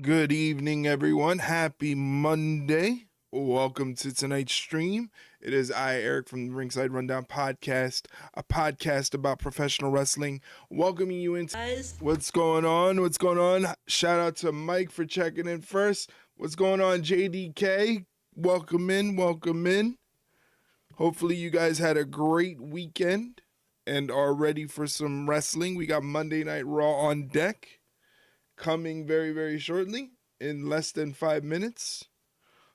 Good evening, everyone. Happy Monday. Welcome to tonight's stream. It is I, Eric, from the Ringside Rundown Podcast, a podcast about professional wrestling. Welcoming you into Guys, what's going on. What's going on? Shout out to Mike for checking in first. What's going on, JDK? Welcome in. Welcome in. Hopefully, you guys had a great weekend and are ready for some wrestling. We got Monday Night Raw on deck, coming very, very shortly in less than 5 minutes.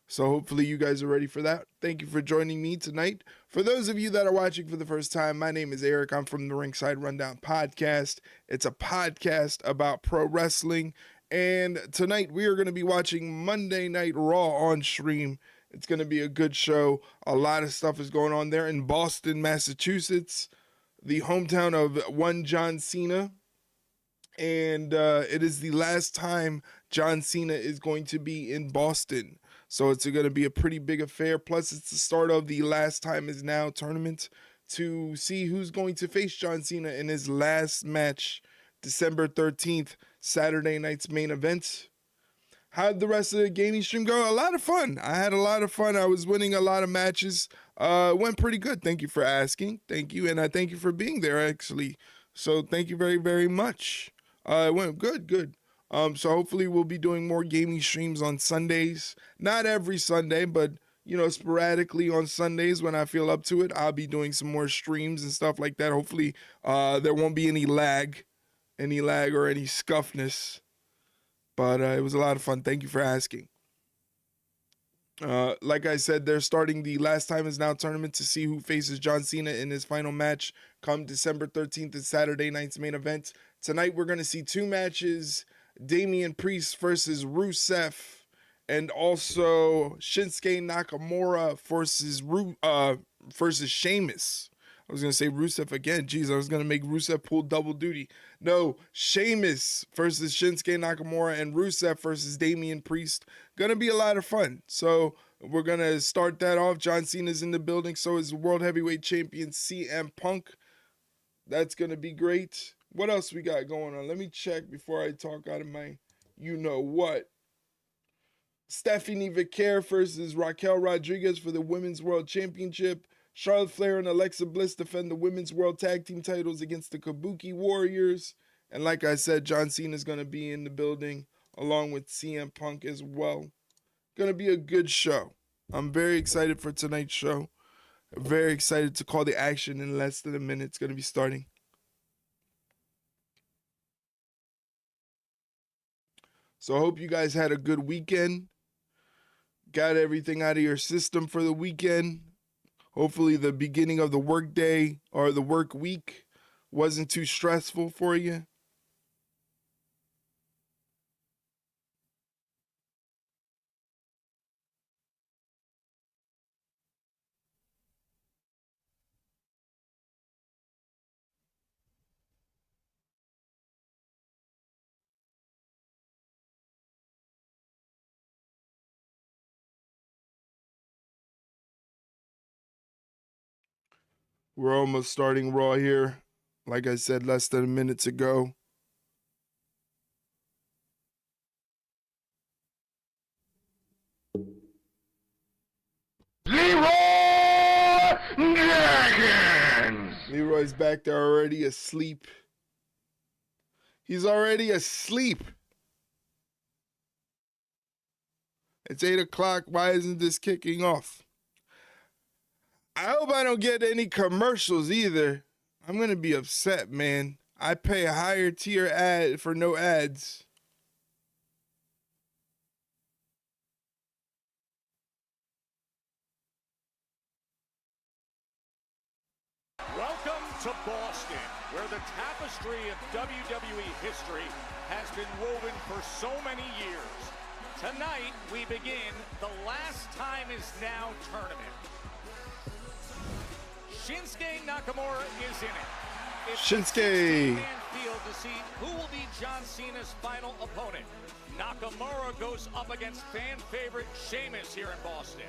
So hopefully you guys are ready for that. Thank you for joining me tonight. For those of you that are watching for the first time, my name is Eric. I'm from the Ringside Rundown Podcast. It's a podcast about pro wrestling. And tonight we are going to be watching Monday Night Raw on stream. It's going to be a good show. A lot of stuff is going on there in Boston, Massachusetts, the hometown of one John Cena. And it is the last time John Cena is going to be in Boston. So it's going to be a pretty big affair. Plus, it's the start of the Last Time Is Now tournament to see who's going to face John Cena in his last match, December 13th, Saturday night's main event. How'd the rest of the gaming stream go? A lot of fun. I had a lot of fun. I was winning a lot of matches. Went pretty good. Thank you for asking. Thank you. And I thank you for being there, actually. So thank you very, very much. It went good. So hopefully we'll be doing more gaming streams on Sundays. Not every Sunday, but sporadically on Sundays when I feel up to it, I'll be doing some more streams and stuff like that. Hopefully, there won't be any lag or any scuffness. But it was a lot of fun. Thank you for asking. Like I said, they're starting the Last Time Is Now tournament to see who faces John Cena in his final match come December 13th and Saturday night's main event. Tonight, we're going to see two matches, Damian Priest versus Rusev, and also Shinsuke Nakamura versus Sheamus. I was going to say Rusev again. Jeez, I was going to make Rusev pull double duty. No, Sheamus versus Shinsuke Nakamura and Rusev versus Damian Priest. Going to be a lot of fun. So we're going to start that off. John Cena's in the building. So is World Heavyweight Champion CM Punk. That's going to be great. What else we got going on? Let me check before I talk out of my you-know-what. Stephanie Vaquer versus Raquel Rodriguez for the Women's World Championship. Charlotte Flair and Alexa Bliss defend the Women's World Tag Team titles against the Kabuki Warriors. And like I said, John Cena is going to be in the building along with CM Punk as well. Going to be a good show. I'm very excited for tonight's show. Very excited to call the action in less than a minute. It's going to be starting. So I hope you guys had a good weekend. Got everything out of your system for the weekend. Hopefully the beginning of the work day or the work week wasn't too stressful for you. We're almost starting Raw here. Like I said, less than a minute to go. Leroy Dragons! Leroy's back there already asleep. He's already asleep. It's 8 o'clock. Why isn't this kicking off? I hope I don't get any commercials either. I'm going to be upset, man. I pay a higher tier ad for no ads. Welcome to Boston, where the tapestry of WWE history has been woven for so many years. Tonight, we begin the Last Time Is Now tournament. Shinsuke Nakamura is in it. It's Shinsuke. a 16-man field to see who will be John Cena's final opponent. Nakamura goes up against fan favorite Sheamus here in Boston.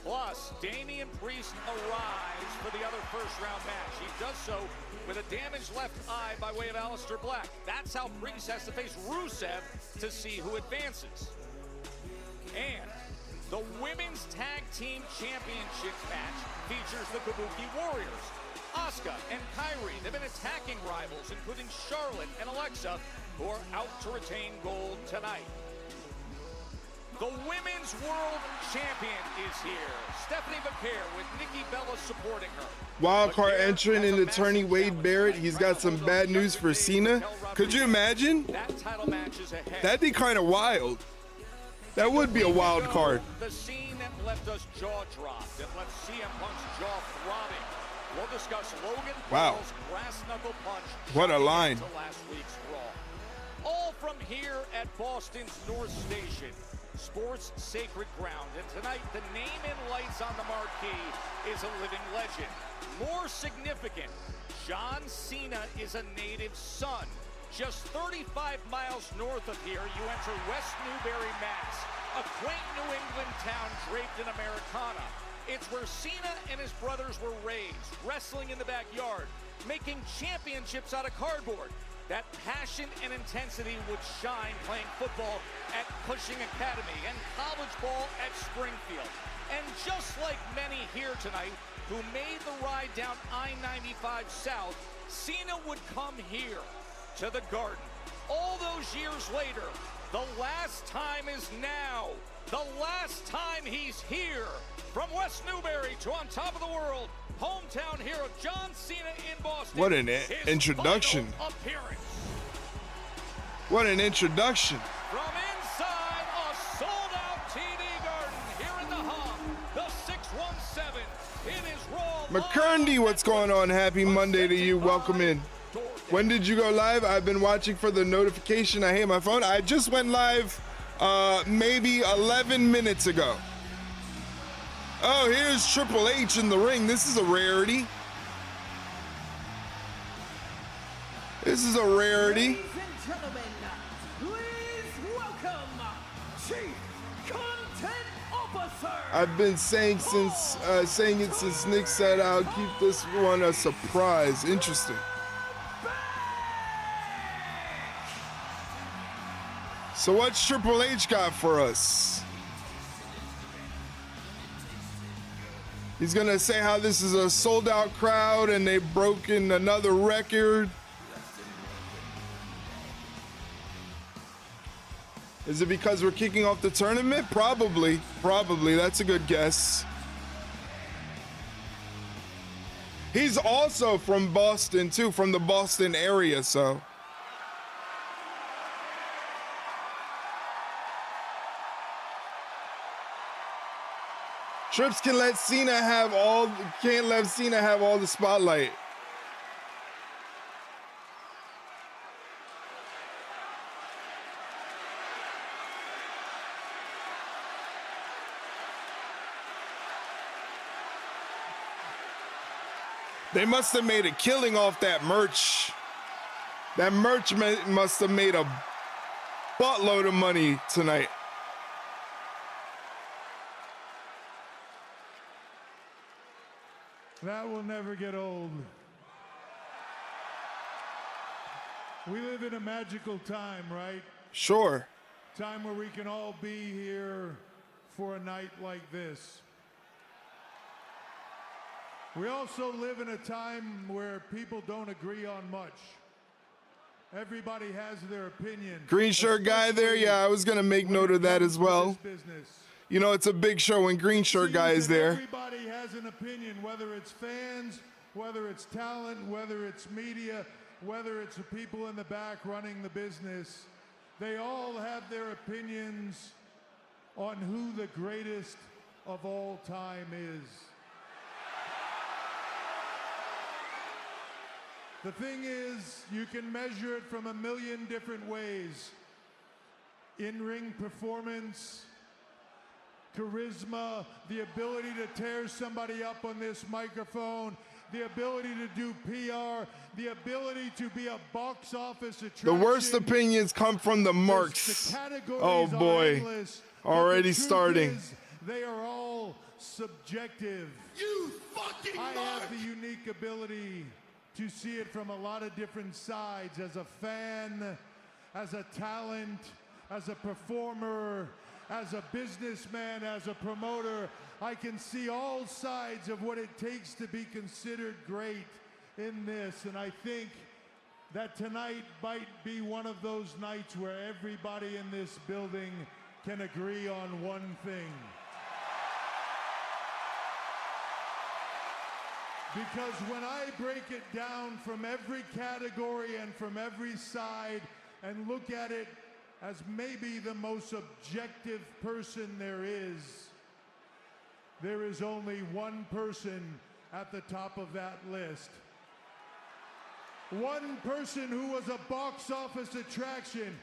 Plus, Damian Priest arrives for the other first-round match. He does so with a damaged left eye by way of Aleister Black. That's how Priest has to face Rusev to see who advances. And the Women's Tag Team Championships match features the Kabuki Warriors. Asuka and Kairi, they've been attacking rivals, including Charlotte and Alexa, who are out to retain gold tonight. The Women's World Champion is here. Stephanie Vaquer with Nikki Bella supporting her. Wildcard entrant in attorney Wade Barrett. He's got some bad news for Cena. Could you imagine? That title match is ahead. That'd be kind of wild. That would be a wild card. The scene that left us jaw-dropped and left CM Punk's jaw throbbing. We'll discuss Logan Paul's brass knuckle punch. What a line. To last week's Raw. All from here at Boston's North Station, sports sacred ground. And tonight, the name and lights on the marquee is a living legend. More significant, John Cena is a native son. Just 35 miles north of here, you enter West Newbury, Mass., a quaint New England town draped in Americana. It's where Cena and his brothers were raised, wrestling in the backyard, making championships out of cardboard. That passion and intensity would shine playing football at Cushing Academy and college ball at Springfield. And just like many here tonight who made the ride down I-95 South, Cena would come here to the Garden. All those years later, the last time is now. The last time he's here. From West Newbury to on top of the world, hometown hero John Cena in Boston. What an introduction. What an introduction. From inside a sold-out TV garden here in the hub, the 617. It is Raw. McCurdy, what's going on? Happy Monday to you. Welcome in. When did you go live? I've been watching for the notification. I hate my phone. I just went live maybe 11 minutes ago. Oh, here's Triple H in the ring. This is a rarity. This is a rarity. Ladies and gentlemen, please welcome Chief Content Officer. I've been saying it since Nick said I'll keep this one a surprise. Interesting. So what's Triple H got for us? He's gonna say how this is a sold out crowd and they've broken another record. Is it because we're kicking off the tournament? Probably, that's a good guess. He's also from Boston too, from the Boston area, so. Trips can't let Cena have all the spotlight. They must have made a killing off that merch. That merch must have made a buttload of money tonight. That will never get old. We live in a magical time, right? Sure. Time where we can all be here for a night like this. We also live in a time where people don't agree on much. Everybody has their opinion. Green shirt guy there, yeah, I was gonna make note of that as well. You know, it's a big show when green shirt guy is there. Everybody has an opinion, whether it's fans, whether it's talent, whether it's media, whether it's the people in the back running the business. They all have their opinions on who the greatest of all time is. The thing is, you can measure it from a million different ways. In-ring performance, charisma, the ability to tear somebody up on this microphone, the ability to do PR, the ability to be a box office attraction. The worst opinions come from the marks. Oh boy, already starting. they are all subjective. You fucking I mark! have the unique ability to see it from a lot of different sides, as a fan, as a talent, as a performer, as a businessman, as a promoter. I can see all sides of what it takes to be considered great in this, and I think that tonight might be one of those nights where everybody in this building can agree on one thing. Because when I break it down from every category and from every side and look at it as maybe the most objective person there is only one person at the top of that list. One person who was a box office attraction.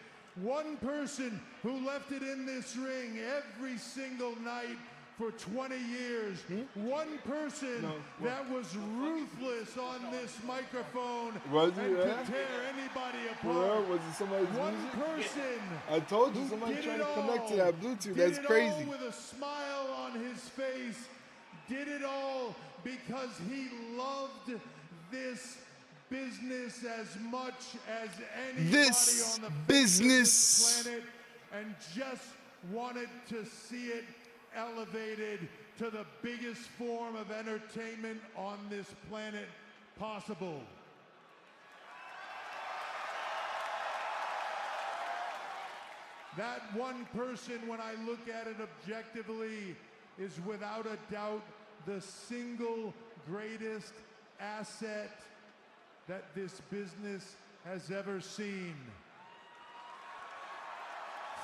One person who left it in this ring every single night for 20 years. One person that was ruthless on this microphone Was he, and yeah? could tear anybody For apart. real? Was it somebody's One music? person I told you, who somebody did trying it to connect to all, that Bluetooth. did That's it crazy. all with a smile on his face, did it all because he loved this business as much as anybody This on the face business. of this planet, and just wanted to see it elevated to the biggest form of entertainment on this planet possible. That one person, when I look at it objectively, is without a doubt the single greatest asset that this business has ever seen.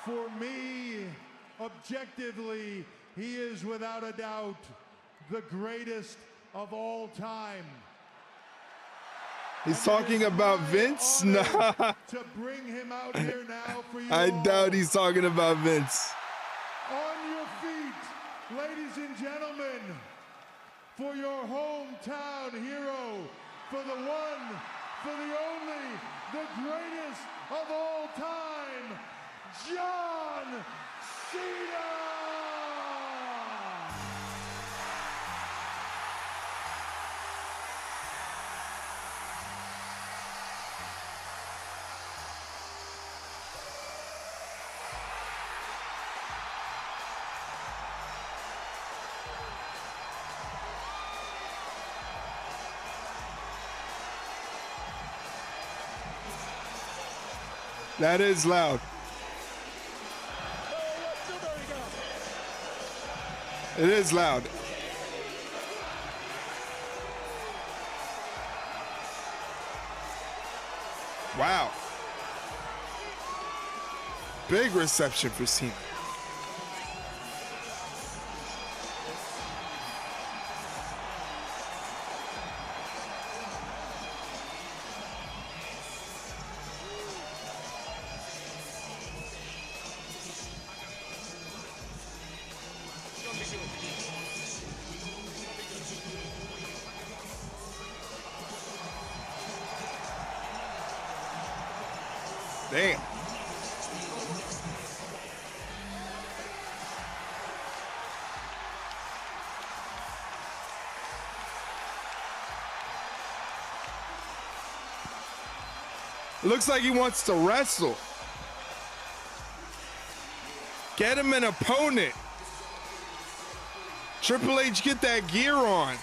For me, objectively, he is without a doubt the greatest of all time. He's talking about Vince? Nah, To bring him out here now for you I all. doubt he's talking about Vince. On your feet, ladies and gentlemen, for your hometown hero, for the one, for the only, the greatest of all time, John Cena! That is loud. It is loud. Wow. Big reception for Cena. Damn. It looks like he wants to wrestle. Get him an opponent. Triple H, get that gear on.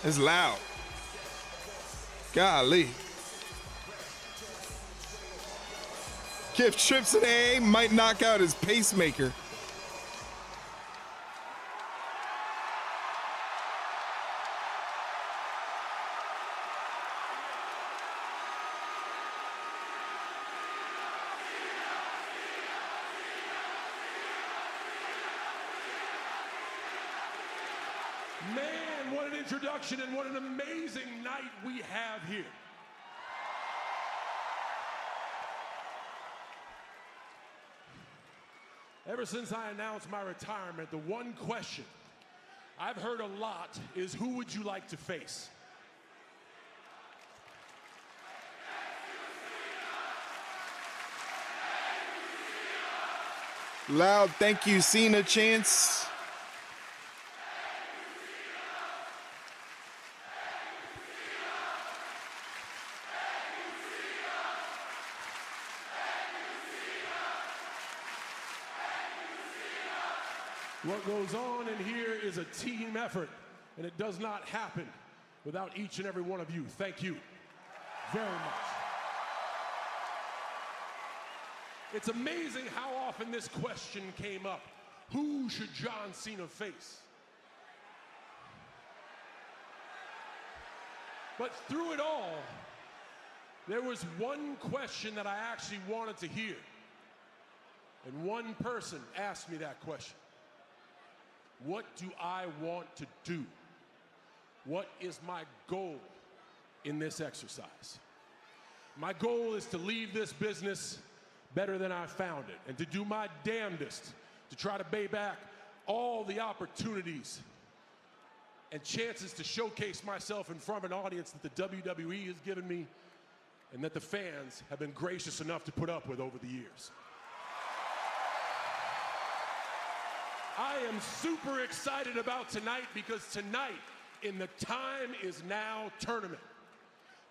It's loud. Golly. If trips in AA might knock out his pacemaker. Man, what an introduction and what an amazing night we have here. Ever since I announced my retirement, the one question I've heard a lot is, who would you like to face? Loud thank you, Cena chants. What goes on in here is a team effort, and it does not happen without each and every one of you. Thank you very much. It's amazing how often this question came up. Who should John Cena face? But through it all, there was one question that I actually wanted to hear. And one person asked me that question. What do I want to do? What is my goal in this exercise? My goal is to leave this business better than I found it, and to do my damnedest to try to pay back all the opportunities and chances to showcase myself in front of an audience that the WWE has given me and that the fans have been gracious enough to put up with over the years. I am super excited about tonight because tonight, in the Time Is Now tournament,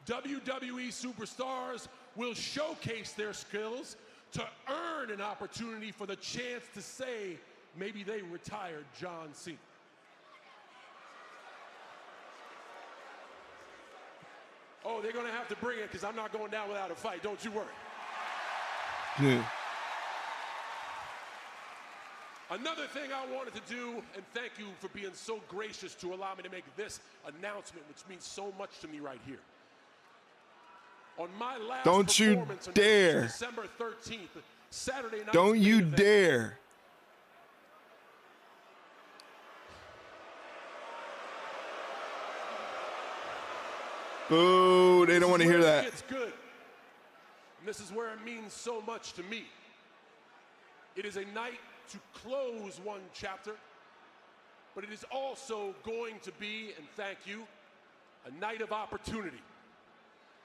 WWE superstars will showcase their skills to earn an opportunity for the chance to say maybe they retired John Cena. Oh, they're gonna have to bring it because I'm not going down without a fight, don't you worry. Yeah. Another thing I wanted to do, and thank you for being so gracious to allow me to make this announcement, which means so much to me right here. On my last Don't you performance on dare. December 13th, Saturday night. Don't you dare. Boo, they don't want to hear that. It's good. And this is where it means so much to me. It is a night to close one chapter, but it is also going to be, and thank you, a night of opportunity.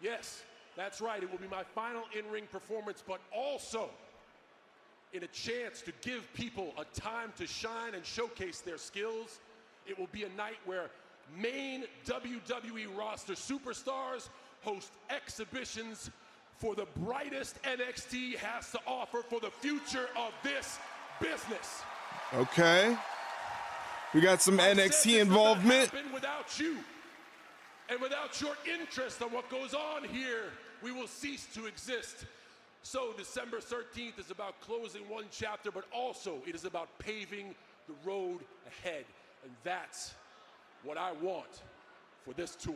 Yes, that's right, it will be my final in-ring performance, but also in a chance to give people a time to shine and showcase their skills. It will be a night where main WWE roster superstars host exhibitions for the brightest NXT has to offer for the future of this business. Okay. We got some NXT involvement. Without you and without your interest on what goes on here, we will cease to exist. So December 13th is about closing one chapter, but also it is about paving the road ahead. And that's what I want for this tour.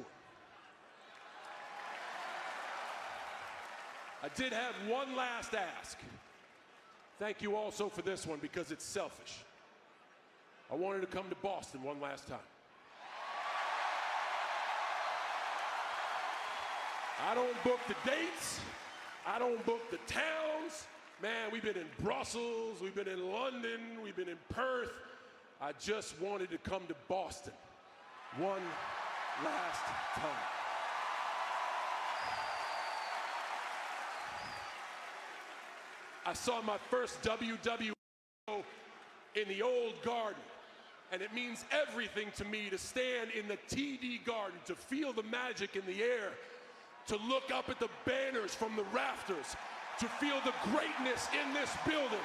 I did have one last ask. Thank you also for this one because it's selfish. I wanted to come to Boston one last time. I don't book the dates. I don't book the towns. Man, we've been in Brussels, we've been in London, we've been in Perth. I just wanted to come to Boston one last time. I saw my first WWE show in the old garden, and it means everything to me to stand in the TD garden, to feel the magic in the air, to look up at the banners from the rafters, to feel the greatness in this building.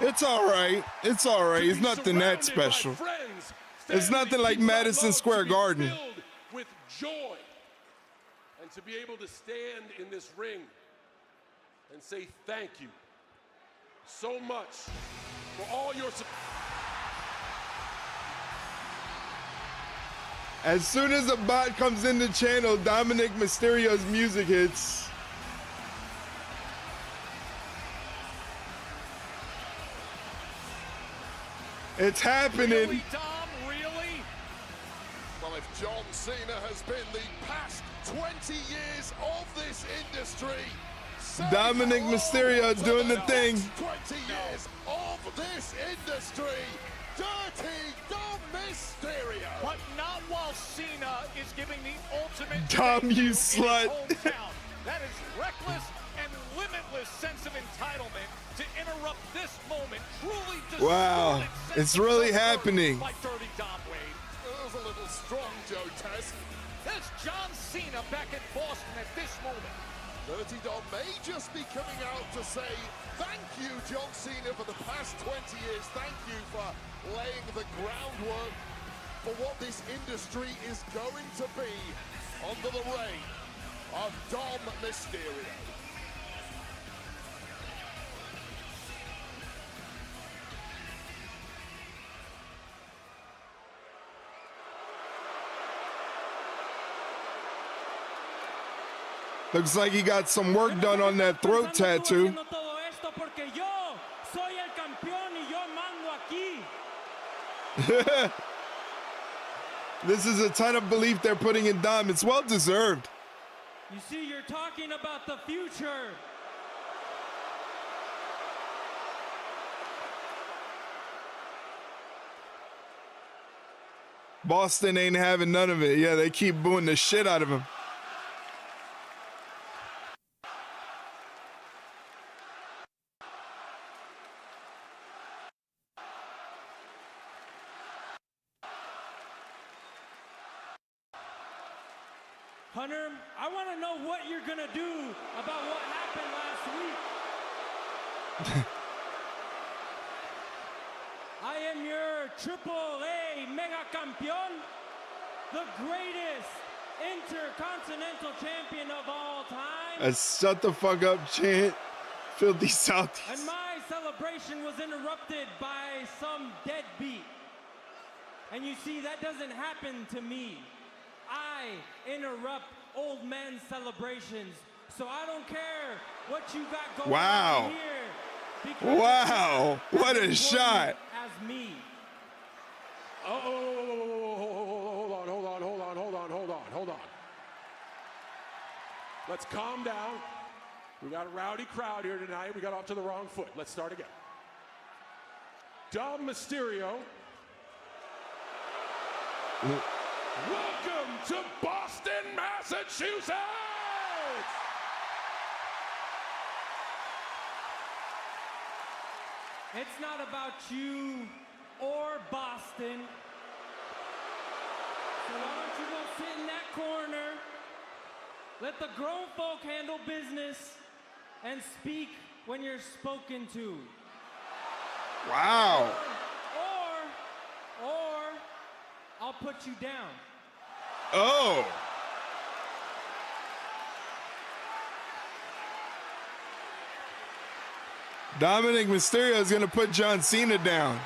It's all right. It's all right. It's nothing that special. It's nothing like Madison Square Garden. Filled with joy, and to be able to stand in this ring and say thank you so much for all your support. As soon as a bot comes in the channel, Dominic Mysterio's music hits. It's happening. Really, Dom? Really? Well, if John Cena has been the past 20 years of this industry, Dominic Mysterio doing the thing. 20 years of this industry, Dirty Dom Mysterio. But not while Cena is giving the ultimate Dom, you debut in his slut. hometown. That is reckless and limitless. limitless sense of entitlement to interrupt this moment truly wow, it's really happening. By Dirty Dom Wade. That was a little strong, Joe Taz. There's John Cena back in Boston at this moment. Dirty Dom may just be coming out to say thank you, John Cena, for the past 20 years. Thank you for laying the groundwork for what this industry is going to be under the reign of Dom Mysterio. Looks like he got some work done on that throat tattoo. This is a ton of belief they're putting in Dom. It's well deserved. You see, you're talking about the future. Boston ain't having none of it. Yeah, they keep booing the shit out of him. Hunter, I want to know what you're going to do about what happened last week. I am your AAA Mega Campeón, the greatest intercontinental champion of all time. A shut the fuck up chant. Filthy Southeast. And my celebration was interrupted by some deadbeat. And you see, that doesn't happen to me. I interrupt old men's celebrations, so I don't care what you got going on here. Wow, what a shot. As me. Hold on. Let's calm down. We got a rowdy crowd here tonight. We got off to the wrong foot. Let's start again. Dom Mysterio. Welcome to Boston, Massachusetts! It's not about you or Boston. So why don't you go sit in that corner, let the grown folk handle business, and speak when you're spoken to. Wow. Or I'll put you down. Oh. Dominic Mysterio is going to put John Cena down.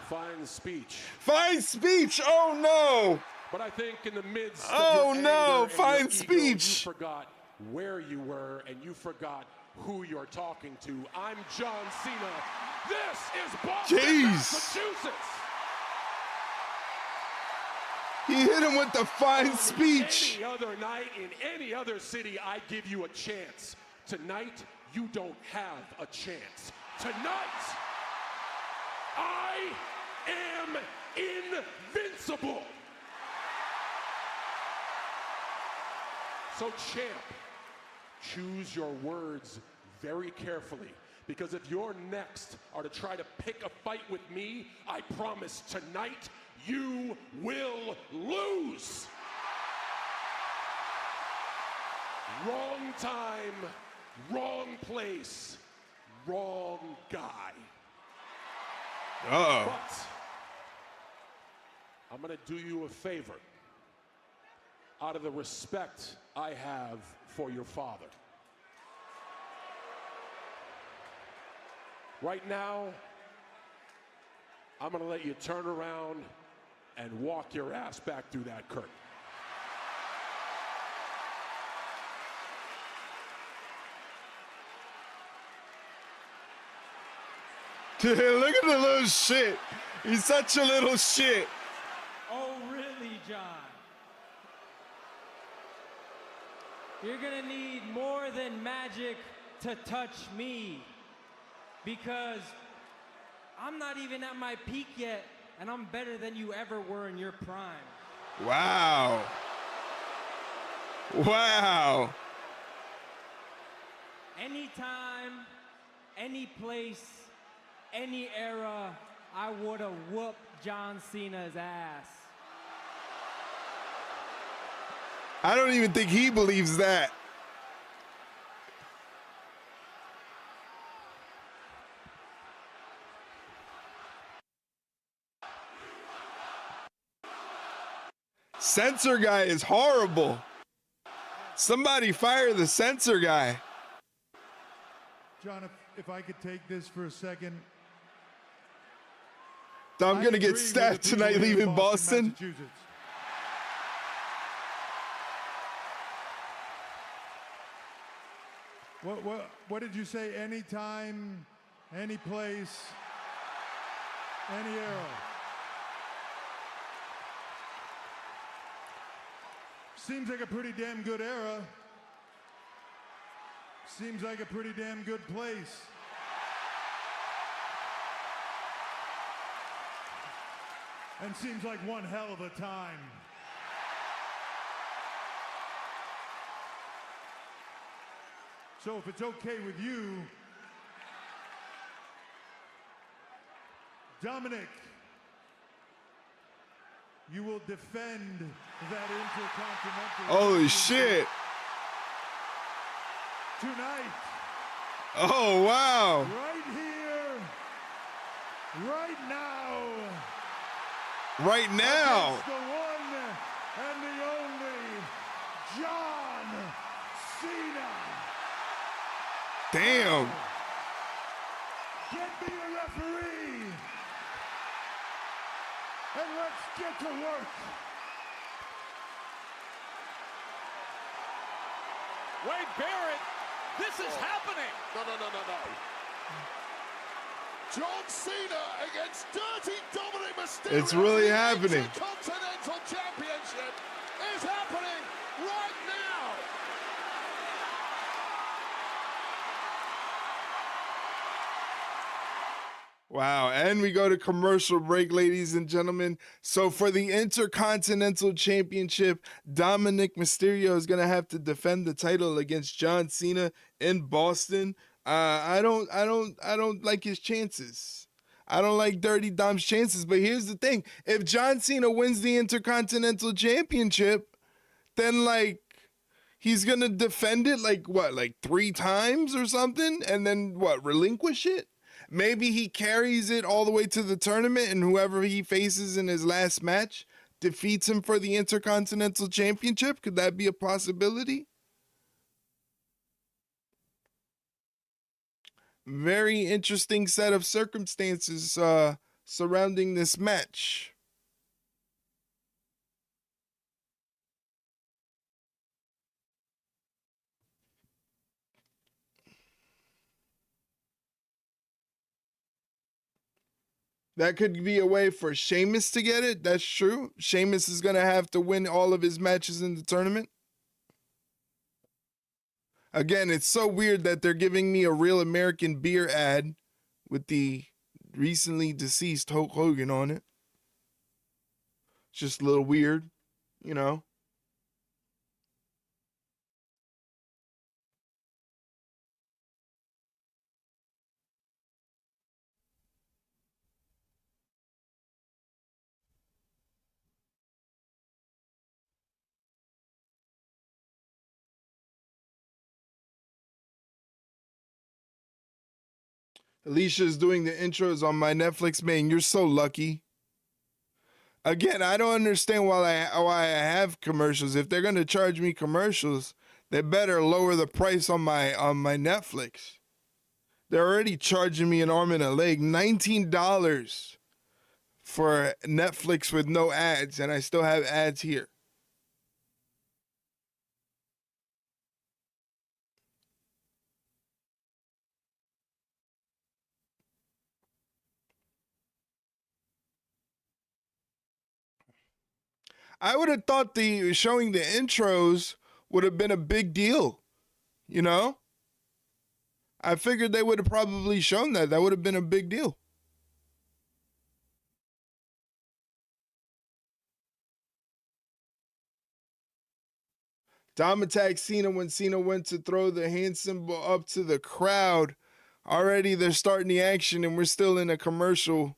Fine speech. Fine speech. Oh, no. But I think in the midst of oh your no, anger fine and your speech. Ego, you forgot where you were and you forgot who you're talking to. I'm John Cena. This is Boston, Massachusetts. He hit him with the fine speech. Any other night in any other city, I give you a chance. Tonight, you don't have a chance. Tonight, I am invincible. So, champ, choose your words very carefully, because if your next are to try to pick a fight with me, I promise tonight you will lose. Wrong time, wrong place, wrong guy. Uh-oh. But I'm gonna do you a favor. Out of the respect I have for your father. Right now, I'm gonna let you turn around and walk your ass back through that curtain. Look at the little shit. He's such a little shit. Oh, really, John? You're gonna need more than magic to touch me, because I'm not even at my peak yet, and I'm better than you ever were in your prime. Wow. Wow. Anytime, any place, any era, I would have whooped John Cena's ass. I don't even think he believes that. Censor guy is horrible. Somebody fire the censor guy. John, if I could take this for a second. I'm going to get stabbed tonight leaving Boston. What did you say? Anytime, any place, any era. Seems like a pretty damn good era. Seems like a pretty damn good place. And seems like one hell of a time. So if it's okay with you, Dominic, you will defend that Intercontinental. Holy shit. Tonight. Oh, wow. Right here. Right now. Right now. Against the one and the only John Cena. Damn. Get me a referee. And let's get to work. Wade Barrett, this is happening. No. John Cena against Dirty Dominic Mysterio. It's really happening. The Intercontinental Championship is happening right now. Wow, and we go to commercial break, ladies and gentlemen. So for the Intercontinental Championship, Dominic Mysterio is going to have to defend the title against John Cena in Boston. I don't like his chances. I don't like Dirty Dom's chances, but here's the thing. If John Cena wins the Intercontinental Championship, then like he's going to defend it like 3 times or something, and then relinquish it? Maybe he carries it all the way to the tournament, and whoever he faces in his last match defeats him for the Intercontinental Championship. Could that be a possibility? Very interesting set of circumstances surrounding this match. That could be a way for Sheamus to get it. That's true. Sheamus is going to have to win all of his matches in the tournament. Again, it's so weird that they're giving me a Real American Beer ad with the recently deceased Hulk Hogan on it. It's just a little weird, you know. Alicia's doing the intros on my Netflix. Man, you're so lucky. Again, I don't understand why I have commercials. If they're gonna charge me commercials, they better lower the price on my Netflix. They're already charging me an arm and a leg, $19 for Netflix with no ads, and I still have ads here. I would have thought the showing the intros would have been a big deal, you know? I figured they would have probably shown that. That would have been a big deal. Dom attacked Cena when Cena went to throw the hand symbol up to the crowd. Already they're starting the action, and we're still in a commercial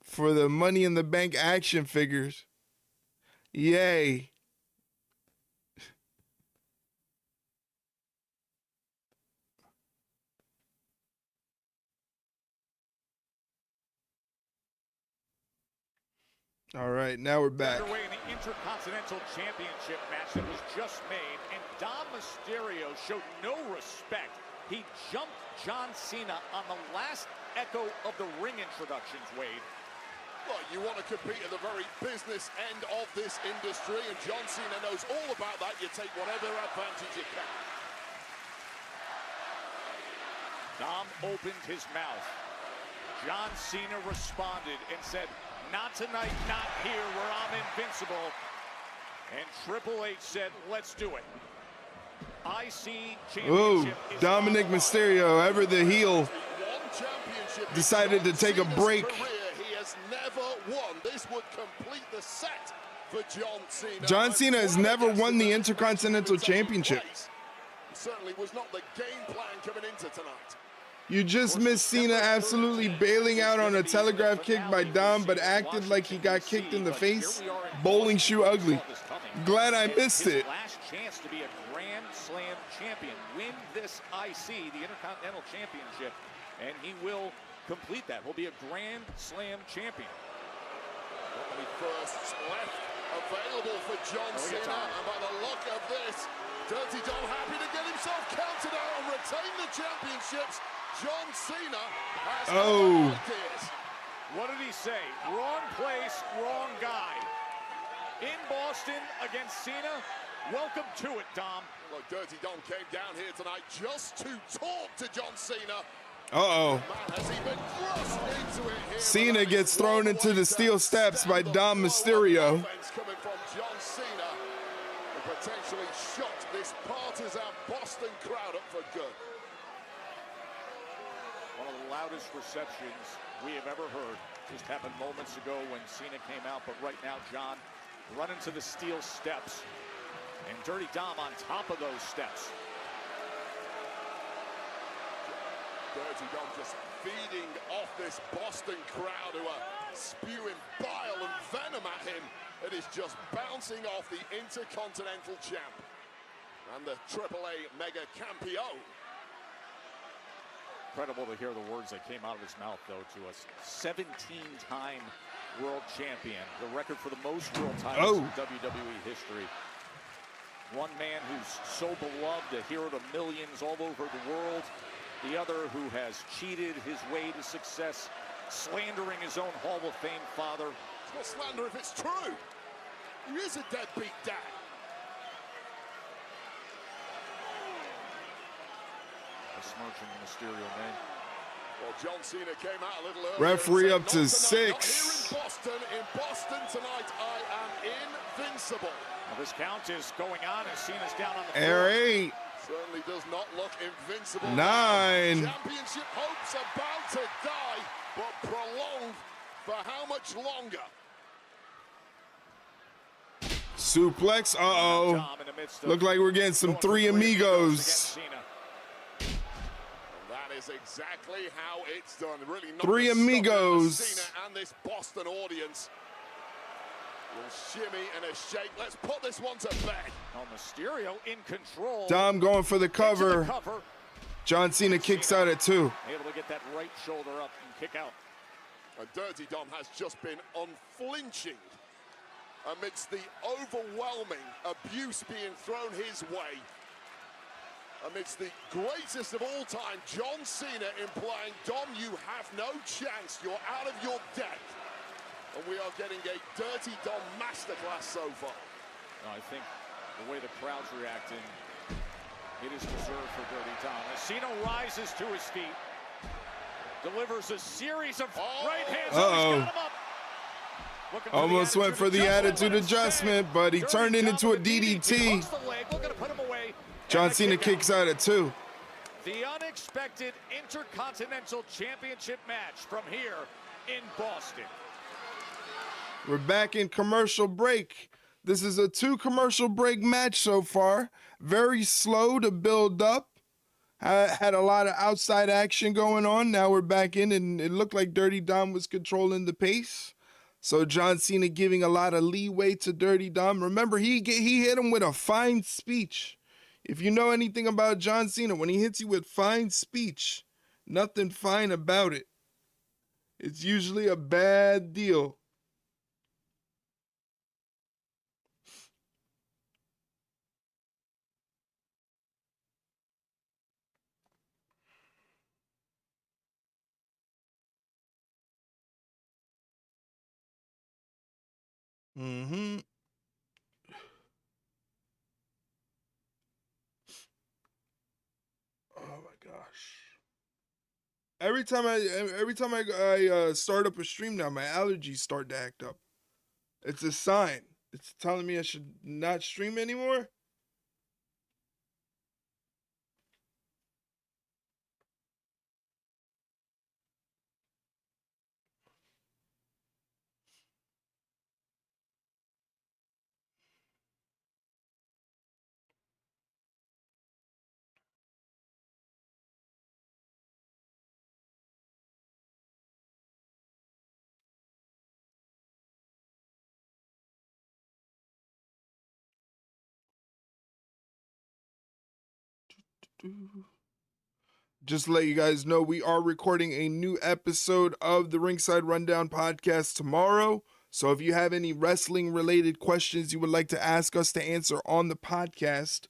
for the Money in the Bank action figures. Yay. All right, now we're back. Underway in the Intercontinental Championship match that was just made, and Dom Mysterio showed no respect. He jumped John Cena on the last echo of the ring introductions, Wade. Well, you want to compete at the very business end of this industry, and John Cena knows all about that. You take whatever advantage you can. Dom opened his mouth. John Cena responded and said, "Not tonight, not here, where I'm invincible." And Triple H said, "Let's do it." IC Ooh, Championship is Dominic on the line. Mysterio, ever the heel, One championship decided to in take a Cena's break. career, he has never won. This would complete the set for John Cena. John Cena has never won the Intercontinental Championship. Certainly was not the game plan coming into tonight. You just missed Cena absolutely bailing out on a telegraph kick by Dom, but acted like he got kicked in the face. Bowling shoe ugly. Glad I missed it. Last chance to be a Grand Slam champion. Win this IC, the Intercontinental Championship, and he will complete that. He'll be a Grand Slam champion. Only firsts left available for John Cena, and by the look of this, Dirty Dom happy to get himself counted out and retain the championships. John Cena has Oh. ideas. What did he say? Wrong place, wrong guy. In Boston against Cena. Welcome to it, Dom. Look, Dirty Dom came down here tonight just to talk to John Cena. Uh-oh. Man has even thrust into it here. Cena gets thrown into the steel steps by Dom Mysterio. Offense coming from John Cena, and potentially shot this partisan Boston crowd up for good. One of the loudest receptions we have ever heard. Just happened moments ago when Cena came out, but right now, John, running to the steel steps. And Dirty Dom on top of those steps. Dirty Dom just feeding off this Boston crowd who are spewing bile and venom at him. It is just bouncing off the Intercontinental Champ and the AAA Mega Campeon. Incredible to hear the words that came out of his mouth, though, to us. 17-time world champion. The record for the most world titles in WWE history. One man who's so beloved, a hero to millions all over the world. The other who has cheated his way to success, slandering his own Hall of Fame father. It's not slander if it's true. He is a deadbeat dad. Besmirching Mysterio, man. Well, John Cena came out a little earlier. Referee up to Not 6. here in Boston. In Boston tonight, I am invincible. Well, this count is going on as Cena's down on the floor. Air 8. Certainly does not look invincible. 9. Championship hopes about to die, but prolonged for how much longer? Suplex. Uh-oh. Dom in the midst of Look like we're getting some going for Three Amigos Amigos. against Cena. That is exactly how it's done. Really not Three to stop Amigos. Cena and this Boston audience. Will shimmy and a shake. Let's put this one to bed. Oh, Mysterio in control. Dom going for the Into cover. the cover. John Cena kicks out at 2. Able to get that right shoulder up and kick out. And Dirty Dom has just been unflinching amidst the overwhelming abuse being thrown his way. Amidst the greatest of all time, John Cena implying, Dom, you have no chance. You're out of your depth. And we are getting a Dirty Dom masterclass so far. No, I think the way the crowd's reacting, it is deserved for Dirty Dom. As Cena rises to his feet, delivers a series of right hands. Uh-oh. He's got him up. Looking for Almost the went for the attitude adjustment, but he turned it into a DDT. Hooks the leg, looking to put him away. John And a Cena kick out. kicks out at 2. The unexpected Intercontinental Championship match from here in Boston. We're back in commercial break. This is a 2 commercial break match so far. Very slow to build up. Had a lot of outside action going on. Now we're back in, and it looked like Dirty Dom was controlling the pace. So John Cena giving a lot of leeway to Dirty Dom. Remember, he hit him with a fine speech. If you know anything about John Cena, when he hits you with fine speech, nothing fine about it. It's usually a bad deal. Mm-hmm. Oh my gosh. Every time I start up a stream now, my allergies start to act up. It's a sign. It's telling me I should not stream anymore. Just to let you guys know, we are recording a new episode of the Ringside Rundown podcast tomorrow. So if you have any wrestling related questions you would like to ask us to answer on the podcast,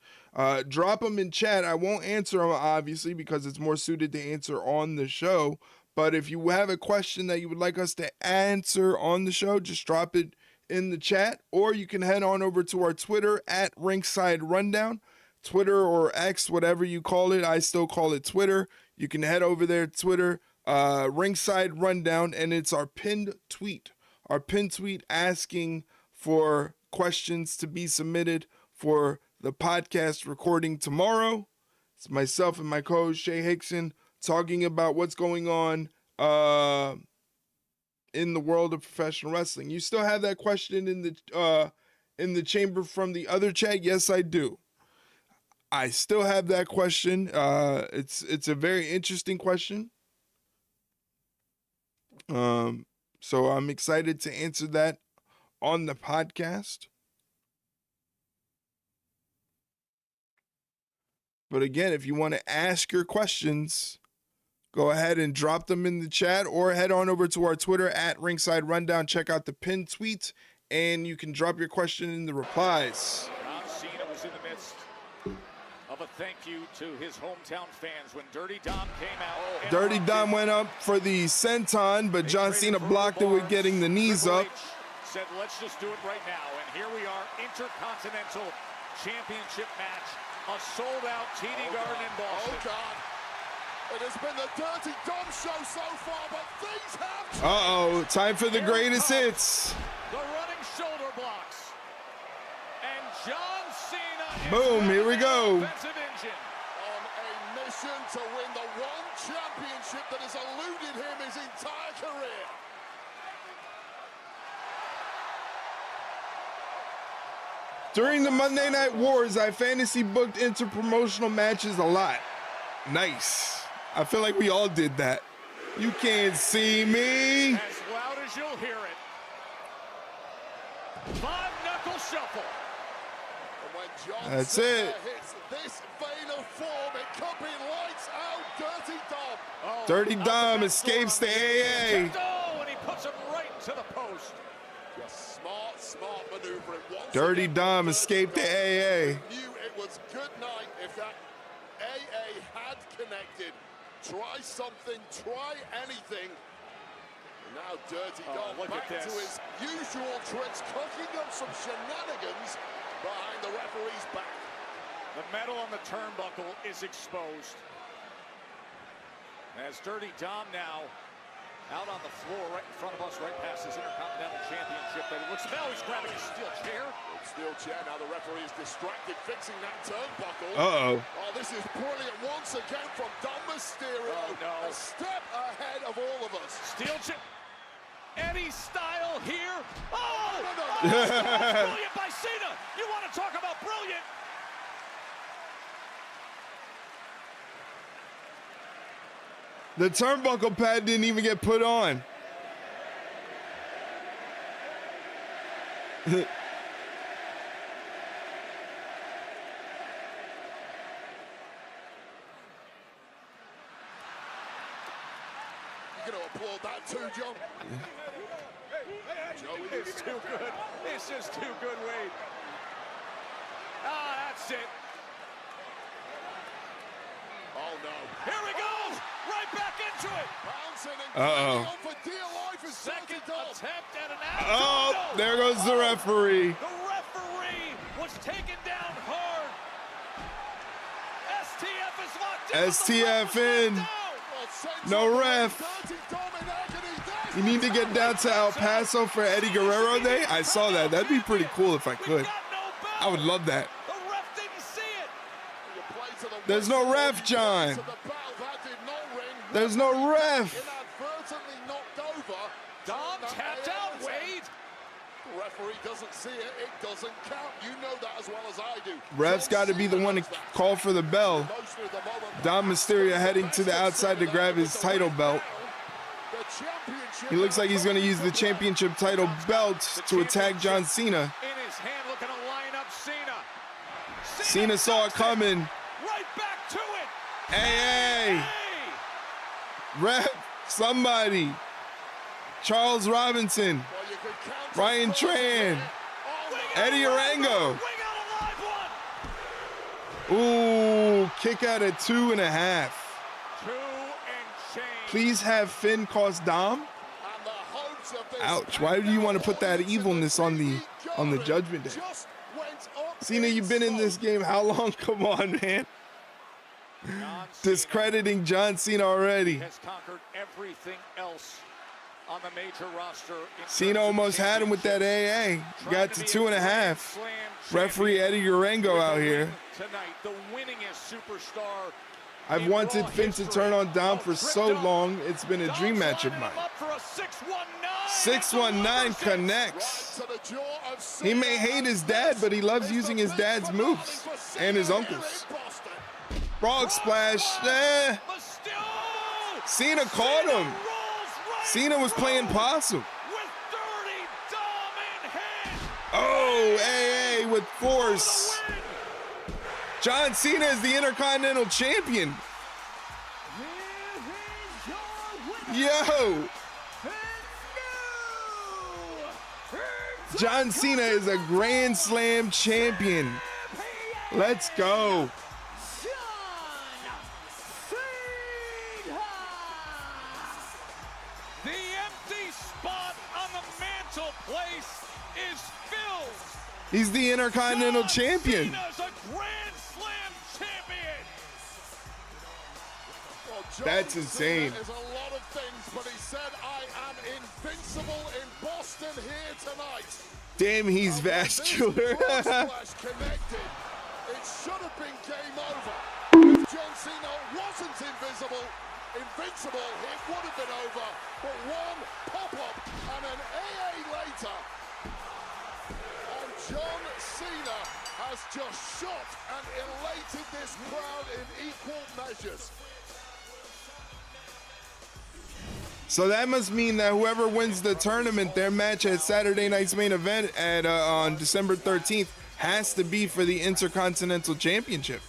drop them in chat. I won't answer them, obviously, because it's more suited to answer on the show. But if you have a question that you would like us to answer on the show, just drop it in the chat, or you can head on over to our Twitter at Ringside Rundown. Twitter or X, whatever you call it. I still call it Twitter. You can head over there, Twitter, Ringside Rundown, and it's our pinned tweet. Our pinned tweet asking for questions to be submitted for the podcast recording tomorrow. It's myself and my co-host Shay Hickson talking about what's going on in the world of professional wrestling. You still have that question in the chamber from the other chat? Yes, I do. I still have that question. It's a very interesting question. So I'm excited to answer that on the podcast. But again, if you want to ask your questions, go ahead and drop them in the chat, or head on over to our Twitter at Ringside Rundown. Check out the pinned tweet, and you can drop your question in the replies. John Cena was in the midst of a thank you to his hometown fans when Dirty Dom came out. Dirty Dom went up for the senton, but John Cena blocked it with getting the knees up. Said, let's just do it right now. And here we are, Intercontinental Championship match. A sold-out TD Garden in Boston. Oh, God. It has been the Dirty Dom show so far, but things have... Uh-oh, time for the greatest hits. The running shoulder blocks. And John Cena is boom, here we go. Offensive engine. On a mission to win the one championship that has eluded him his entire career. During the Monday Night Wars, I fantasy booked inter-promotional matches a lot. Nice. I feel like we all did that. You can't see me. As loud as you'll hear it. Five-knuckle shuffle. And when John That's Cena it. hits this vein of form, it could be lights out. Dirty Dom. Oh, Dirty Dom escapes the AA. Oh, and he puts him right to the post. Just smart maneuvering. Dirty Dom escaped the AA. Knew it was good night if that AA had connected. Try something, try anything. Now Dirty Dom back to his usual tricks, cooking up some shenanigans behind the referee's back. The metal on the turnbuckle is exposed. As Dirty Dom now out on the floor right in front of us, right past his Intercontinental Championship. But it looks now he's grabbing a steel chair. Steel chair, now the referee is distracted, fixing that turnbuckle. Uh-oh. Oh, this is brilliant once again from Dom Mysterio. Oh, no. A step ahead of all of us. Steel chair. Any style here. Oh! No. Brilliant by Cena. You want to talk about brilliant? The turnbuckle pad didn't even get put on. You're going to applaud that too, John. It's too good. It's just too good, Wade. Ah, that's it. Oh, no. Here he goes. Right back into it. Bouncing and Uh-oh. clinging on for dear life is Second Dom. attempt at an Oh, out. there goes the referee. The referee was taken down hard. STF is locked in. STF in. No ref. You need to get down to El Paso for Eddie Guerrero Day. I saw that. That'd be pretty cool if I could. I would love that. The ref didn't see it. There's no ref, John. There's no ref. Inadvertently knocked over. Dom tapped out, Wade. The referee doesn't see it. It doesn't count. You know that as well as I do. Ref's got to be the one to call for the bell. Dom Mysterio heading to the outside to grab his title belt. He looks like he's going to use the championship title belt to attack John Cena. In his hand, looking to line up Cena. Cena saw it coming. Right back to it. Hey, hey. Ref, somebody. Charles Robinson. Ryan Tran. Eddie Orango. Ooh, kick out at 2.5. 2 and change. Please have Finn cost Dom. Ouch, why do you want to put that evilness on the Judgment Day? Cena, you've been in this game how long? Come on, man. Discrediting John Cena already. Has conquered everything else on the major roster. Cena almost had him with that AA. Got to 2.5. Referee Eddie Orango out here. Tonight, the winningest superstar. I've wanted Finn to turn on Dom for so long. It's been a dream match of mine. 619 connects. He may hate his dad, but he loves using his dad's moves and his uncle's. Frog splash. Cena caught him. Cena was playing possum. Oh, AA with force. John Cena is the Intercontinental Champion. Yo. John Cena is a Grand Slam champion. Let's go. The empty spot on the mantelpiece is filled. He's the Intercontinental Champion. Cena's a Grand Slam champion. Well, That's insane. There's a lot of things, but he said, I am invincible in Boston here tonight. Damn, he's vascular. Connected. It should have been game over. If John Cena wasn't invincible, it would have been over. But one pop-up and an AA later, and John Cena has just shot and elated this crowd in equal measures. So that must mean that whoever wins the tournament, their match at Saturday night's main event at on December 13th has to be for the Intercontinental Championship.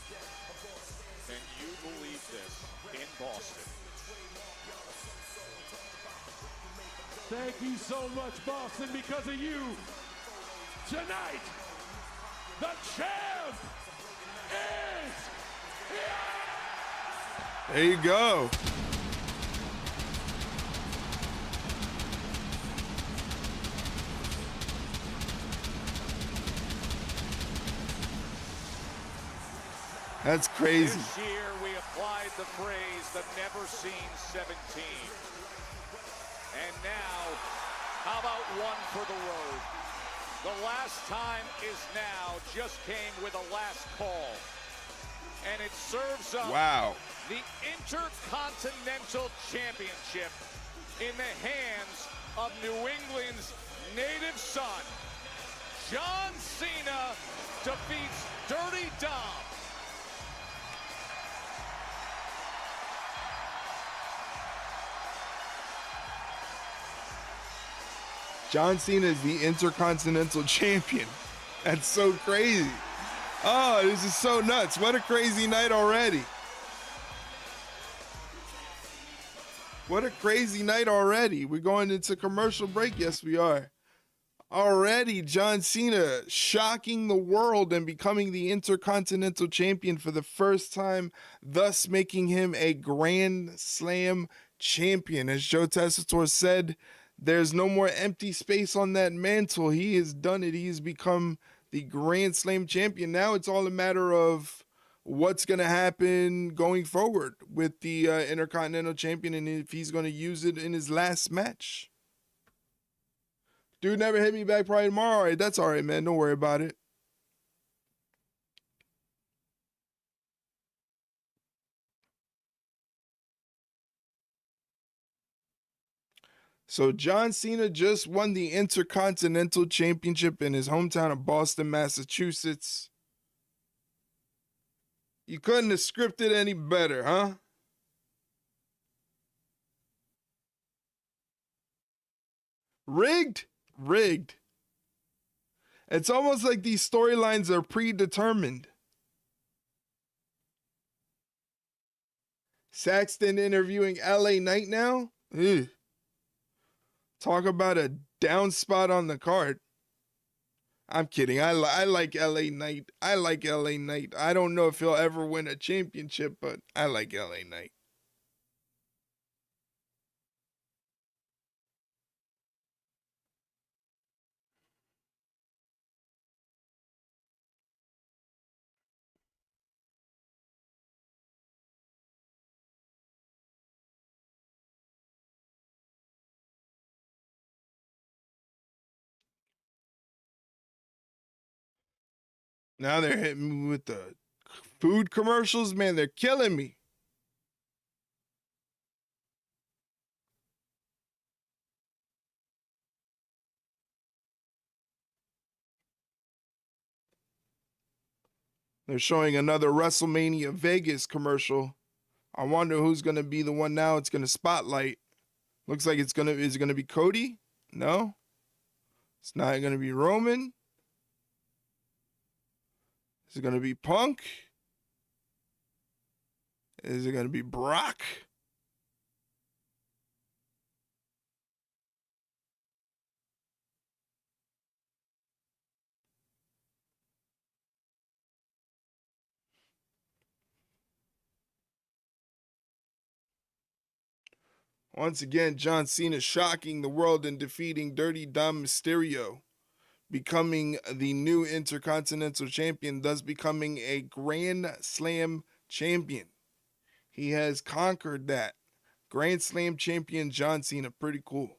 Can you believe this in Boston? Thank you so much, Boston, because of you. Tonight, the champ is here. There you go. That's crazy. This year we applied the phrase the never seen 17. And now, how about one for the road? The last time is now just came with a last call. And it serves up the Intercontinental Championship in the hands of New England's native son, defeats Dirty Dom. John Cena is the Intercontinental Champion. That's so crazy. Oh, this is so nuts. What a crazy night already. What a crazy night already. We're going into commercial break. Yes, we are. Already, John Cena shocking the world and becoming the Intercontinental Champion for the first time, thus making him a Grand Slam champion. As Joe Tessitore said, there's no more empty space on that mantle. He has done it. He has become the Grand Slam champion. Now it's all a matter of what's going to happen going forward with the Intercontinental Champion and if he's going to use it in his last match. Dude never hit me back probably tomorrow. All right, that's all right, man. Don't worry about it. So John Cena just won the Intercontinental Championship in his hometown of Boston, Massachusetts. You couldn't have scripted any better, huh? Rigged? Rigged. It's almost like these storylines are predetermined. Saxton interviewing LA Knight now? Ugh. Talk about a down spot on the card. I'm kidding. I like LA Knight. I like LA Knight. I don't know if he'll ever win a championship, but I like LA Knight. Now they're hitting me with the food commercials. Man, they're killing me. They're showing another WrestleMania Vegas commercial. I wonder who's going to be the one now it's going to spotlight. Looks like is it going to be Cody? No. It's not going to be Roman. Is it going to be Punk? Is it going to be Brock? Once again, John Cena shocking the world and defeating Dirty Dom Mysterio, becoming the new Intercontinental Champion, thus becoming a Grand Slam champion. He has conquered that. Grand Slam champion John Cena. Pretty cool.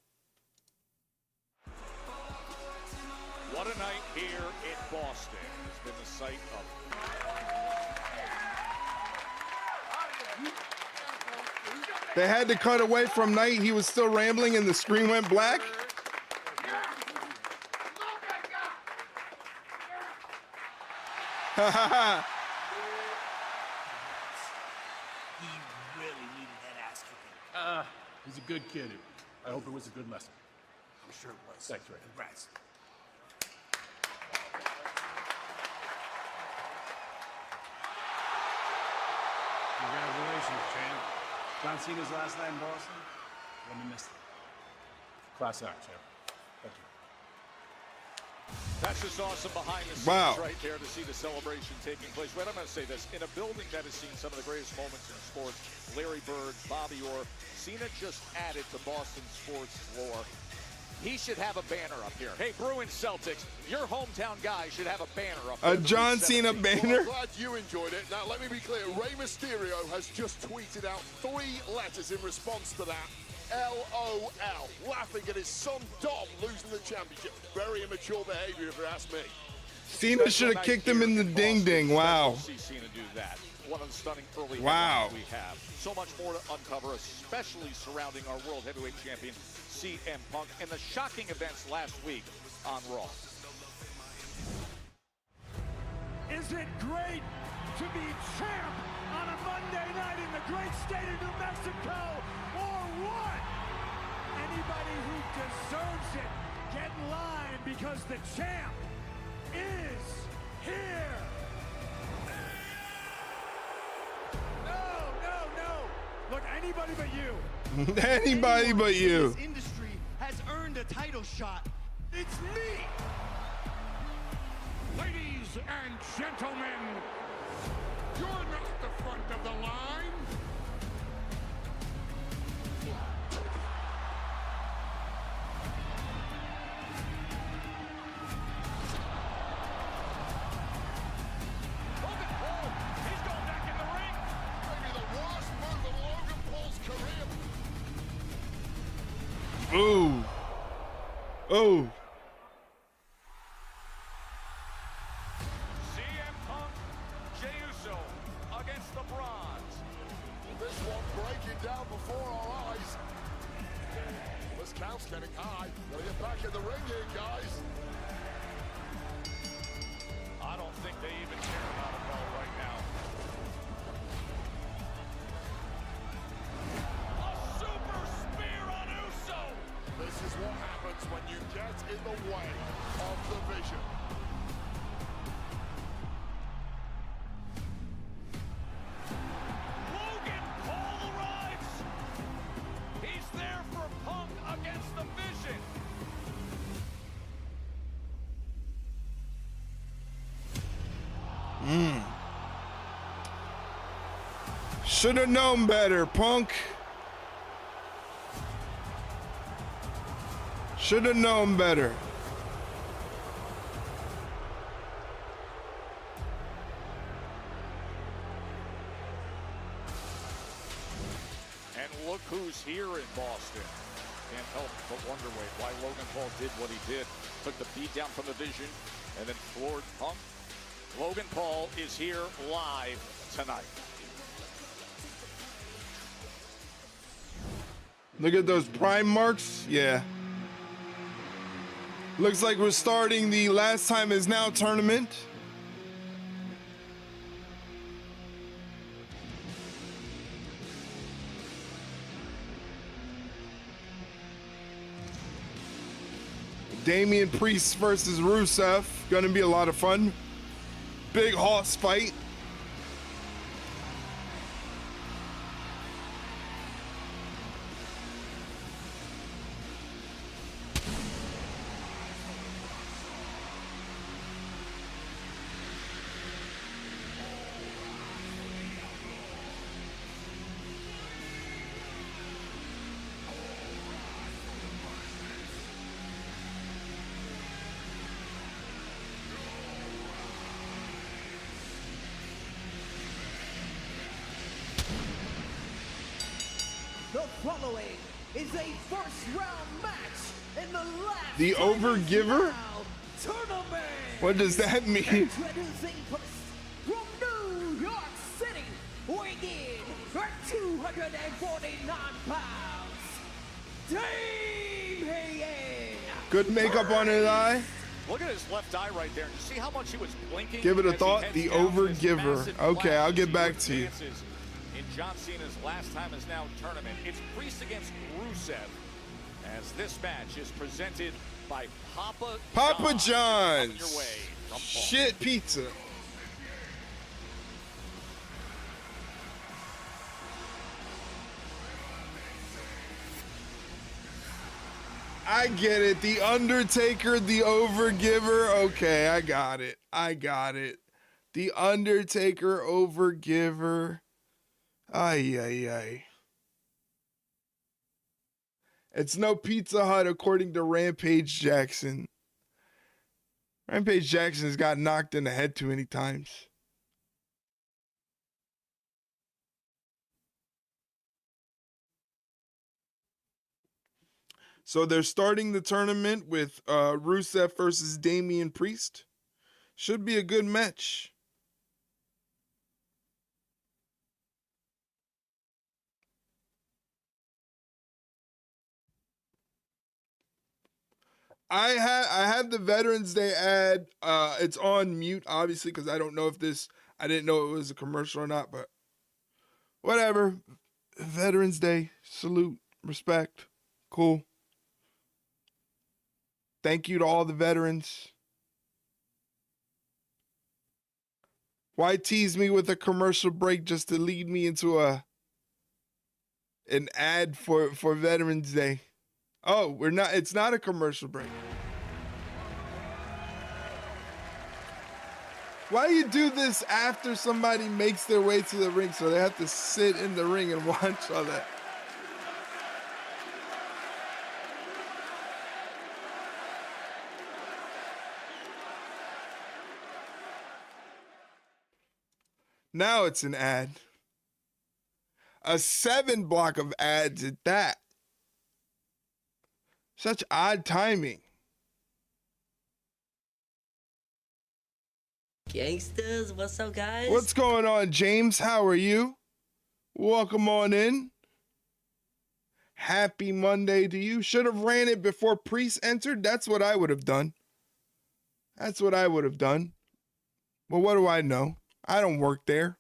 What a night here in Boston. It's been the site of... They had to cut away from Knight. He was still rambling and the screen went black. Ha ha ha. He really needed that ass kicking. He's a good kid. I hope it was a good lesson. I'm sure it was. Thanks, Ray. Congrats. Congratulations, champ. John Cena's last night in Boston? Wouldn't have missed it. Class act, champ. Thank you. That's just awesome behind the scenes right there to see the celebration taking place. Wait, I'm going to say this. In a building that has seen some of the greatest moments in sports, Larry Bird, Bobby Orr, Cena just added to Boston sports lore. He should have a banner up here. Hey, Bruins Celtics, your hometown guy should have a banner up here. A John Cena banner? Well, I'm glad you enjoyed it. Now, let me be clear. Rey Mysterio has just tweeted out 3 letters in response to that. LOL, laughing at his son Dom losing the championship. Very immature behavior, if you ask me. Cena should have kicked him in the ding-ding. Wow. See Cena do that. One of the stunning early wow. we have. So much more to uncover, especially surrounding our World Heavyweight Champion, CM Punk, and the shocking events last week on Raw. Is it great to be champ on a Monday night in the great state of New Mexico, or what? Anybody who deserves it, get in line because the champ is here. No. Look, anybody but you. Anybody but you. This industry has earned a title shot. It's me. Ladies and gentlemen, you're not the front of the line. Logan Paul, he's going back in the ring. Maybe the worst move of Logan Paul's career. Ooh. Oh. CM Punk, Jey Uso against the Bronze. This one breaking down before our eyes. This count's getting high. Gotta get back in the ring here, guys. I don't think they even care about a belt right now. A super spear on Uso. This is what happens when you get in the way of the vision. Logan Paul arrives. He's there for Punk against the Vision. Should have known better, Punk. Should have known better. And look who's here in Boston. Can't help but wonder why Logan Paul did what he did. Took the beat down from the Vision and then floored Punk. Logan Paul is here live tonight. Look at those prime marks. Yeah. Looks like we're starting the Last Time Is Now tournament. Damian Priest versus Rusev. Gonna be a lot of fun. Big hoss fight. The following is a first-round match in the last The Overgiver? tournament. What does that mean? Introducing first from New York City, weighing in at 249 pounds, Damian. Good makeup on his eye. Look at his left eye right there. You see how much he was blinking? Give it a as he thought. heads The down this Overgiver. massive Okay, flash I'll get as he back to you. advances in John Cena's Last Time Is Now tournament. It's Priest against Rusev, as this match is presented by Papa John's. Coming your way from Paul. Shit pizza. I get it. The Undertaker, the Overgiver. Okay, I got it. The Undertaker, Overgiver. Ay, ay, ay. It's no Pizza Hut according to Rampage Jackson. Rampage Jackson has got knocked in the head too many times. So they're starting the tournament with Rusev versus Damian Priest. Should be a good match. I have the Veterans Day ad. It's on mute, obviously, because I don't know if I didn't know it was a commercial or not, but whatever. Veterans Day, salute, respect, cool. Thank you to all the veterans. Why tease me with a commercial break just to lead me into an ad for Veterans Day? Oh, it's not a commercial break. Why do you do this after somebody makes their way to the ring so they have to sit in the ring and watch all that? Now it's an ad. A 7 block of ads at that. Such odd timing. Gangsters, what's up, guys? What's going on, James? How are you? Welcome on in. Happy Monday to you. Should have ran it before Priest entered. That's what I would have done. That's what I would have done. Well, what do I know? I don't work there.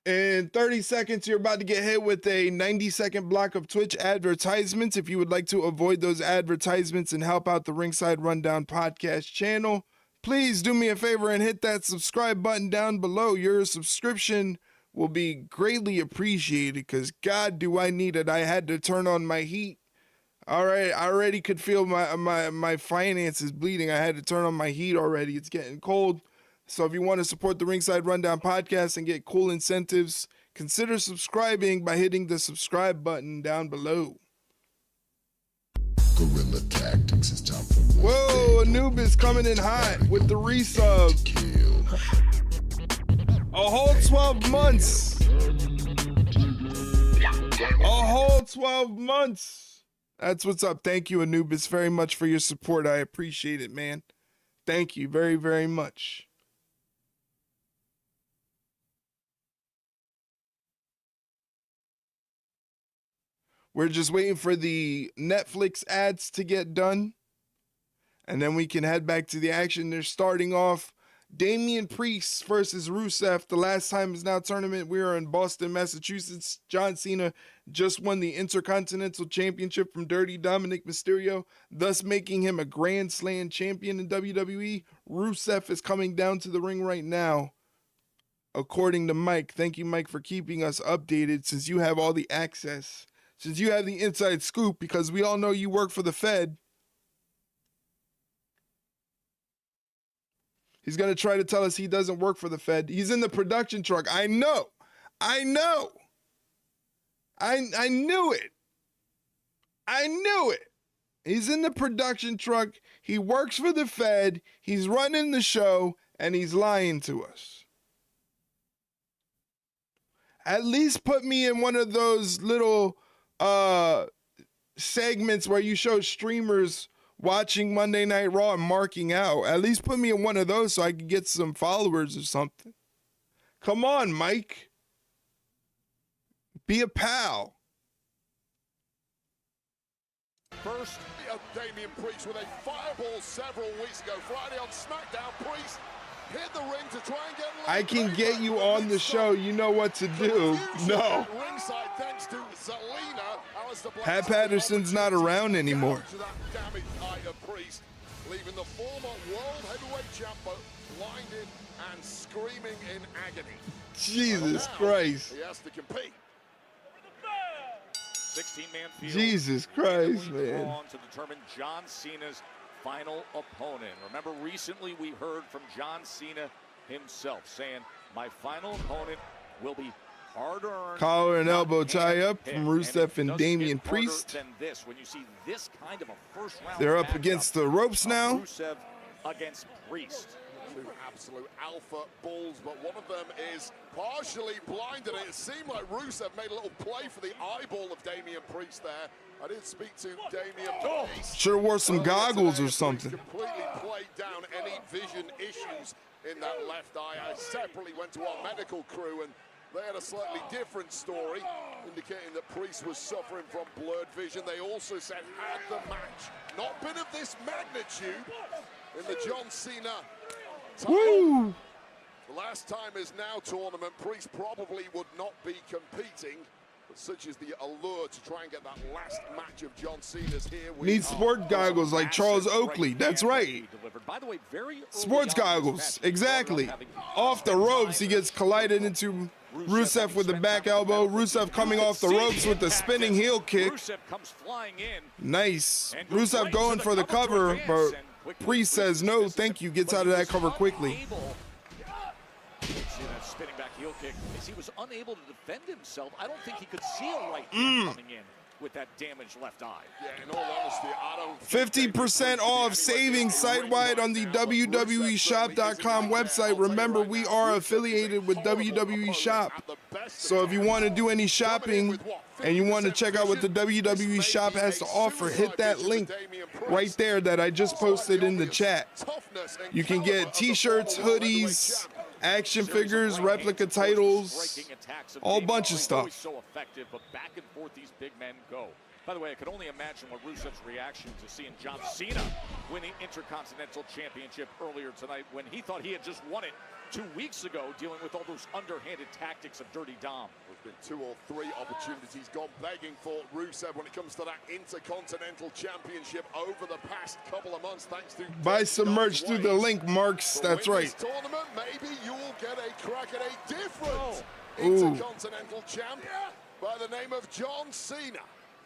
In 30 seconds, you're about to get hit with a 90-second block of Twitch advertisements. If you would like to avoid those advertisements and help out the Ringside Rundown podcast channel, please do me a favor and hit that subscribe button down below. Your subscription will be greatly appreciated because God, do I need it. I had to turn on my heat. All right, I already could feel my finances bleeding. I had to turn on my heat already. It's getting cold. So if you want to support the Ringside Rundown podcast and get cool incentives, consider subscribing by hitting the subscribe button down below. Guerrilla tactics, it's time for whoa, Anubis coming in hot with the resub. A whole 12 months. A whole 12 months. That's what's up. Thank you, Anubis, very much for your support. I appreciate it, man. Thank you very, very much. We're just waiting for the Netflix ads to get done, and then we can head back to the action. They're starting off Damian Priest versus Rusev. The last time is now tournament. We are in Boston, Massachusetts. John Cena just won the Intercontinental Championship from Dirty Dominic Mysterio, thus making him a Grand Slam champion in WWE. Rusev is coming down to the ring right now, according to Mike. Thank you, Mike, for keeping us updated since you have all the access. Since you have the inside scoop, because we all know you work for the Fed. He's going to try to tell us he doesn't work for the Fed. He's in the production truck. I know. I knew it. I knew it. He's in the production truck. He works for the Fed. He's running the show, and he's lying to us. At least put me in one of those little segments where you show streamers watching Monday Night Raw and marking out. At least put me in one of those so I can get some followers or something. Come on, Mike. Be a pal. First, Damian Priest with a fireball several weeks ago. Friday on SmackDown, Priest hit the ring to try and get I can get you on the show. You know what to do. No. Ringside, thanks to Zelina. Pat Patterson's not around anymore. Priest, leaving the former world heavyweight champ blinded and screaming in agony. Jesus Christ. He has to compete. 16-man field. Jesus Christ, man. On to determine John Cena's final opponent. Remember, recently we heard from John Cena himself saying, my final opponent will be hard-earned. Collar and elbow tie-up from Rusev and Damian Priest. Than this, when you see this kind of a first-round They're up against the ropes now. Rusev against Priest. Two absolute alpha bulls, but one of them is partially blinded. It seemed like Rusev made a little play for the eyeball of Damian Priest there. I did speak to Damian Priest. Should have wore some goggles or something. Completely played down any vision issues in that left eye. I separately went to our medical crew, and they had a slightly different story, indicating that Priest was suffering from blurred vision. They also said, had the match not been of this magnitude in the John Cena title, the last time is now tournament, Priest probably would not be competing. But such is the allure to try and get that last match of John Cena's here. Need sport goggles like Charles Oakley. That's right. Sports goggles, exactly. Off the ropes, he gets collided into Rusev with the back elbow. Rusev coming off the ropes with the spinning heel kick. Nice. Rusev going for the cover, but Priest says no, thank you. Gets out of that cover quickly. Spinning back heel kick, as he was unable to defend himself. I don't think he could see a right hand coming in with that damaged left eye. Yeah, in all honesty, I don't 50% off savings site-wide on the WWEshop.com website. Remember, we are affiliated with WWE Shop. So if you want to do any shopping and you want to check out what the WWE Shop has to offer, hit that link right there that I just posted in the chat. You can get t-shirts, hoodies, action figures, replica titles, all bunch of stuff. So effective, but back and forth these big men go. By the way, I could only imagine what Rusev's reaction to seeing John Cena win the Intercontinental Championship earlier tonight, when he thought he had just won it 2 weeks ago, dealing with all those underhanded tactics of Dirty Dom. There's been 2 or 3 opportunities gone begging for Rusev when it comes to that Intercontinental Championship over the past couple of months, thanks to buy some merch through the link, Marks. That's right. This tournament, maybe you will get a crack at a different Intercontinental champ by the name of John Cena.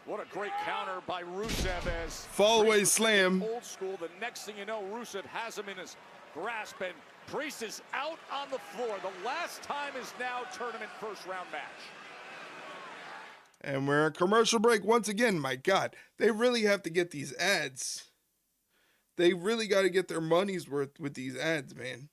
What a great counter by Rusev as fallaway slam. Old school. The next thing you know, Rusev has him in his grasp, and Priest is out on the floor. The last time is now tournament first round match. And we're in commercial break once again. My God, they really have to get these ads. They really got to get their money's worth with these ads, man.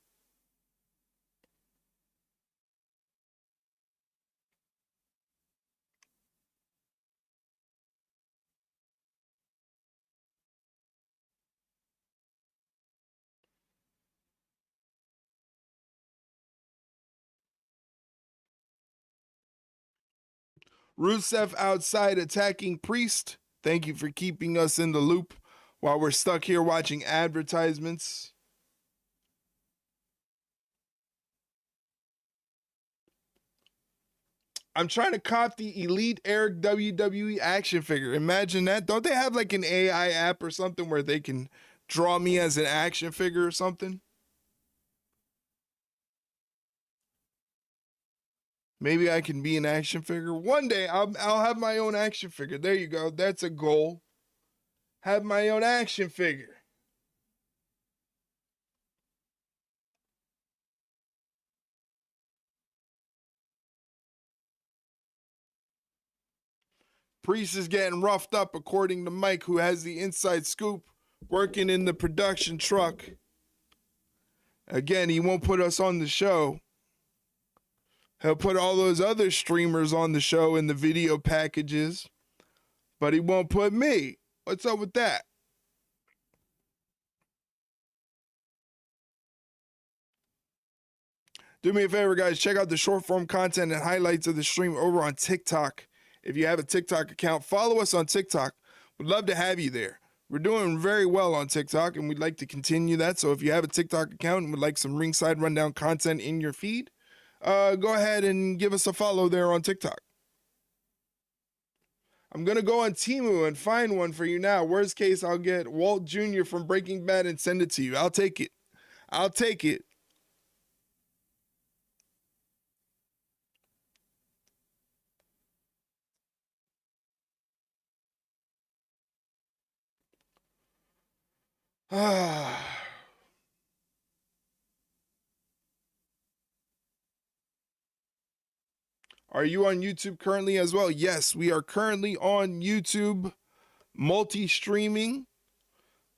Rusev outside attacking Priest. Thank you for keeping us in the loop while we're stuck here watching advertisements. I'm trying to cop the Elite Eric WWE action figure. Imagine that. Don't they have like an AI app or something where they can draw me as an action figure or something? Maybe I can be an action figure. One day I'll have my own action figure. There you go. That's a goal. Have my own action figure. Priest is getting roughed up, according to Mike, who has the inside scoop, working in the production truck. Again, he won't put us on the show. He'll put all those other streamers on the show in the video packages, but he won't put me. What's up with that? Do me a favor, guys. Check out the short form content and highlights of the stream over on TikTok. If you have a TikTok account, follow us on TikTok. We'd love to have you there. We're doing very well on TikTok, and we'd like to continue that. So if you have a TikTok account and would like some ringside rundown content in your feed, go ahead and give us a follow there on TikTok. I'm going to go on Temu and find one for you now. Worst case, I'll get Walt Jr. from Breaking Bad and send it to you. I'll take it. I'll take it. Are you on YouTube currently as well? Yes, we are currently on YouTube multi-streaming.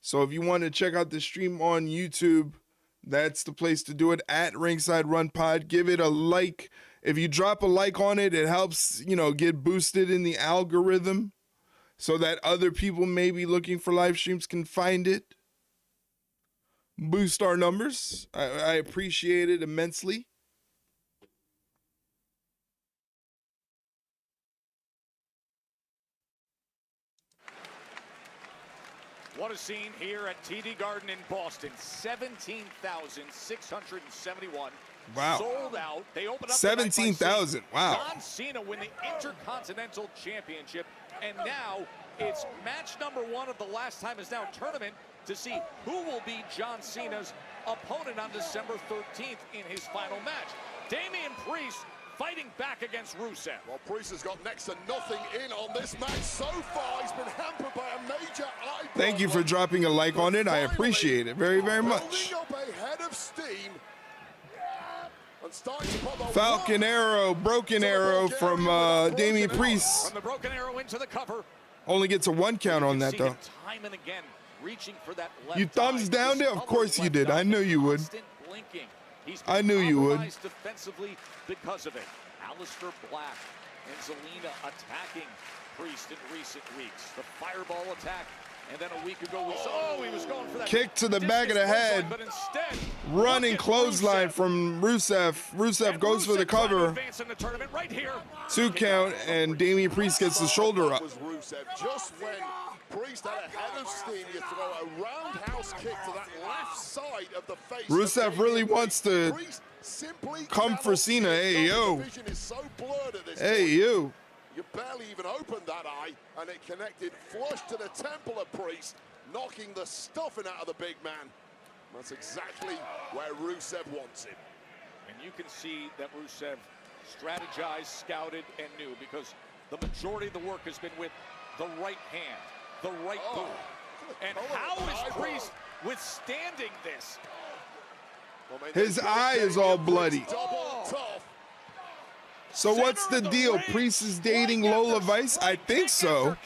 So if you want to check out the stream on YouTube, that's the place to do it, at Ringside Run Pod. Give it a like. If you drop a like on it, it helps, get boosted in the algorithm so that other people maybe looking for live streams can find it. boost our numbers. I appreciate it immensely. What a scene here at TD Garden in Boston. 17,671. Wow. Sold out. They opened up 17,000. Wow. John Cena win the Intercontinental Championship. And now it's match number 1 of the Last Time Is Now tournament to see who will be John Cena's opponent on December 13th in his final match. Damian Priest fighting back against Rusev. Well, Priest has got next to nothing in on this match so far. He's been hampered by a major eye. Thank you for dropping a like on it. I appreciate it very, very much. Building up a head of steam. And starting to put the Falcon Arrow, Broken Arrow from Damian Priest. From the Broken Arrow into the cover. Only gets a 1 count on that, though. Time and again, reaching for that left You thumbs eye. down there? Of course you did. I knew you would. Blinking. I knew you would. Defensively because of it. Aleister Black and Zelina attacking Priest in recent weeks. The fireball attack, and then a week ago he was going for that kick to the back of the head. But instead, running clothesline from Rusev. Rusev goes for the cover. The tournament right here. 2 count, and Damian Priest gets the shoulder up. was Rusev. Just when Priest had a head of steam, you throw a roundhouse kick to that left side of the face. Rusev really wants to come for Cena. Hey, yo. Hey, you. You barely even opened that eye, and it connected flush to the temple of Priest, knocking the stuffing out of the big man. That's exactly where Rusev wants him. And you can see that Rusev strategized, scouted, and knew, because the majority of the work has been with the right hand, the right boot. And how is Priest withstanding this? His eye is all bloody. So what's the deal? Priest is dating Lola Vice? I think so.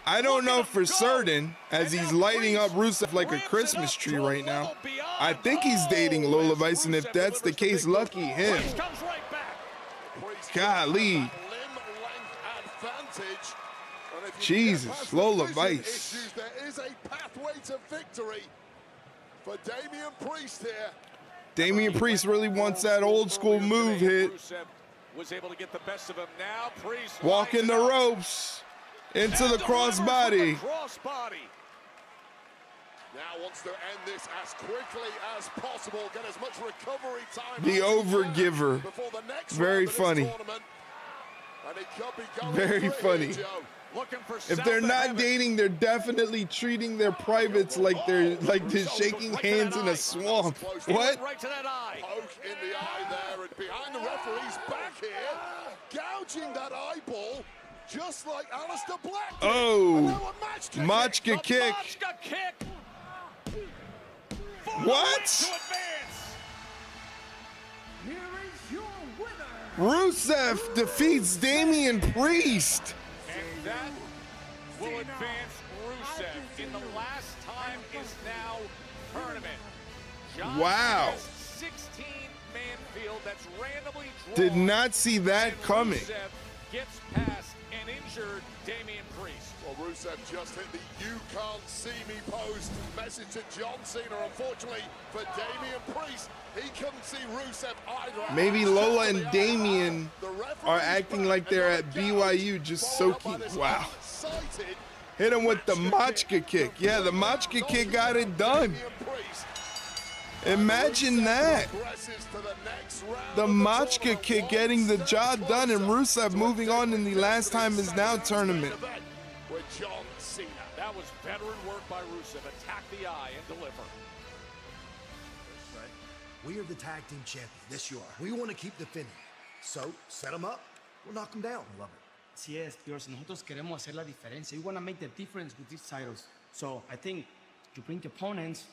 I don't know for certain, as he's lighting up Rusev like a Christmas tree right now. I think he's dating Lola Vice, and if that's the case, lucky him. Golly. Jesus, Lola Vice. There is a pathway to victory for Damian Priest here. Damian Priest really wants that old school move hit. Was able to get the best of him. Now Priest walking the ropes into the crossbody. Now wants to end this as quickly as possible. Get as much recovery time. The overgiver. Very funny. Very funny. If they're not dating, they're definitely treating their privates like they're shaking hands in a swamp. What? Right to that eye. Poke in the eye there, and behind the referee's back here, gouging that eyeball, just like Aleister Black. Oh, Machka kick. What? Rusev defeats Damian Priest. And that will advance Rusev in the Last Time Is Now tournament. Wow. 16-man field that's randomly drawn. Did not see that coming. Rusev gets past an injured Damian Priest. Well, Rusev just hit the "you can't see me" post. Message to John Cena. Unfortunately for Damian Priest, he couldn't see Rusev either. Maybe Lola and Damian are acting like they're at BYU, just soaking. Wow. Hit him with the Machka kick. Yeah, the Machka kick got it done. Imagine that. The Machka kick getting the job done, and Rusev moving on in the Last Time Is Now tournament. With John Cena. That was veteran work by Rusev. Attack the eye and deliver. We are the tag team champions. Yes, you are. We want to keep defending. So, set them up. We'll knock them down. Love it. Así es, Dios. Nosotros queremos hacer la diferencia. We want to make the difference with these titles. So, I think you bring the opponents,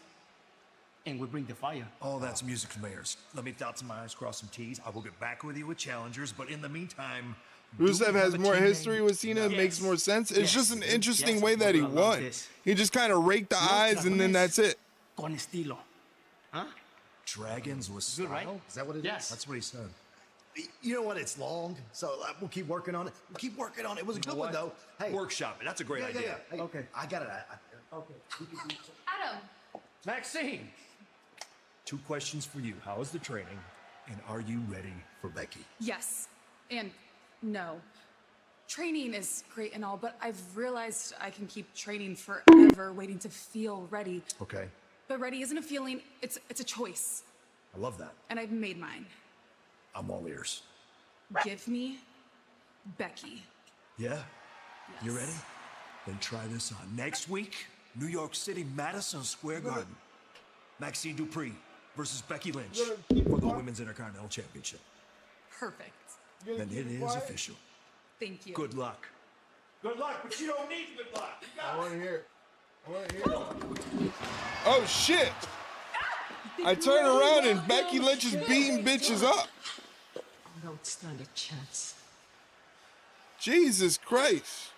and we bring the fire. Oh, that's music to my ears. Let me dot some I's, cross some T's. I will get back with you with challengers, but in the meantime... Rusev has more history with Cena. It makes more sense. It's just an interesting way that he won. He just kind of raked the eyes, and then that's it. Con estilo. Huh? Dragons with style? Good, right? Is that what it is? That's what he said. You know what? It's long, so we'll keep working on it. We'll keep working on it. It was a good one, though. Hey, workshop it. That's a great idea. Yeah. Hey, okay. I got it. Okay. Adam. Maxine. 2 questions for you. How is the training? And are you ready for Becky? Yes. And no. Training is great and all, but I've realized I can keep training forever, waiting to feel ready. Okay. But ready isn't a feeling, it's a choice. I love that. And I've made mine. I'm all ears. Give me Becky. Yeah? Yes. You ready? Then try this on. Next week, New York City, Madison Square Garden. Maxine Dupree versus Becky Lynch for the Women's Intercontinental Championship. Perfect. Then it is official. Thank you. Good luck. Good luck, but you don't need good luck. I want to hear it. I want to hear it. Oh, shit. I turn around and Becky Lynch is beating bitches up. Don't stand a chance. Jesus Christ.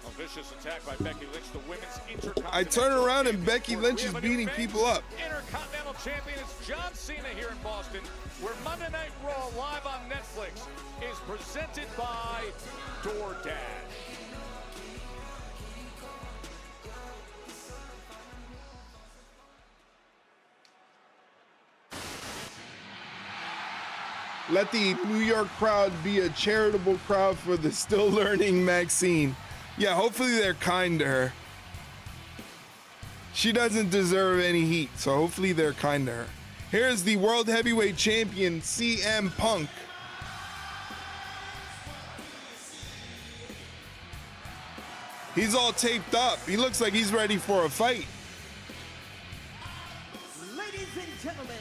A vicious attack by Becky Lynch, the women's intercontinental. I turn around and Becky Lynch is beating people up. Intercontinental champion is John Cena here in Boston, where Monday Night Raw live on Netflix is presented by DoorDash. Let the New York crowd be a charitable crowd for the still learning Maxine. Yeah, hopefully they're kind to her. She doesn't deserve any heat, so hopefully they're kind to her. Here's the World Heavyweight Champion, CM Punk. He's all taped up. He looks like he's ready for a fight. Ladies and gentlemen,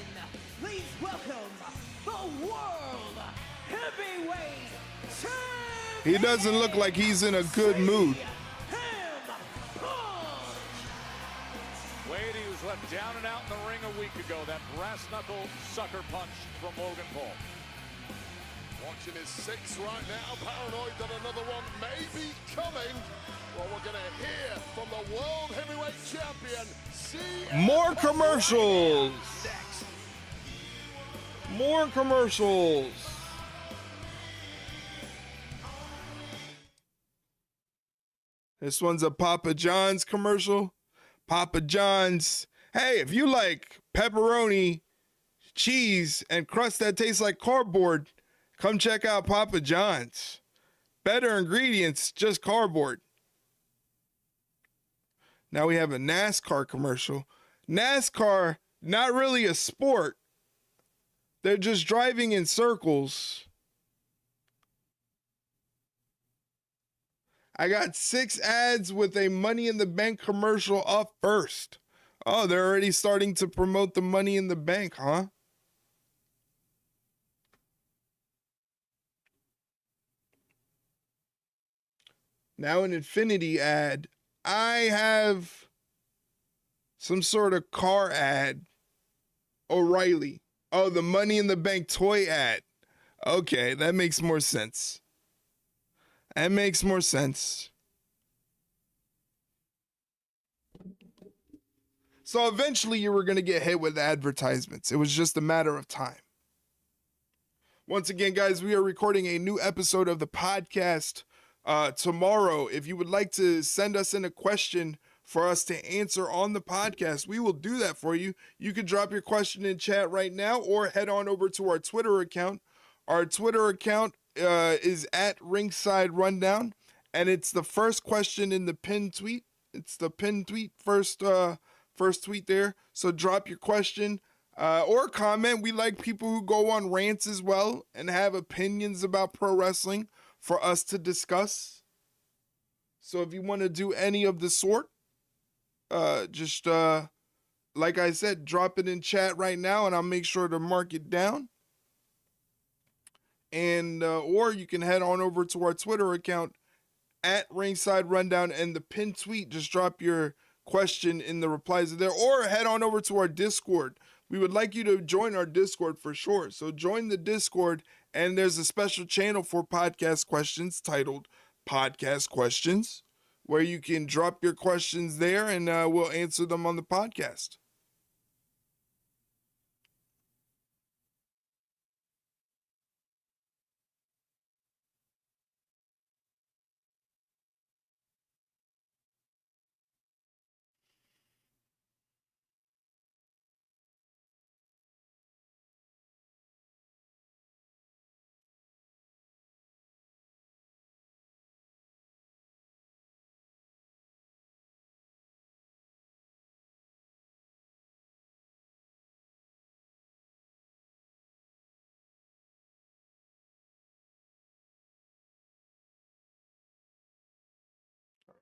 please welcome the World Heavyweight Champion. He doesn't look like he's in a good mood. Wade, he was left down and out in the ring a week ago. That brass knuckle sucker punch from Logan Paul. Watching his 6 right now, paranoid that another one may be coming. Well, we're going to hear from the World Heavyweight Champion, CM. More commercials. More commercials. This one's a Papa John's commercial. Papa John's. Hey, if you like pepperoni, cheese, and crust that tastes like cardboard, come check out Papa John's. Better ingredients, just cardboard. Now we have a NASCAR commercial. NASCAR, not really a sport. They're just driving in circles. I got 6 ads with a Money in the Bank commercial up first. Oh, they're already starting to promote the Money in the Bank, huh? Now an Infinity ad. I have some sort of car ad. O'Reilly. Oh, the Money in the Bank toy ad. Okay, that makes more sense. That makes more sense. So eventually you were going to get hit with advertisements. It was just a matter of time. Once again, guys, we are recording a new episode of the podcast tomorrow. If you would like to send us in a question for us to answer on the podcast, we will do that for you. You can drop your question in chat right now or head on over to our Twitter account. Our Twitter account is at Ringside Rundown, and it's the first question in the pinned tweet. It's the pinned tweet, first tweet there. So drop your question or comment. We like people who go on rants as well and have opinions about pro wrestling for us to discuss. So if you want to do any of the sort, just like I said, drop it in chat right now and I'll make sure to mark it down. And or you can head on over to our Twitter account at Ringside Rundown, and the pinned tweet, just drop your question in the replies there, or head on over to our Discord. We would like you to join our Discord for sure. So join the Discord, and there's a special channel for podcast questions titled Podcast Questions, where you can drop your questions there and we'll answer them on the podcast.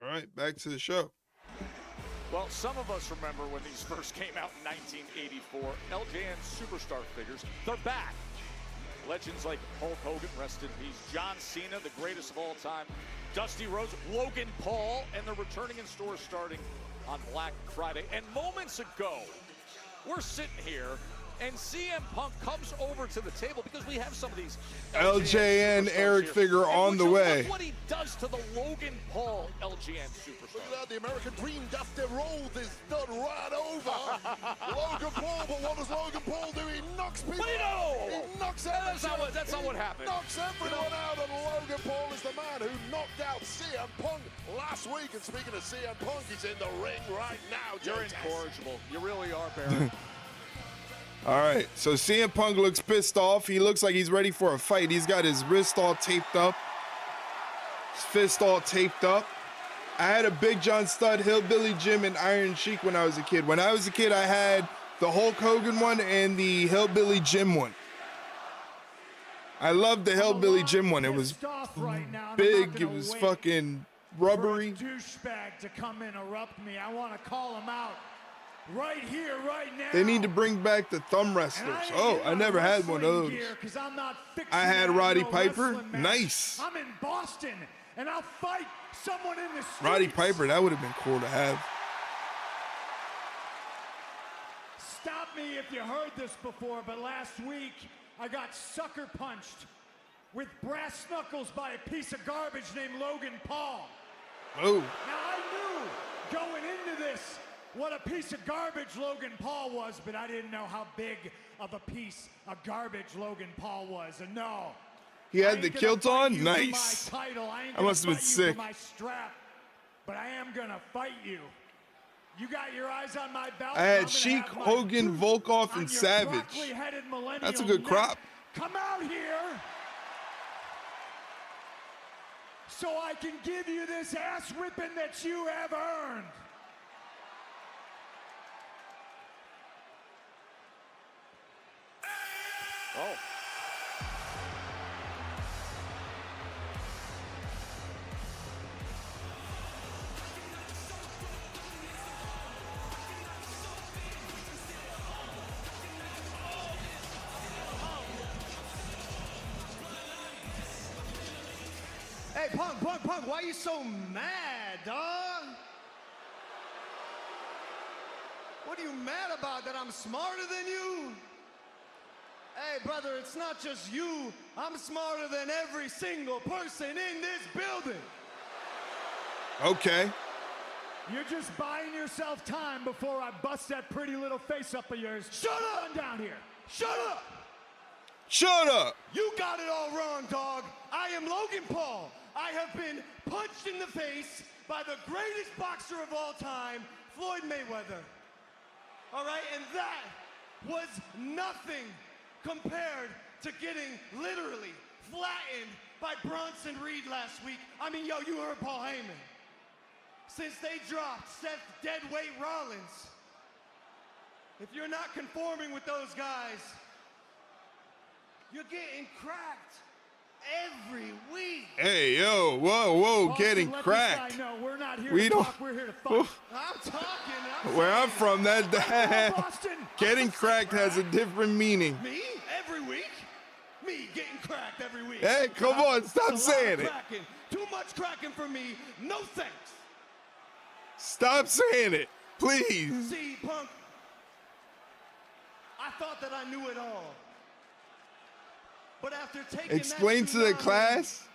All right, back to the show. Well, some of us remember when these first came out in 1984. LJN superstar figures, they're back. Legends like Hulk Hogan, rest in peace, John Cena, the greatest of all time, Dusty Rhodes, Logan Paul, and they're returning in stores starting on Black Friday. And moments ago, we're sitting here, and CM Punk comes over to the table because we have some of these LJN Eric figure on the way. Look what he does to the Logan Paul LJN superstar. Look at that, the American Dream, Dusty Rhodes is done right over Logan Paul, but what does Logan Paul do? He knocks people out. He knocks everyone. That's not what happened. Knocks everyone out, and Logan Paul is the man who knocked out CM Punk last week. And speaking of CM Punk, he's in the ring right now. You're incorrigible. You really are, Barry. All right, so CM Punk looks pissed off. He looks like he's ready for a fight. He's got his wrist all taped up, his fist all taped up. I had a Big John Studd, Hillbilly Jim, and Iron Sheik when I was a kid. When I was a kid, I had the Hulk Hogan one and the Hillbilly Jim one. I loved the Hillbilly Jim one. It was big. It was fucking rubbery. Douchebag to come interrupt me. I want to call him out. Right here, right now. They need to bring back the thumb wrestlers. Oh, I never had one of those. I had Roddy Piper. Nice. I'm in Boston, and I'll fight someone in the streets. Roddy Piper, that would have been cool to have. Stop me if you heard this before, but last week I got sucker punched with brass knuckles by a piece of garbage named Logan Paul. Oh. Now I knew going into this what a piece of garbage Logan Paul was, but I didn't know how big of a piece of garbage Logan Paul was. And no, he had the kilt on? Nice. I must have been sick. My strap, but I am gonna fight you. You got your eyes on my belt. I had Sheik, Hogan, Volkov, and Savage. That's a good crop. Come out here so I can give you this ass whipping that you have earned. Oh. Hey, Punk, why are you so mad, dawg? What are you mad about, that I'm smarter than you? Hey, brother, it's not just you. I'm smarter than every single person in this building. Okay. You're just buying yourself time before I bust that pretty little face up of yours. Shut up! Run down here. Shut up! Shut up! You got it all wrong, dog. I am Logan Paul. I have been punched in the face by the greatest boxer of all time, Floyd Mayweather. All right, and that was nothing compared to getting literally flattened by Bronson Reed last week. I mean, yo, you heard Paul Heyman. Since they dropped Seth Deadweight Rollins, if you're not conforming with those guys, you're getting cracked every week. Hey, yo, whoa, Boston, getting let cracked. This guy know we're not here We to don't. talk, we're here to fight. I'm talking. Where I'm from, that Boston. getting cracked has a different meaning. Me? Every week? Me getting cracked every week. Hey, come on, stop saying it. Cracking. Too much cracking for me. No thanks. Stop saying it, please. See, Punk, I thought that I knew it all. But after taking Explain to the class,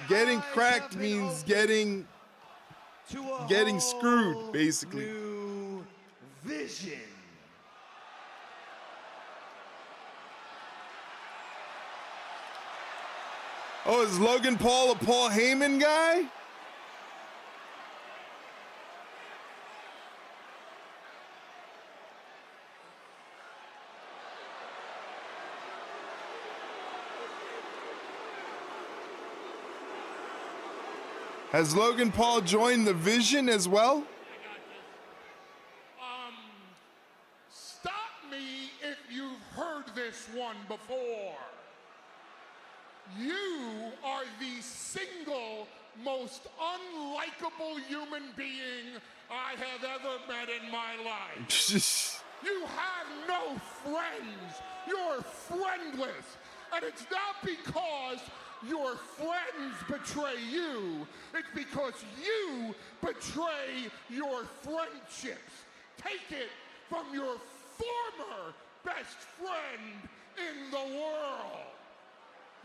getting cracked means getting screwed, basically. New vision. Oh, is Logan Paul a Paul Heyman guy? Has Logan Paul joined the Vision as well? Stop me if you've heard this one before. You are the single most unlikable human being I have ever met in my life. You have no friends. You're friendless. And it's not because your friends betray you. It's because you betray your friendships. Take it from your former best friend in the world.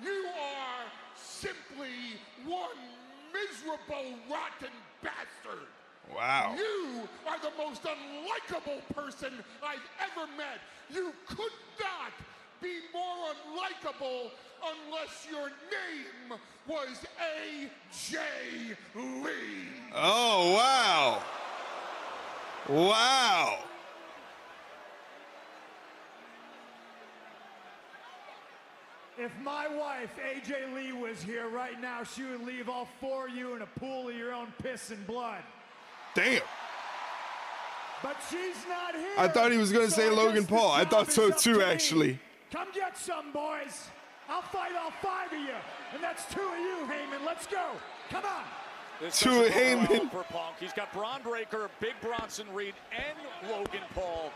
You are simply one miserable, rotten bastard. Wow. You are the most unlikable person I've ever met. You could not be more unlikable unless your name was AJ Lee. Oh, wow. Wow. If my wife, AJ Lee, was here right now, she would leave all four of you in a pool of your own piss and blood. Damn. But she's not here. I thought he was going to say Logan Paul. I thought so too, actually. Come get some, boys. I'll fight all five of you. And that's two of you, Heyman. Let's go. Come on. Two of Heyman. For Punk. He's got Braun Breaker, Big Bronson Reed, and Logan Paul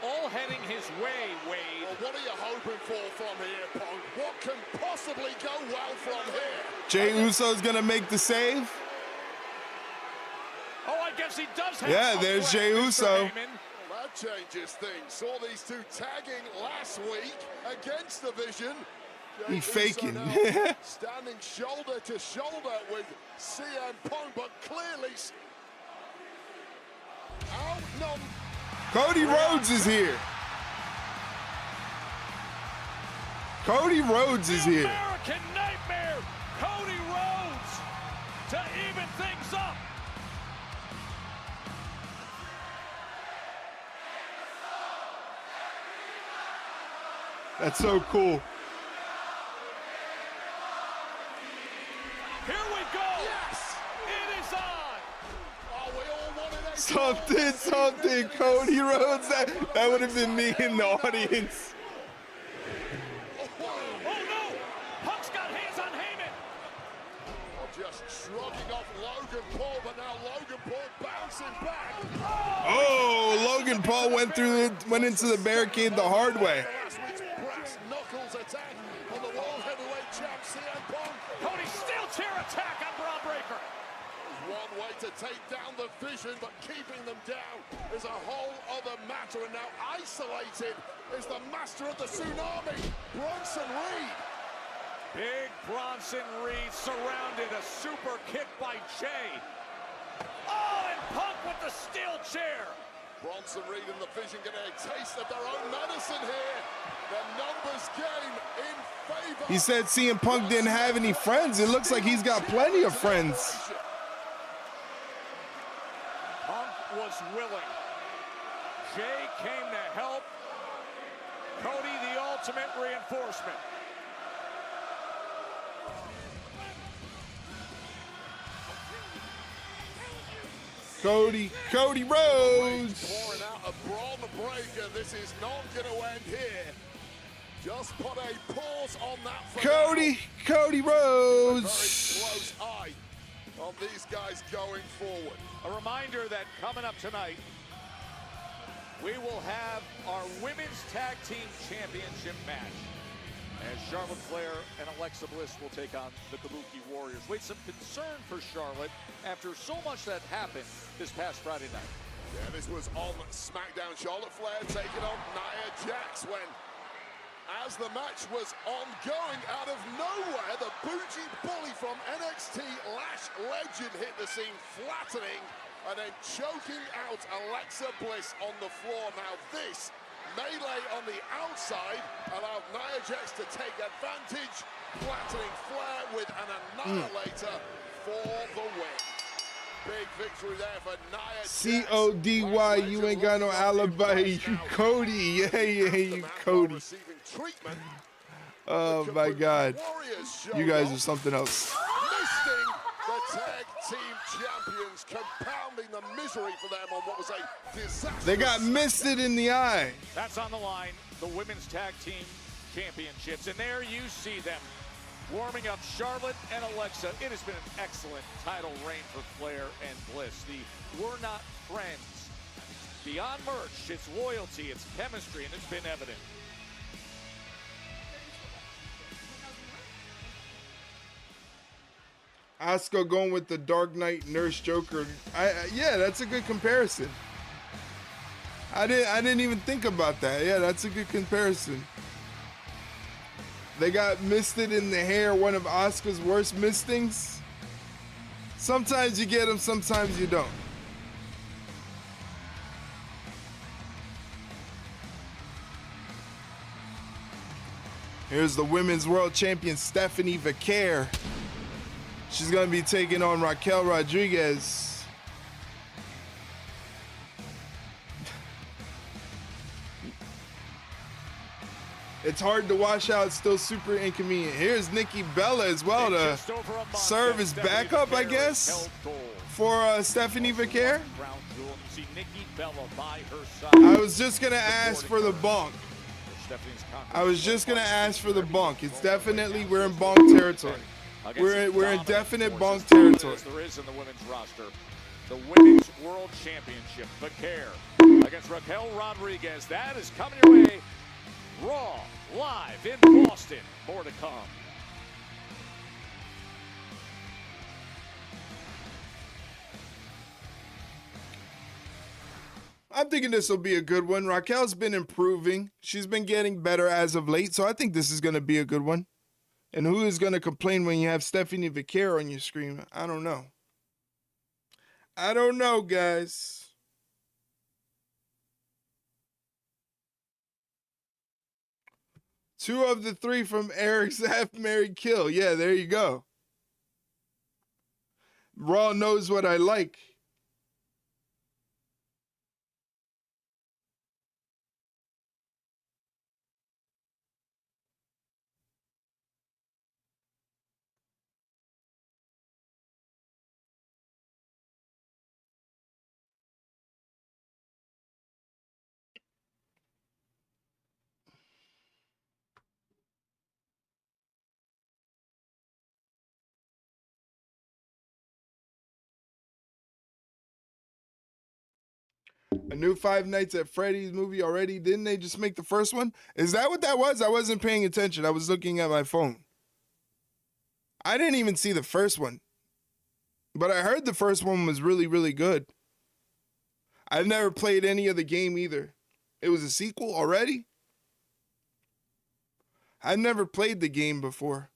all heading his way, Wade. Well, what are you hoping for from here, Punk? What can possibly go well from here? Jey Uso's going to make the save. Oh, I guess he does have Yeah, there's Jey Uso. Well, that changes things. Saw these two tagging last week against the Vision. He faking. Standing shoulder to shoulder with CM Punk, but clearly outnumbered. Cody Rhodes is here. Cody Rhodes is here. American Nightmare, Cody Rhodes, to even things up. That's so cool. Here we go. Yes, it is on. Oh, we all wanted a Something, Cody Rhodes. That would have been me in the audience. Oh no! Punk's got hands on Heyman. Just shrugging off Logan Paul, but now Logan Paul bouncing back. Oh, Logan Paul went into the barricade the hard way. Last week's brass knuckles attack on the World Heavyweight Champ CM Punk. Cody steel chair attack on Braun Breaker. One way to take down the Vision, but keeping them down is a whole other matter. And now isolated is the master of the tsunami, Bronson Reed. Big Bronson Reed surrounded, a super kick by Jey. Oh, and Punk with the steel chair. Bronson Reed and the Vision getting a taste of their own medicine here. The numbers game in favor. He said CM Punk didn't have any friends. It looks like he's got plenty of friends. Punk was willing. Jey came to help. Cody, the ultimate reinforcement. Cody Rhodes. Pouring out a Braun Breaker. This is not going to end here. Just put a pause on that. Cody Rhodes. Very close eye on these guys going forward. A reminder that coming up tonight, we will have our Women's Tag Team Championship match as Charlotte Flair and Alexa Bliss will take on the Kabuki Warriors. Wait, some concern for Charlotte after so much that happened this past Friday night. Yeah, this was on SmackDown. Charlotte Flair taking on Nia Jax when, as the match was ongoing, out of nowhere, the bougie bully from NXT, Lash Legend, hit the scene, flattening and then choking out Alexa Bliss on the floor. Now this melee on the outside allowed Nia Jax to take advantage, flattening Flair with an annihilator for the win. Big victory there for Nia Jax. C-O-D-Y, you ain't got no alibi. You Cody. Yeah, you Cody. Oh my God. You guys are something else. Listing the tag team champions, compounding the misery for them on what was a disaster. They got misted in the eye. That's on the line, the Women's Tag Team Championships. And there you see them. warming up Charlotte and Alexa. It has been an excellent title reign for Flair and Bliss. The We're Not Friends. Beyond merch, it's loyalty, it's chemistry, and it's been evident. Asuka going with the Dark Knight Nurse Joker. Yeah, that's a good comparison. I didn't even think about that. Yeah, that's a good comparison. They got misted in the hair, one of Asuka's worst mistings. Sometimes you get them, sometimes you don't. Here's the Women's World Champion, Stephanie Vaquer. She's going to be taking on Raquel Rodriguez. It's hard to wash out. It's still super inconvenient. Here's Nikki Bella as well to serve as backup, I guess, for Stephanie Vaquer. I was just going to ask for the bunk. It's definitely, we're in bunk territory. We're in definite bunk territory. There is in the women's roster. The Women's World Championship, Vaquer against Raquel Rodriguez. That is coming your way. Raw, live in Boston. More to come. I'm thinking this will be a good one. Raquel's been improving. She's been getting better as of late, so I think this is going to be a good one. And who is going to complain when you have Stephanie Vaquer on your screen? I don't know. I don't know, guys. Two of the three from Eric's Half Married Kill. Yeah, there you go. Raw knows what I like. A new Five Nights at Freddy's movie already. Didn't they just make the first one? Is that what that was? I wasn't paying attention. I was looking at my phone. I didn't even see the first one. But I heard the first one was really, really good. I've never played any of the game either. It was a sequel already? I've never played the game before.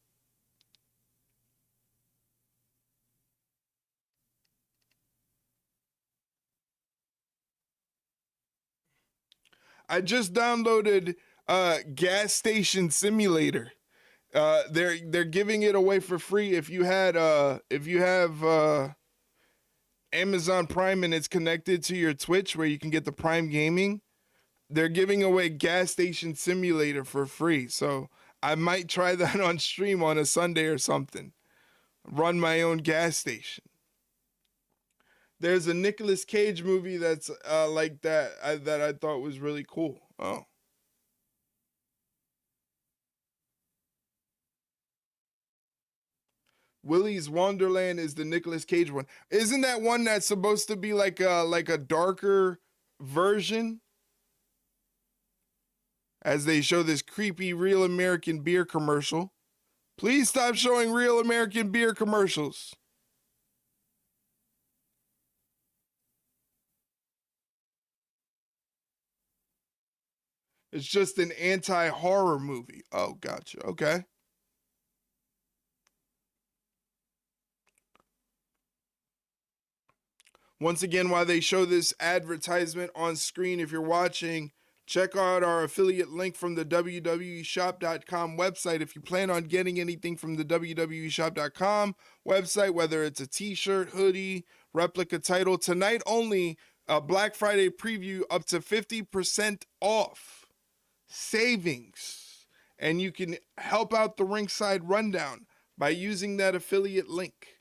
I just downloaded Gas Station Simulator. They're giving it away for free if you have Amazon Prime and it's connected to your Twitch where you can get the Prime Gaming. They're giving away Gas Station Simulator for free. So I might try that on stream on a Sunday or something. Run my own gas station. There's a Nicolas Cage movie that's like that that I thought was really cool. Oh. Willy's Wonderland is the Nicolas Cage one. Isn't that one that's supposed to be like a darker version? As they show this creepy Real American Beer commercial. Please stop showing Real American Beer commercials. It's just an anti-horror movie. Oh, gotcha. Okay. Once again, while they show this advertisement on screen, if you're watching, check out our affiliate link from the WWEshop.com website. If you plan on getting anything from the WWEshop.com website, whether it's a t-shirt, hoodie, replica title, tonight only, a Black Friday preview up to 50% off. Savings, and you can help out the Ringside Rundown by using that affiliate link.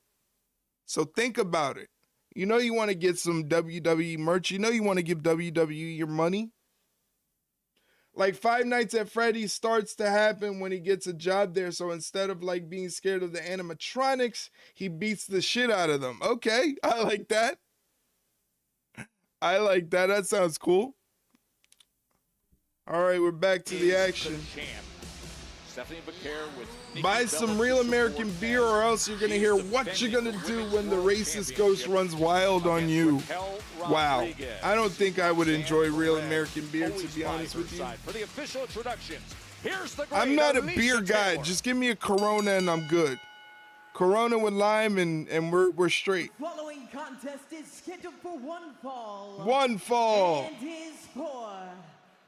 So think about it. You know you want to get some WWE merch. You know you want to give WWE your money. Like Five Nights at Freddy's starts to happen when he gets a job there. So instead of like being scared of the animatronics, he beats the shit out of them. Okay, I like that. I like that. That sounds cool. All right, we're back to the action. Buy some real American beer or else you're going to hear what you're going to do when the racist ghost runs wild on you. Wow. I don't think I would enjoy real American beer, to be honest with you. I'm not a beer guy. Just give me a Corona and I'm good. Corona with lime and we're straight. Following contest is scheduled for one fall. One fall. And is for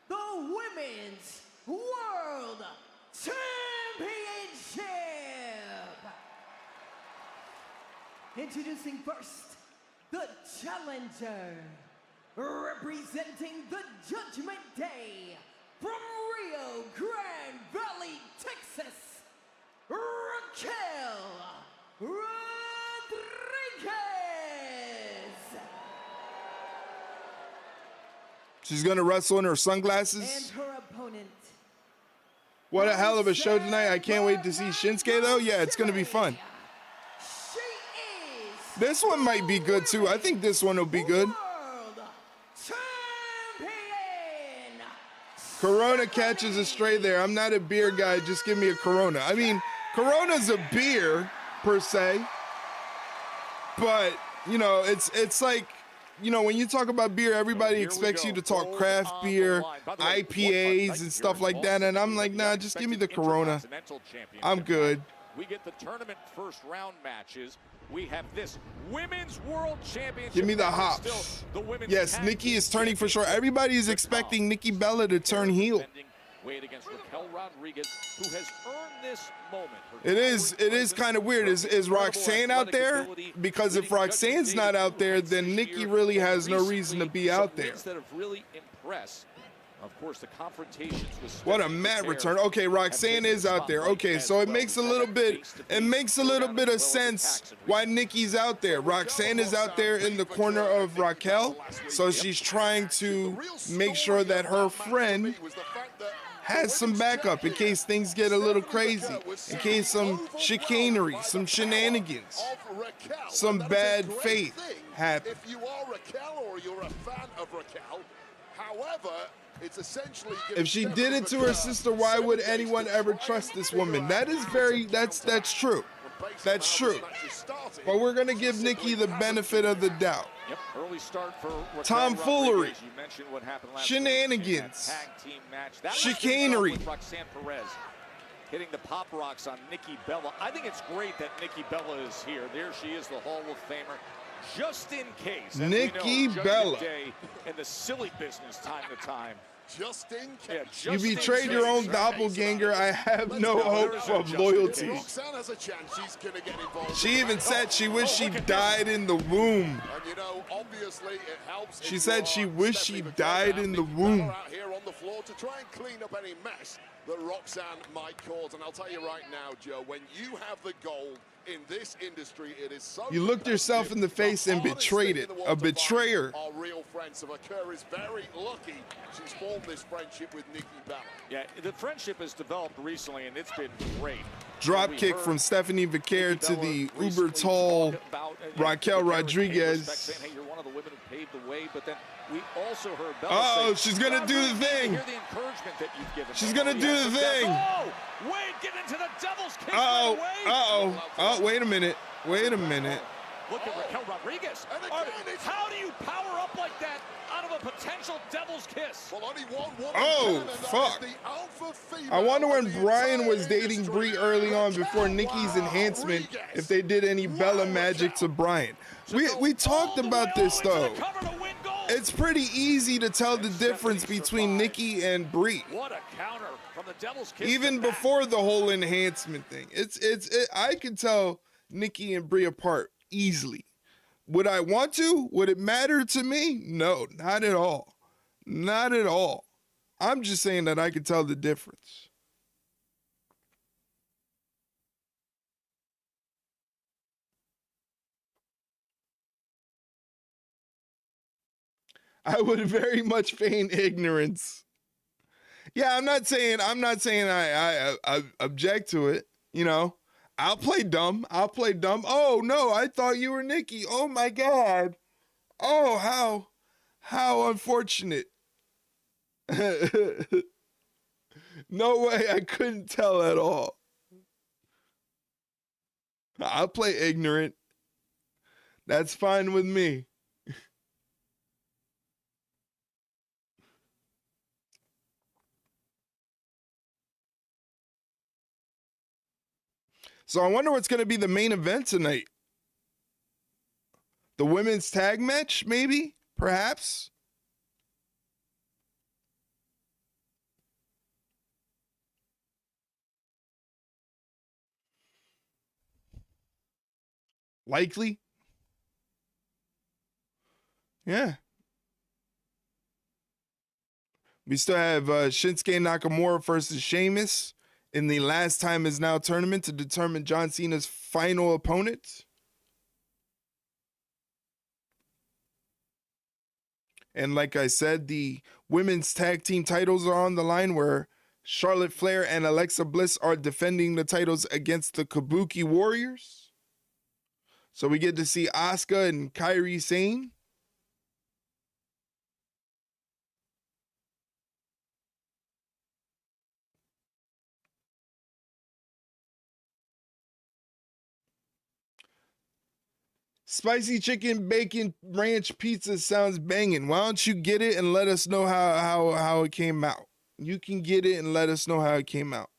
the Women's World Championship. Introducing first, the challenger, representing the Judgment Day from Rio Grande Valley, Texas, Raquel Rodriguez. She's gonna wrestle in her sunglasses. And her opponent. What a hell of a show tonight. I can't wait to see Shinsuke though. Yeah, it's gonna be fun. This one might be good too. I think this one will be good. Corona catches a stray there. I'm not a beer guy. Just give me a Corona. I mean, Corona's a beer per se, but you know, it's like, you know, when you talk about beer, everybody expects you to talk craft beer, IPAs and stuff like that, and I'm like, nah, just give me the Corona. I'm good. We get the tournament first round matches. We have this Women's World Championship. Give me the hops. Yes, Nikki is turning for sure. Everybody is expecting Nikki Bella to turn heel. Weight against Raquel Rodriguez, who has earned this moment. It is kind of weird. Is Roxanne out there? Because if Roxanne's not out there, then Nikki really has no reason to be out there. That have really impressed. Of course, the confrontations with what a mat return. Okay, Roxanne is out there. Okay, so it makes a little bit of sense why Nikki's out there. Roxanne is out there in the corner of Raquel, so she's trying to make sure that her friend has some backup in case things get a little crazy, in case some chicanery, some shenanigans, some bad faith happen. If you are Raquel or you're a fan of Raquel, however, it's essentially if she did it to her sister, why would anyone ever trust this woman? That is that's true. That's true. But we're gonna give Nikki the benefit of the doubt. Yep, early start for Raquel tomfoolery, you mentioned what happened last shenanigans, tag team match. That chicanery. With Roxanne Perez hitting the pop rocks on Nikki Bella. I think it's great that Nikki Bella is here. There she is, the Hall of Famer. Just in case. Nikki Bella. In the silly business time to time. Just in case. Yeah, you betrayed your own doppelganger. I have no hope of loyalty. Roxanne has a chance. She's gonna get involved. She even said she wished she died in the womb. And you know, obviously, it helps. She said she wished she died in the womb. Out here on the floor to try and clean up any mess that Roxanne might cause. And I'll tell you right now, Joe, when you have the gold in this industry, it is so. You looked yourself in the face and betrayed it. A betrayer. Our real friend, so Vaquer is very lucky she's formed this friendship with Nikki Bella. Yeah, the friendship has developed recently, and it's been great. Drop kick from Stephanie Vaquer to the uber tall Raquel Rodriguez. Saying, hey, you're one of the women who paved the way, but then we also heard Bella oh, say, she's gonna do the thing. Hear the encouragement that you've given. She's gonna do the thing. Oh, Wade getting into the devil's kick. Oh, wait a minute. Wait a minute. Look at Raquel Rodriguez. How do you power up like that out of a potential devil's kiss? Well, only one woman. Oh, fuck. I wonder when Brian was dating Brie early on before Nikki's enhancement, if they did any Bella magic to Brian. We talked about this, though. It's pretty easy to tell the difference between Nikki and Brie. What a counter from the devil's kiss. Even before the whole enhancement thing. I can tell Nikki and Brie apart easily. Would I want to? Would it matter to me? No, not at all. Not at all. I'm just saying that I can tell the difference. I would very much feign ignorance. Yeah, I'm not saying I object to it. You know, I'll play dumb. Oh no, I thought you were Nikki. Oh my God. Oh, how unfortunate. No way, I couldn't tell at all. I'll play ignorant. That's fine with me. So I wonder what's going to be the main event tonight. The women's tag match, maybe? Perhaps? Likely? Yeah. We still have Shinsuke Nakamura versus Sheamus in the Last Time Is Now tournament to determine John Cena's final opponent. And like I said, the women's tag team titles are on the line where Charlotte Flair and Alexa Bliss are defending the titles against the Kabuki Warriors. So we get to see Asuka and Kairi Sane. Spicy chicken bacon ranch pizza sounds banging. Why don't you get it and let us know how it came out? You can get it and let us know how it came out.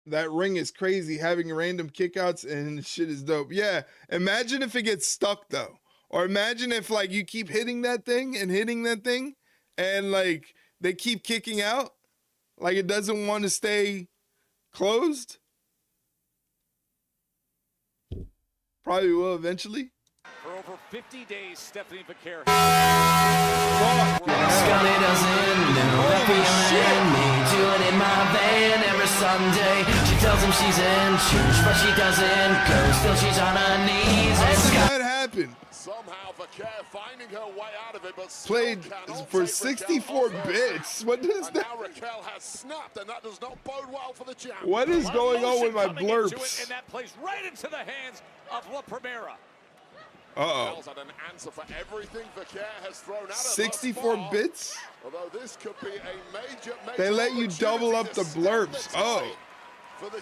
That ring is crazy, having random kickouts and shit is dope. Yeah, imagine if it gets stuck though. Or imagine if like you keep hitting that thing and like they keep kicking out, like it doesn't want to stay closed. Probably will eventually. For over 50 days, Stephanie Vaquer Scully doesn't know that feeling me doing in my van every Sunday. She tells him she's in church, but she doesn't go. Still she's on her knees. How did that happen? Somehow Vaquer finding her way out of it, but played for 64 bits. What does that? Now Raquel has snapped, and that does not bode well for the champ. What is going on with my blurps? And that plays right into the hands of La Primera. Uh-oh. Had an answer for everything Vaquer has thrown at her 64 bits? Although this could be a major They let you double up the blurps. Oh.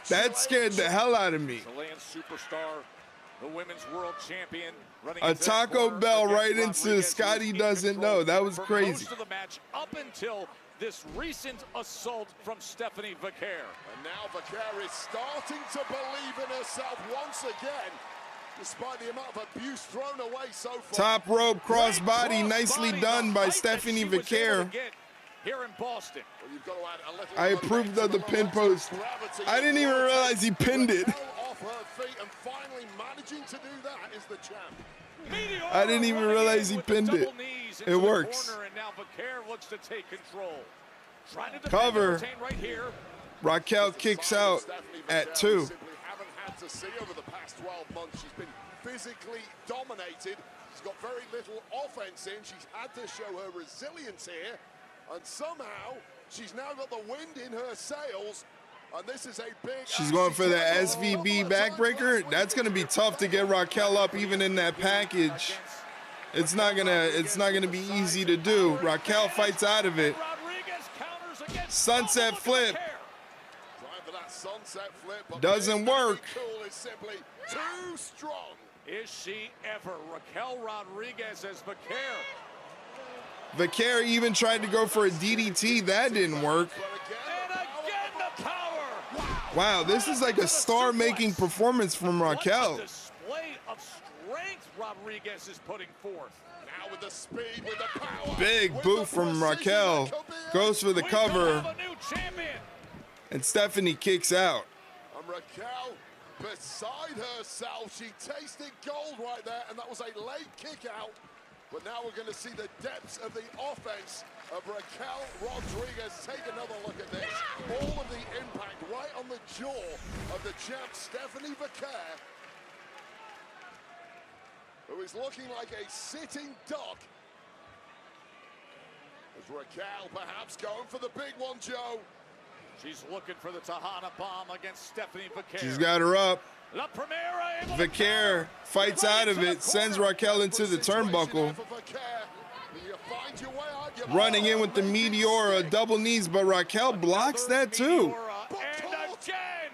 That scared the hell out of me. Chilean superstar, the women's world champion. A Taco Bell right into Scotty doesn't know. That was crazy. Most of the match up until this recent assault from Stephanie Vaquer. And now Vaquer is starting to believe in herself once again. Despite the amount of abuse thrown away so far. Top rope crossbody, nicely done by Stephanie Vaquer. Here in Boston. I approved of the pin post. I didn't even realize he pinned it. Off her feet and finally managing to do that is the champ. I didn't even realize he pinned it. It works. Cover. Raquel kicks out at 2. To see over the past 12 months. She's been physically dominated. She's got very little offense in. She's had to show her resilience here, and somehow she's now got the wind in her sails, and this is a big... She's going for the SVB backbreaker. That's going to be tough to get Raquel up even in that package. It's not gonna be easy to do. Raquel fights out of it. Sunset flip. Doesn't work. Is simply too strong. Is she ever? Raquel Rodriguez as Vaquer. Vaquer even tried to go for a DDT. That didn't work. And again the power. Wow, this is like a star-making performance from Raquel. What a display of strength Rodriguez is putting forth. Now with the speed, with the power. Big boot from Raquel. Goes for the cover. And Stephanie kicks out. And Raquel, beside herself, she tasted gold right there, and that was a late kick out. But now we're going to see the depths of the offense of Raquel Rodriguez. Take another look at this. All of the impact right on the jaw of the champ, Stephanie Vaquer, who is looking like a sitting duck. As Raquel perhaps going for the big one, Joe. She's looking for the Tejana bomb against Stephanie Vaquer. She's got her up. La Primera able Vaquer fights out of it, sends Raquel into the turnbuckle. Running in with the Meteora, double knees, but Raquel blocks that too. And again,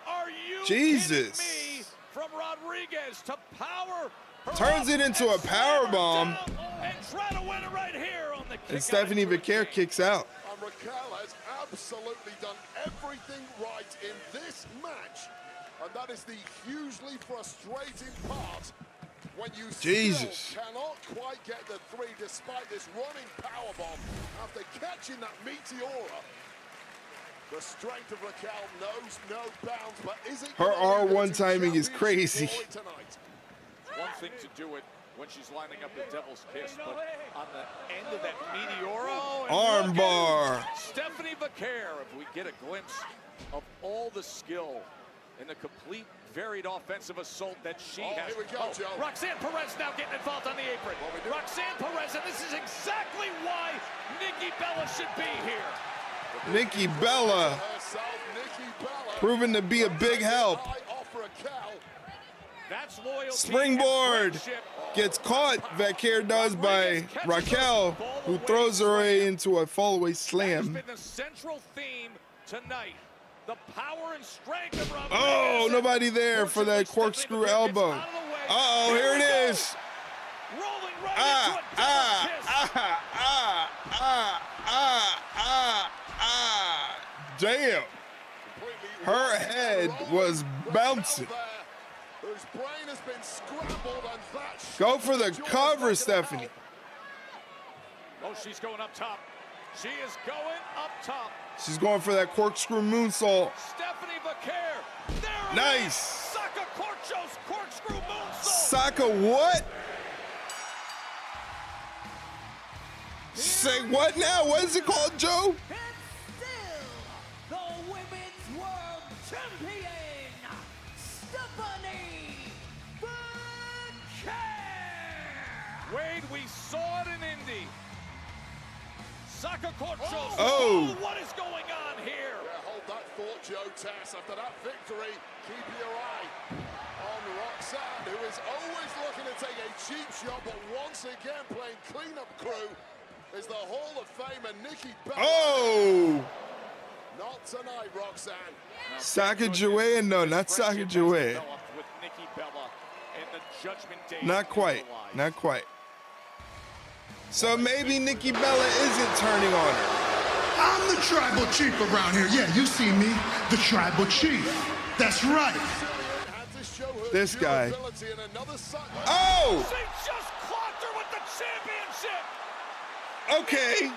are you Jesus. kidding me? From Rodriguez to power. Turns it into a power bomb. And try to win it right here on the kick. And Stephanie Vaquer kicks out. And Raquel has absolutely done everything right in this match. And that is the hugely frustrating part when you still cannot quite get the three despite this running powerbomb after catching that Meteora. The strength of Raquel knows no bounds, but is it her R1 timing is crazy. It's one thing to do it when she's lining up the Devil's Kiss, but on the end of that Meteora, armbar. Stephanie Vaquer, if we get a glimpse of all the skill and the complete varied offensive assault that she has. Here we go, Joe. Roxanne Perez now getting involved on the apron. Roxanne Perez, and this is exactly why Nikki Bella should be here. Nikki Bella, proven to be a big help. That's loyalty. Springboard gets caught. Vaquer does by Raquel, who throws her into a fallaway slam. That's been the central theme tonight. The power and strength of Rodriguez. Oh, nobody there for that corkscrew elbow. Uh-oh, here it is. Rolling right Damn. Her head was bouncing. Go for the cover, Stephanie. Oh, she's going up top. She is going up top. She's going for that corkscrew moonsault. Stephanie Vaquer. There nice. It is. Saka Corcho's corkscrew moonsault. Saka what? Say what now? What is it called, Joe? The Women's World Champion, Stephanie Vaquer. Wade, we saw it in Indy. Saka Corcho. Oh. What is going on here? Yeah, hold that thought, Joe Tess. After that victory, keep your eye on Roxanne, who is always looking to take a cheap shot, but once again playing cleanup crew is the Hall of Famer Nikki Bella. Oh! Not tonight, Roxanne. Sacagawea? No, not Sacagawea. Not quite. Not quite. So maybe Nikki Bella isn't turning on her. I'm the tribal chief around here. Yeah, you see me, the tribal chief. That's right. This guy. Oh! She just clocked her with the championship. Okay.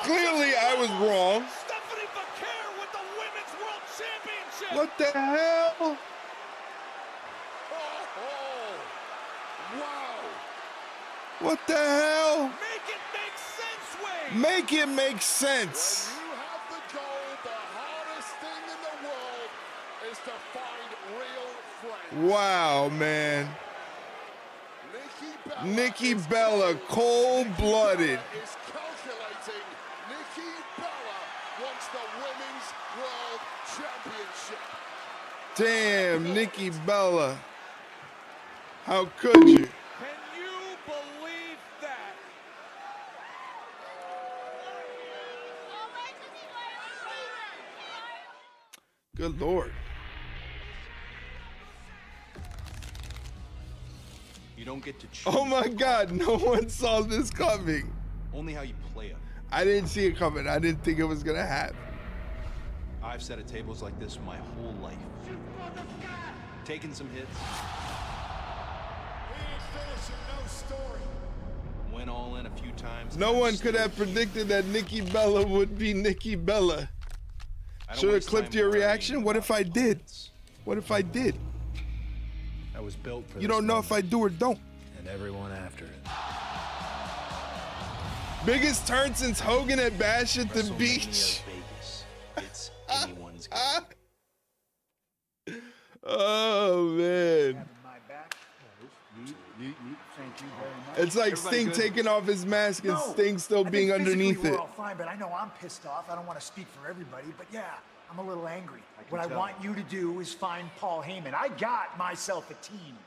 Clearly I was wrong. Stephanie Vaquer with the Women's World Championship. What the hell? Wow. What the hell? Make it make sense, Wade. Make it make sense. When you have the goal, the hardest thing in the world is to find real friends. Wow, man. Nikki Bella, cold-blooded. Is calculating. Nikki Bella wants the Women's World Championship. Damn, Nikki Bella. How could you? Can you believe that? Good Lord. You don't get to choose. Oh my God, no one saw this coming. Only how you play it. I didn't see it coming. I didn't think it was gonna happen. I've sat at tables like this my whole life. Taken some hits. Went all in a few times. No one could have predicted that Nikki Bella would be Nikki Bella. Should have clipped your reaction. What if I did? What if I did? I was built for You don't know if I do or don't. and everyone after it. Biggest turn since Hogan at Bash at the Beach. Vegas. It's anyone's game. Oh man. It's like Sting taking off his mask and Sting still being underneath it. We're all fine, but I know I'm pissed off. I don't want to speak for everybody, but yeah, I'm a little angry. What I want you to do is find Paul Heyman. I got myself a team.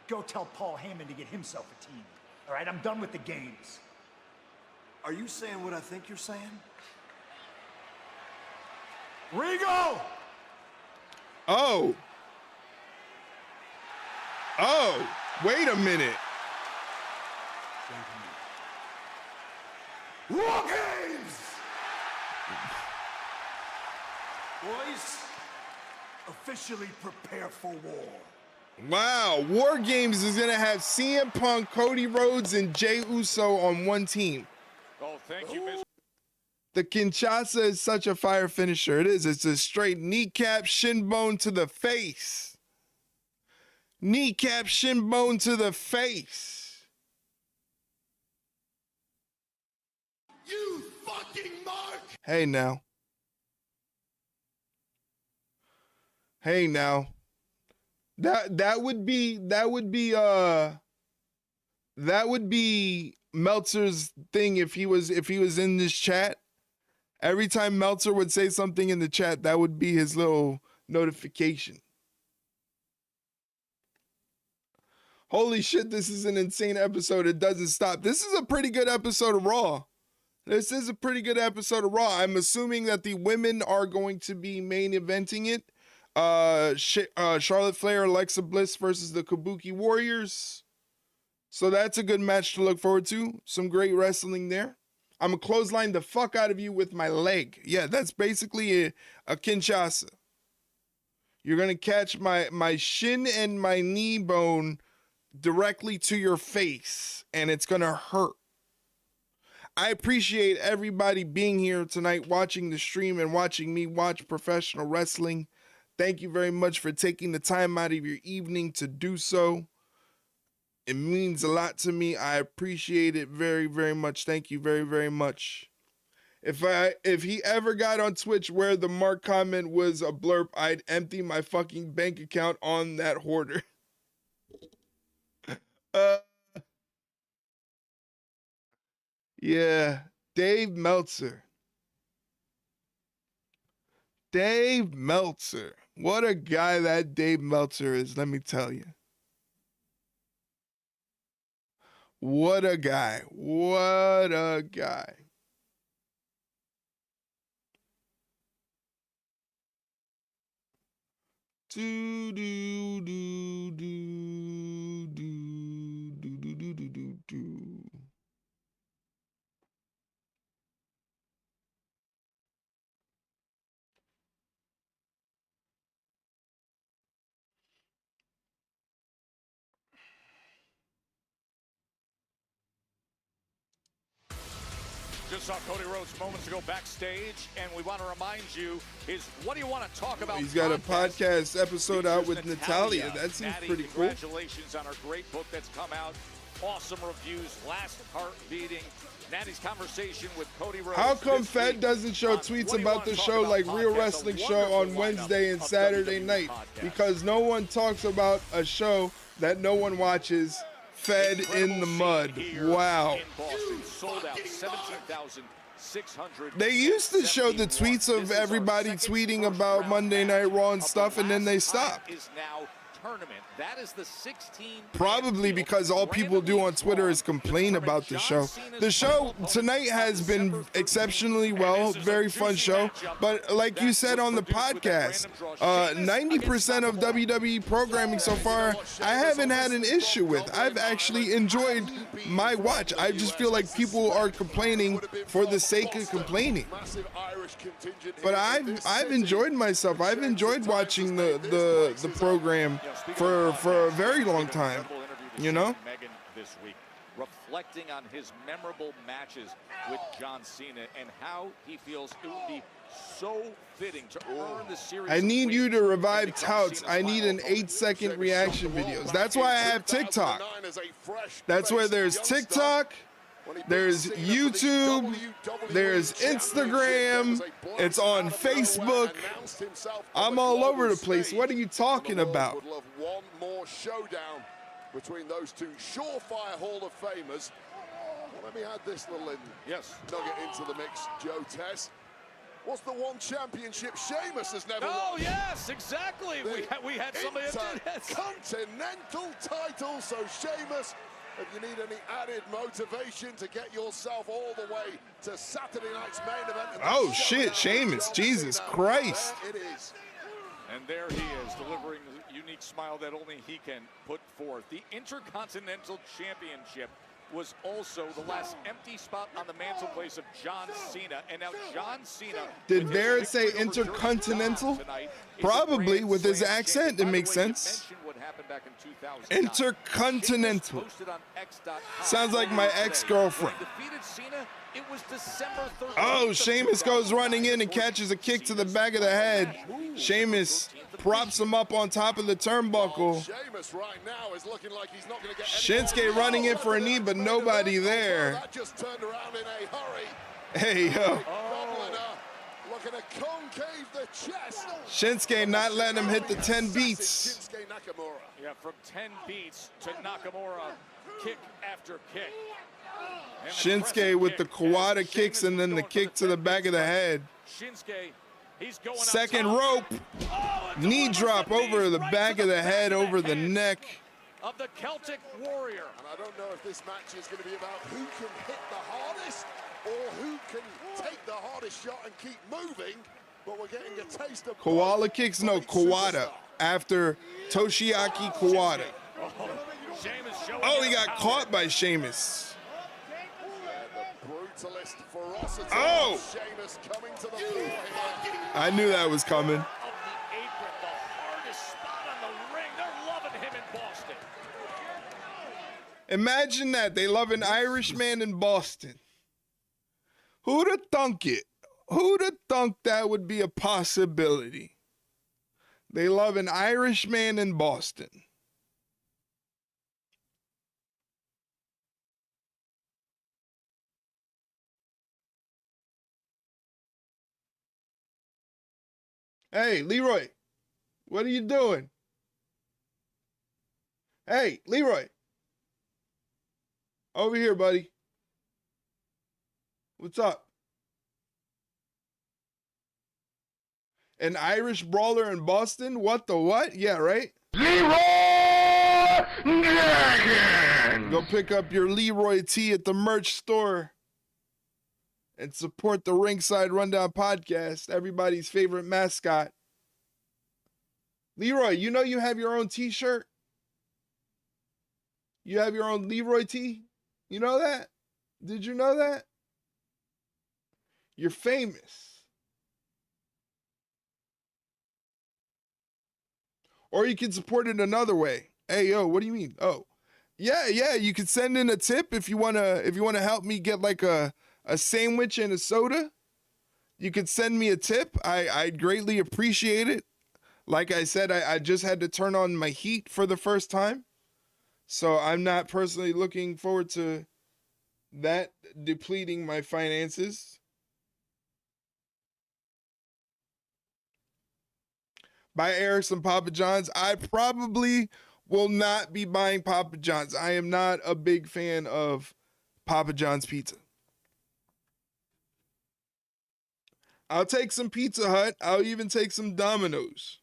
Go tell Paul Heyman to get himself a team. All right, I'm done with the games. Are you saying what I think you're saying? Regal! Oh. Oh, wait a minute. War Games! Boys, officially prepare for war. Wow, War Games is gonna have CM Punk, Cody Rhodes, and Jey Uso on one team. Oh, thank you, Miss. The Kinshasa is such a fire finisher. It is. It's a straight kneecap, shin bone to the face. Kneecap, shin bone to the face. You fucking mark! Hey now. Hey now. That would be Meltzer's thing if he was in this chat. Every time Meltzer would say something in the chat, that would be his little notification. Holy shit, this is an insane episode. It doesn't stop. This is a pretty good episode of Raw. This is a pretty good episode of Raw. I'm assuming that the women are going to be main eventing it. Charlotte Flair, Alexa Bliss versus the Kabuki Warriors. So that's a good match to look forward to. Some great wrestling there. I'm going to clothesline the fuck out of you with my leg. Yeah, that's basically a Kinshasa. You're going to catch my shin and my knee bone directly to your face, and it's going to hurt. I appreciate everybody being here tonight, watching the stream and watching me watch professional wrestling. Thank you very much for taking the time out of your evening to do so. It means a lot to me. I appreciate it very, very much. Thank you very, very much. If he ever got on Twitch where the mark comment was a blurb, I'd empty my fucking bank account on that hoarder. Yeah, Dave Meltzer. Dave Meltzer. What a guy that Dave Meltzer is, let me tell you. What a guy. What a guy. Do do do do do do do do do do do. Just saw Cody Rhodes moments ago backstage, and we want to remind you is what do you want to talk about? He's got a podcast episode out with Natalia. That seems pretty cool. Congratulations on our great book that's come out. Awesome reviews, last heart beating. Natty's conversation with Cody Rhodes. How come Fed doesn't show tweets about the show like Real Wrestling Show on Wednesday and Saturday night? Because no one talks about a show that no one watches. Fed in the mud. Wow. They used to show the tweets of everybody tweeting about Monday Night Raw and stuff, and then they stopped. That is the 16. Probably because all people do on Twitter is complain about the show. The show tonight has been exceptionally well, very fun show. But like you said on the podcast, 90% of WWE programming so far, I haven't had an issue with. I've actually enjoyed my watch. I just feel like people are complaining for the sake of complaining. But I've enjoyed myself. I've enjoyed watching the program for a very long time, you know? This week, reflecting on his memorable matches with John Cena and how he feels it would be so fitting to earn the series. I need you to revive touts. I need an 8-second reaction videos. That's why I have TikTok. That's where there's TikTok, there's YouTube, there's Instagram, it's on Facebook. I'm all over the place. What are you talking about? Would love one more showdown between those two surefire Hall of Famers. Well, let me add this little nugget into the mix, Joe Tess. What's the one championship Sheamus has never won? Oh, yes, exactly. We had somebody that did this. Continental title, so Sheamus, if you need any added motivation to get yourself all the way to Saturday night's main event. Oh, shit, Sheamus, Jesus Christ. It is. And there he is, delivering the unique smile that only he can put forth. The Intercontinental Championship was also the last empty spot on the mantelpiece of John Cena. And now John Cena... Did Barrett say Intercontinental? Probably, with his accent, it makes sense. Intercontinental. Sounds like my ex-girlfriend. Oh, Sheamus goes running in and catches a kick to the back of the head. Sheamus props him up on top of the turnbuckle. Shinsuke running in for a knee, but nobody there. Hey, yo. Shinsuke not letting him hit the 10 beats. Yeah, from 10 beats to Nakamura, kick after kick. Shinsuke with the Kawada kicks and then the kick to the back of the head. Second rope. Knee drop over the back of the head, over the neck. Of the Celtic Warrior. And I don't know if this match is going to be about who can hit the hardest or who can take the hardest shot and keep moving, but we're getting a taste of Koala kicks, no, Kawada. After Toshiaki Kawada. Oh, he got caught by Sheamus. Oh! I knew that was coming. Imagine that. They love an Irishman in Boston. Who'd have thunk it? Who'd have thunk that would be a possibility? They love an Irishman in Boston. Hey, Leroy, what are you doing? Hey, Leroy. Over here, buddy. What's up? An Irish brawler in Boston? What the what? Yeah, right? Leroy Dragon! Go pick up your Leroy tee at the merch store and support the Ringside Rundown podcast, everybody's favorite mascot. Leroy, you know you have your own t-shirt? You have your own Leroy tee? You know that? Did you know that? You're famous. Or you can support it another way. Hey, yo, what do you mean? Oh, yeah, you could send in a tip if you wanna help me get like a sandwich and a soda. You could send me a tip. I'd greatly appreciate it. Like I said, I just had to turn on my heat for the first time. So I'm not personally looking forward to that depleting my finances. Buy Eric some Papa John's. I probably will not be buying Papa John's. I am not a big fan of Papa John's pizza. I'll take some Pizza Hut. I'll even take some Domino's.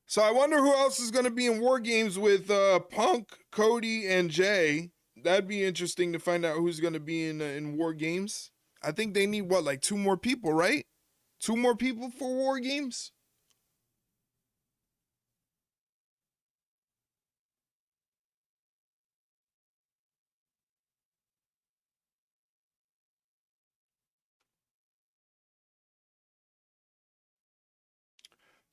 So I wonder who else is going to be in War Games with Punk, Cody, and Jay. That'd be interesting to find out who's going to be in War Games. I think they need, what, like 2 more people, right? 2 more people for War Games?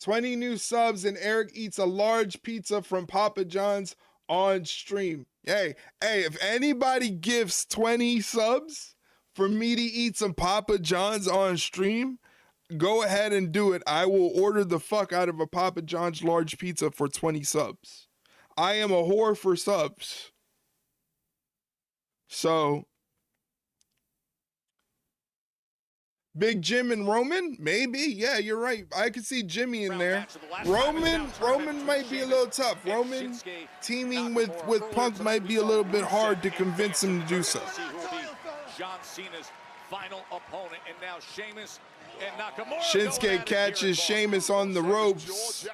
20 new subs and Eric eats a large pizza from Papa John's on stream. Hey, if anybody gifts 20 subs for me to eat some Papa John's on stream, go ahead and do it. I will order the fuck out of a Papa John's large pizza for 20 subs. I am a whore for subs. So, Big Jim and Roman? Maybe. Yeah, you're right. I could see Jimmy in there. Roman might be a little tough. Roman teaming with Punk might be a little bit hard to convince him to do so. John Cena's final opponent, and now Sheamus and Nakamura. Shinsuke catches Sheamus on the ropes.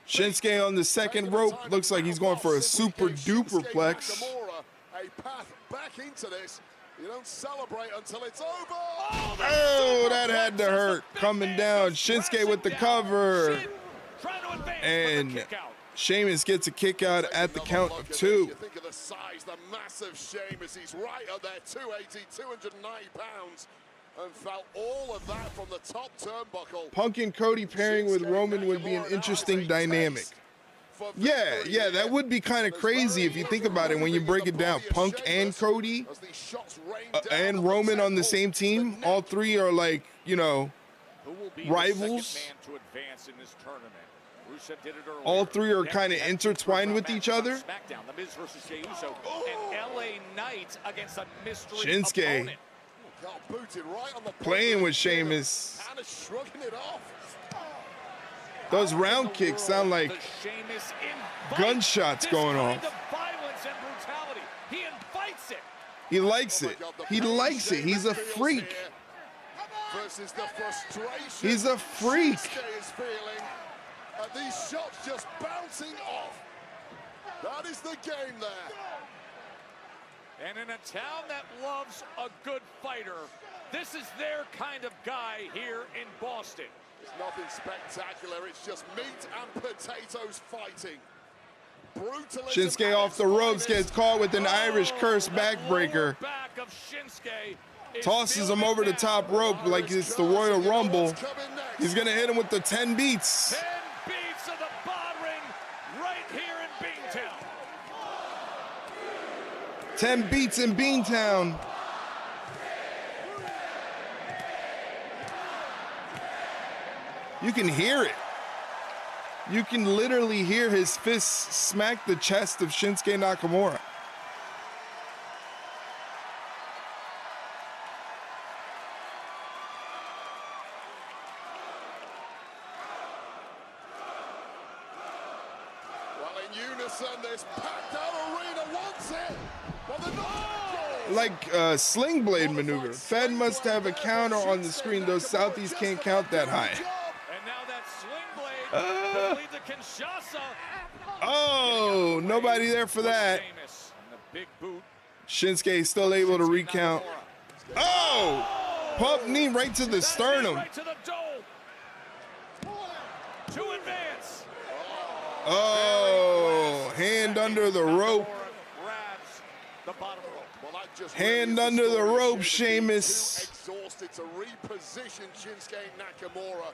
Shinsuke on the second rope. Looks like he's going for a super duper plex. A path back into this. You don't celebrate until it's over. Oh, that had to hurt. Coming down. Shinsuke with the cover. And Sheamus gets a kick out at the count of 2. You think of the size, the massive Sheamus. He's right up there, 280, 290 pounds. And felt all of that from the top turnbuckle. Punk and Cody pairing with Roman would be an interesting dynamic. Yeah, that would be kind of crazy if you think about it when you break it down. Punk and Cody and Roman on the same team. All three are like, you know, rivals. All three are kind of intertwined with each other. Shinsuke playing with Sheamus. Those round kicks sound like gunshots going off. He likes it. He likes it. He's a freak. He's a freak. These shots just bouncing off. That is the game there. And in a town that loves a good fighter, this is their kind of guy here in Boston. It's nothing spectacular. It's just meat and potatoes fighting. Shinsuke off the ropes, gets caught with an Irish curse backbreaker. Tosses him over the top rope like it's the Royal Rumble. He's going to hit him with the 10 beats. 10 beats of the Bod Ring right here in Beantown. 10 beats in Beantown. You can hear it. You can literally hear his fists smack the chest of Shinsuke Nakamura. Well, in unison, this packed out arena wants it. Well, they're not. Like a sling blade maneuver. Fed must have a counter on the screen. Those Southies can't count that high. And now that sling blade leads to Kinshasa. Oh, nobody there for that. Shinsuke still able to recount. Oh! Pump knee right to the sternum. Right to the dome. To advance. Oh, hand under the rope. The bottom rope. Hand under the rope, Sheamus. Exhausted to reposition Shinsuke Nakamura.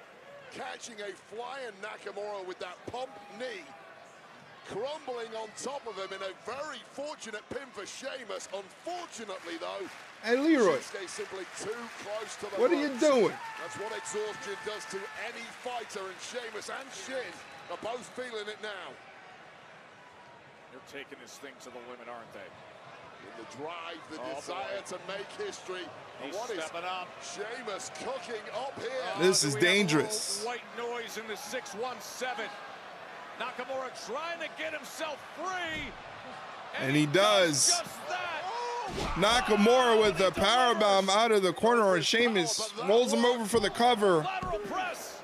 Catching a flying Nakamura with that pump knee. Crumbling on top of him in a very fortunate pin for Sheamus. Unfortunately, though, hey, Leroy. Shinsuke simply too close to the What are you doing? That's what exhaustion does to any fighter, and Sheamus and Shin are both feeling it now. They're taking this thing to the limit, aren't they? In the drive, the desire to make history. And He's what is stepping up. Sheamus cooking up here? This is dangerous. White noise in the 617. Nakamura trying to get himself free. And he does. Just that. Nakamura with a powerbomb out of the corner, and Sheamus rolls him over for the cover. Lateral press.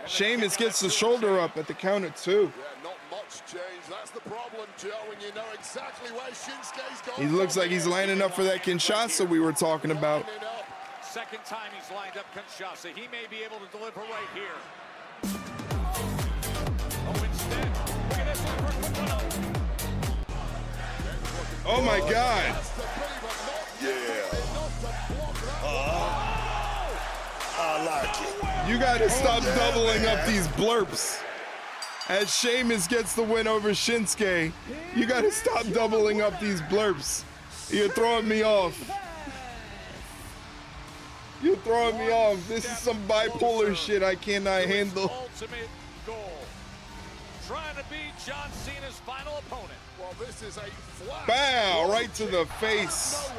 Sheamus gets the shoulder up at the count of 2. Yeah, not much change. That's the problem, Joe, when you know exactly where Shinsuke's going. He looks like he's lining up for that Kinshasa we were talking about. Second time he's lined up Kinshasa. He may be able to deliver right here. Oh, instead, look at this one for a quick one. Oh my God. Yeah. I like You gotta stop doubling up these Blerps. As Sheamus gets the win over Shinsuke, you gotta stop doubling up these Blerps. You're throwing me off. You're throwing me off. This is some bipolar shit I cannot handle. Ultimate goal. Trying to beat John Cena's final opponent. Well, this is a flat. Bow, right to the face.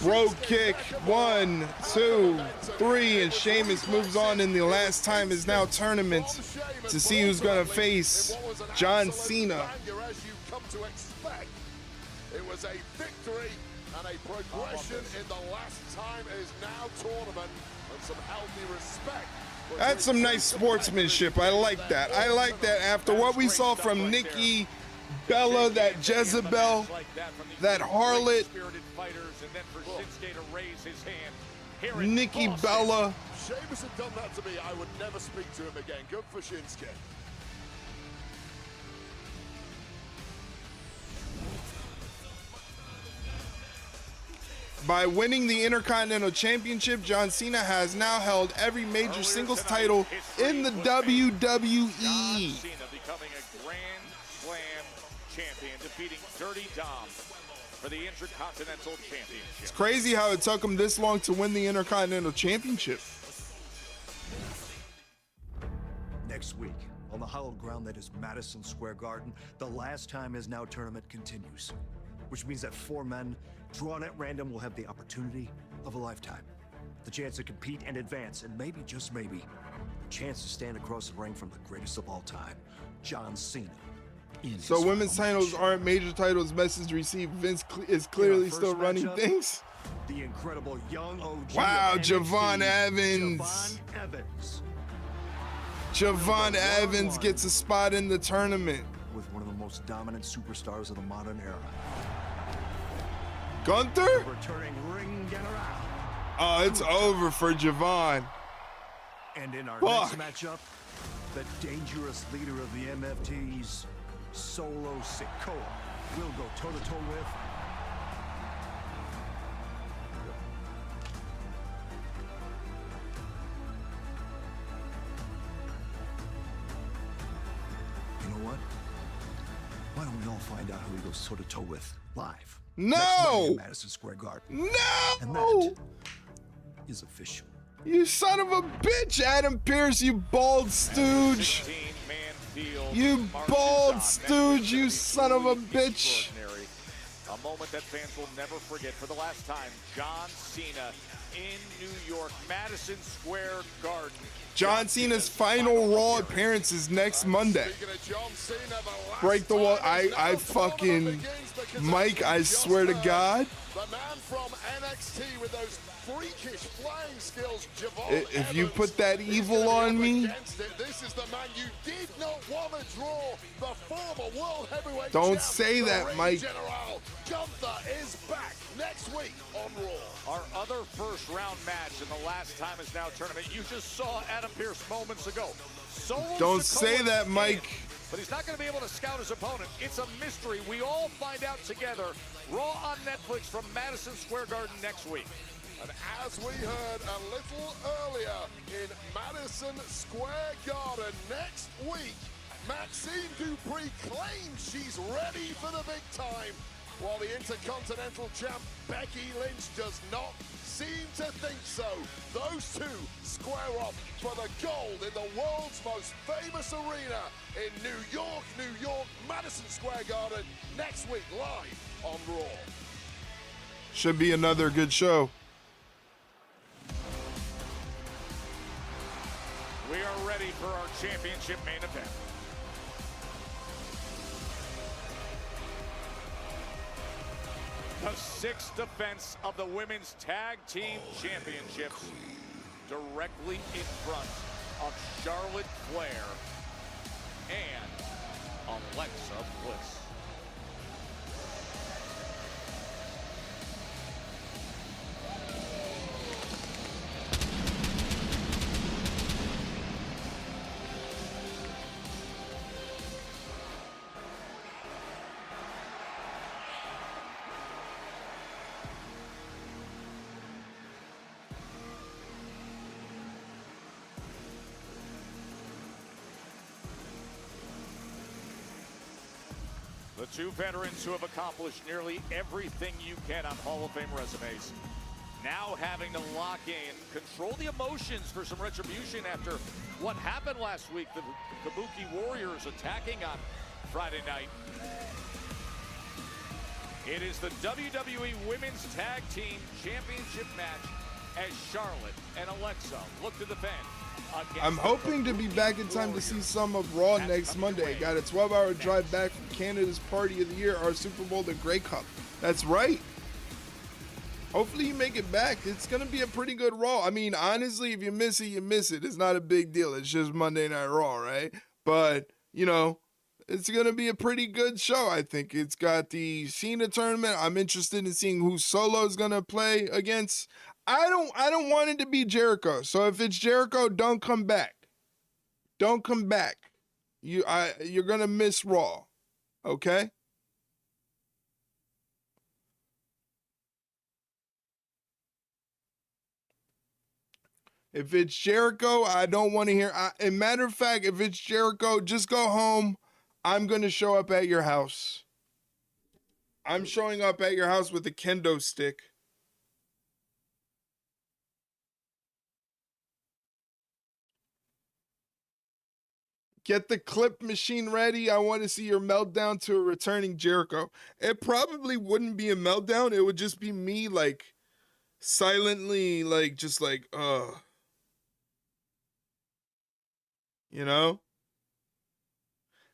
Bro kick, 1, 2, 3, and Sheamus moves on in the last time is now tournament to see who's gonna face John Cena. As you come to expect, it was a victory and a progression in the last time is now tournament and some healthy respect. That's some nice sportsmanship. I like that. I like that after what we saw from Nikki Bella, that Jezebel, that harlot, Nikki Bella. Sheamus had done that to me. I would never speak to him again. Good for Shinsuke. By winning the Intercontinental Championship, John Cena has now held every major singles title in the WWE. Cena becoming a Grand Slam champion, defeating Dirty Dom for the Intercontinental Championship. It's crazy how it took him this long to win the Intercontinental Championship. Next week, on the hallowed ground that is Madison Square Garden, the Last Time Is Now tournament continues, which means that 4 men drawn at random will have the opportunity of a lifetime, the chance to compete and advance, and maybe, just maybe, a chance to stand across the ring from the greatest of all time, John Cena. So women's titles aren't major titles. Message received. Vince is clearly still running things. The incredible young OG. Wow, Javon Evans. Javon Evans gets a spot in the tournament. With one of the most dominant superstars of the modern era. Gunther? Returning ring general. Oh, it's over for Javon. And in our next matchup, the dangerous leader of the MFTs, Solo Sikoa, will go toe-to-toe with you know what? Why don't we all find out who he goes toe-to-toe with live? No! Next Monday at Madison Square Garden. No! And that is official. You son of a bitch, Adam Pearce, you bald stooge. You bald stooge, you son of a bitch. A moment that fans will never forget. For the last time, John Cena in New York, Madison Square Garden. John Cena's final Raw appearance is next Monday. Break the wall. I fucking, Mike, I swear to God. The man from NXT with those freakish flying skills, Javon If you put that evil on me, this is the man you did not want to draw, the former world heavyweight don't champ, say that, Mike. General Gunther is back next week on Raw. Our other first round match in the Last Time Is Now tournament. You just saw Adam Pearce moments ago. Don't say that, Mike. But he's not going to be able to scout his opponent. It's a mystery. We all find out together. Raw on Netflix from Madison Square Garden next week. And as we heard a little earlier in Madison Square Garden next week, Maxine Dupree claims she's ready for the big time, while the Intercontinental champ Becky Lynch does not seem to think so. Those two square off for the gold in the world's most famous arena in New York, Madison Square Garden, next week live on Raw. Should be another good show. We are ready for our championship main event. The 6th defense of the Women's Tag Team Championships, directly in front of Charlotte Flair and Alexa Bliss. Two veterans who have accomplished nearly everything you can on Hall of Fame resumes. Now having to lock in, control the emotions for some retribution after what happened last week. The Kabuki Warriors attacking on Friday night. It is the WWE Women's Tag Team Championship match as Charlotte and Alexa look to defend. I'm hoping to be back in time to see some of Raw next Monday. Got a 12-hour drive back from Canada's Party of the Year, our Super Bowl, the Grey Cup. That's right. Hopefully you make it back. It's going to be a pretty good Raw. I mean, honestly, if you miss it, you miss it. It's not a big deal. It's just Monday Night Raw, right? But, you know, it's going to be a pretty good show, I think. It's got the Cena tournament. I'm interested in seeing who Solo is going to play against. I don't want it to be Jericho. So if it's Jericho, don't come back. Don't come back. You're going to miss Raw. Okay? If it's Jericho, I don't want to hear. As a matter of fact, if it's Jericho, just go home. I'm going to show up at your house. I'm showing up at your house with a kendo stick. Get the clip machine ready. I want to see your meltdown to a returning Jericho. It probably wouldn't be a meltdown. It would just be me, like, silently, like, just like, you know?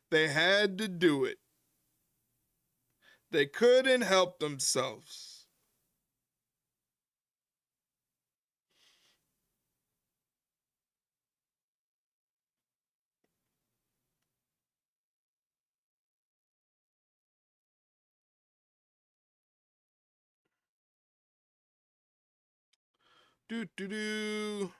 They had to do it. They couldn't help themselves. Do.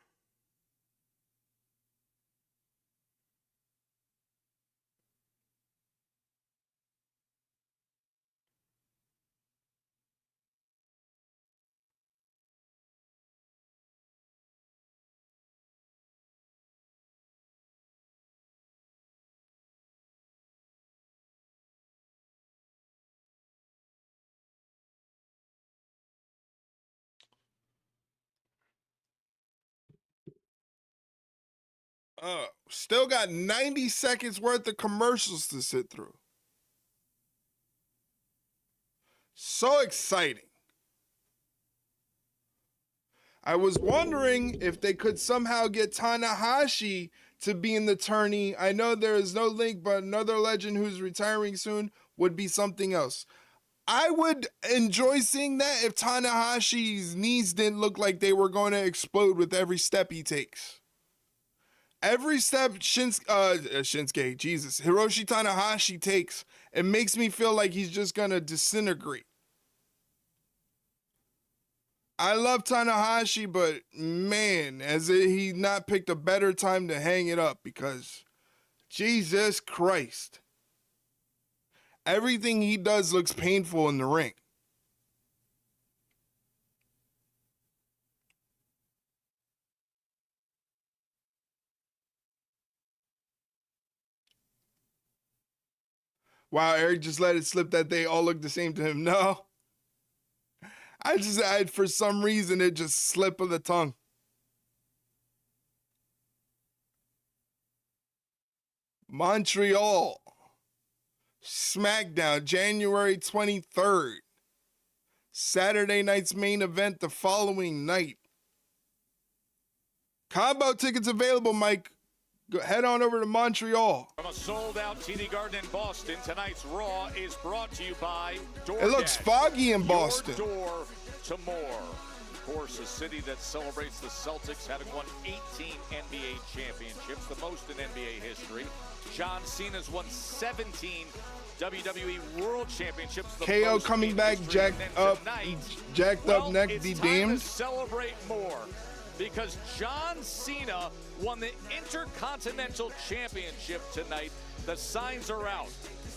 Still got 90 seconds worth of commercials to sit through. So exciting. I was wondering if they could somehow get Tanahashi to be in the tourney. I know there is no link, but another legend who's retiring soon would be something else. I would enjoy seeing that if Tanahashi's knees didn't look like they were going to explode with every step he takes. Every step Shinsuke, Jesus, Hiroshi Tanahashi takes, it makes me feel like he's just going to disintegrate. I love Tanahashi, but man, he not picked a better time to hang it up because Jesus Christ. Everything he does looks painful in the ring. Wow, Eric just let it slip that they all look the same to him. No. For some reason, it just slipped of the tongue. Montreal. SmackDown, January 23rd. Saturday night's main event the following night. Combo tickets available, Mike. Head on over to Montreal. From a sold-out TD Garden in Boston, tonight's Raw is brought to you by DoorDash. It looks foggy in Boston. Your door to more. Of course, a city that celebrates the Celtics having won 18 NBA championships, the most in NBA history. John Cena's won 17 WWE World Championships. KO coming back, jacked up neck, be damned. Celebrate more. Because John Cena won the Intercontinental Championship tonight. The signs are out.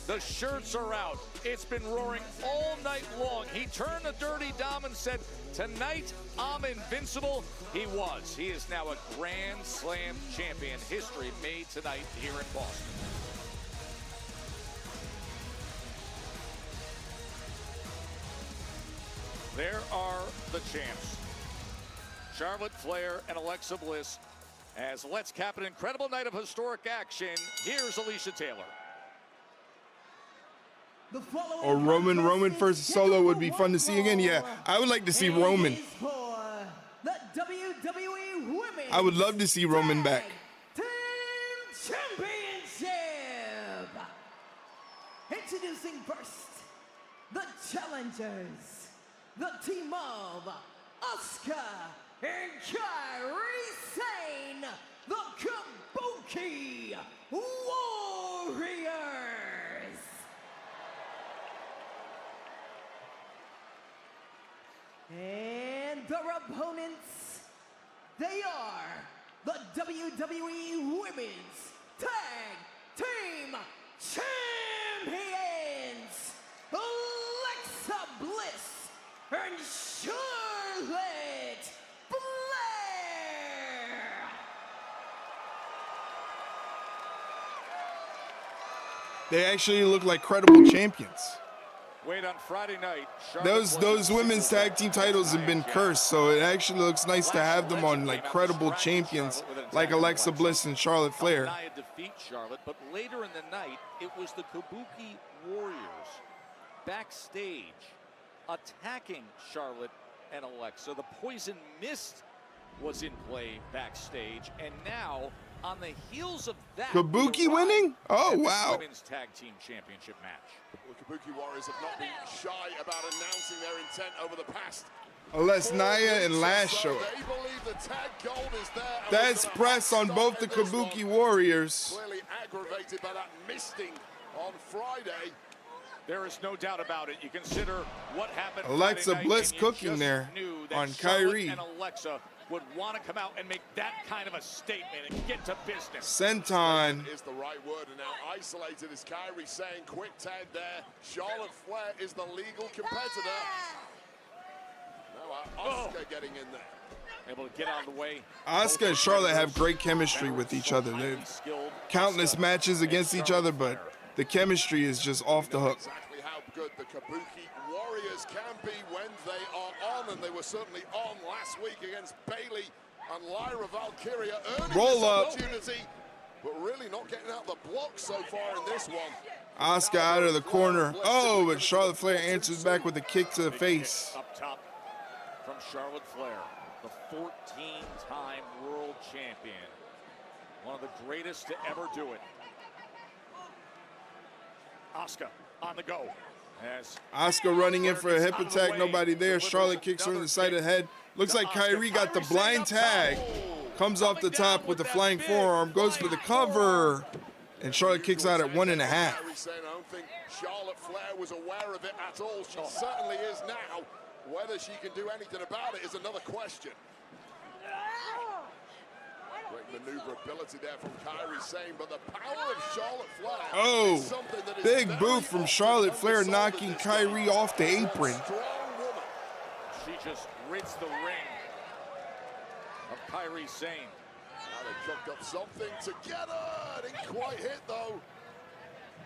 The shirts are out. It's been roaring all night long. He turned to Dirty Dom and said, "Tonight, I'm invincible." He was. He is now a Grand Slam champion. History made tonight here in Boston. There are the champs. Charlotte Flair and Alexa Bliss. As let's cap an incredible night of historic action. Here's Alicia Taylor. Or Roman versus Solo would be fun to see again. Yeah, I would like to see Roman. The WWE Women's I would love to see Roman back. Team Championship. Introducing first, the challengers, the team of Asuka and Kairi Sane, the Kabuki Warriors. And their opponents, they are the WWE Women's Tag Team Champions, Alexa Bliss and Charlotte Flair. They actually look like credible champions. Wait, on Friday night, Those women's tag team titles have been cursed, so it actually looks nice to have them on like credible champions like Alexa Bliss and Charlotte Flair. Nia defeat Charlotte, but later in the night, it was the Kabuki Warriors backstage attacking Charlotte and Alexa. The poison mist was in play backstage, and now on the heels of that, Kabuki winning? Oh wow! Women's Tag Team Championship match. Well, the Kabuki Warriors have not been shy about announcing their intent over the past. Unless Nia and Lash show up. They believe the tag gold is there. That's press on both the Kabuki Warriors. Clearly aggravated by that misting on Friday. There is no doubt about it. You consider what happened. Alexa Friday Bliss night, and you cooking just there knew that on Charlotte Kairi. and Alexa would want to come out and make that kind of a statement and get to business. Senton. Is the right word, and now isolated is Kairi saying quick tag there. Charlotte Flair is the legal competitor. Now Asuka getting in there. Able to get out of the way. Asuka and Charlotte have great chemistry with each other. They've countless matches against each other, but the chemistry is just off the hook. Exactly how good the Kabuki Warriors can be when they are on, and they were certainly on last week against Bayley and Lyra Valkyria, earning Roll this up. opportunity, but really not getting out the block so far in this one. Asuka out of the corner. Oh, but Charlotte Flair answers back with a kick to the face. Up top from Charlotte Flair, the 14-time world champion. One of the greatest to ever do it. Asuka on the go. Asuka running in for a hip attack, nobody there. Charlotte kicks her in the side of the head. Looks like Kairi got the blind tag. Comes off the top with the flying forearm, goes for the cover. And Charlotte kicks out at 1.5. I don't think Charlotte Flair was aware of it at all. She certainly is now. Whether she can do anything about it is another question. Great maneuverability there from Kairi Sane, but the power of Charlotte Flair is something that is big very boot from Charlotte Flair knocking Kairi off the apron. strong woman. She just rids the ring of Kairi Sane. Now they cooked up something together. Didn't quite hit though.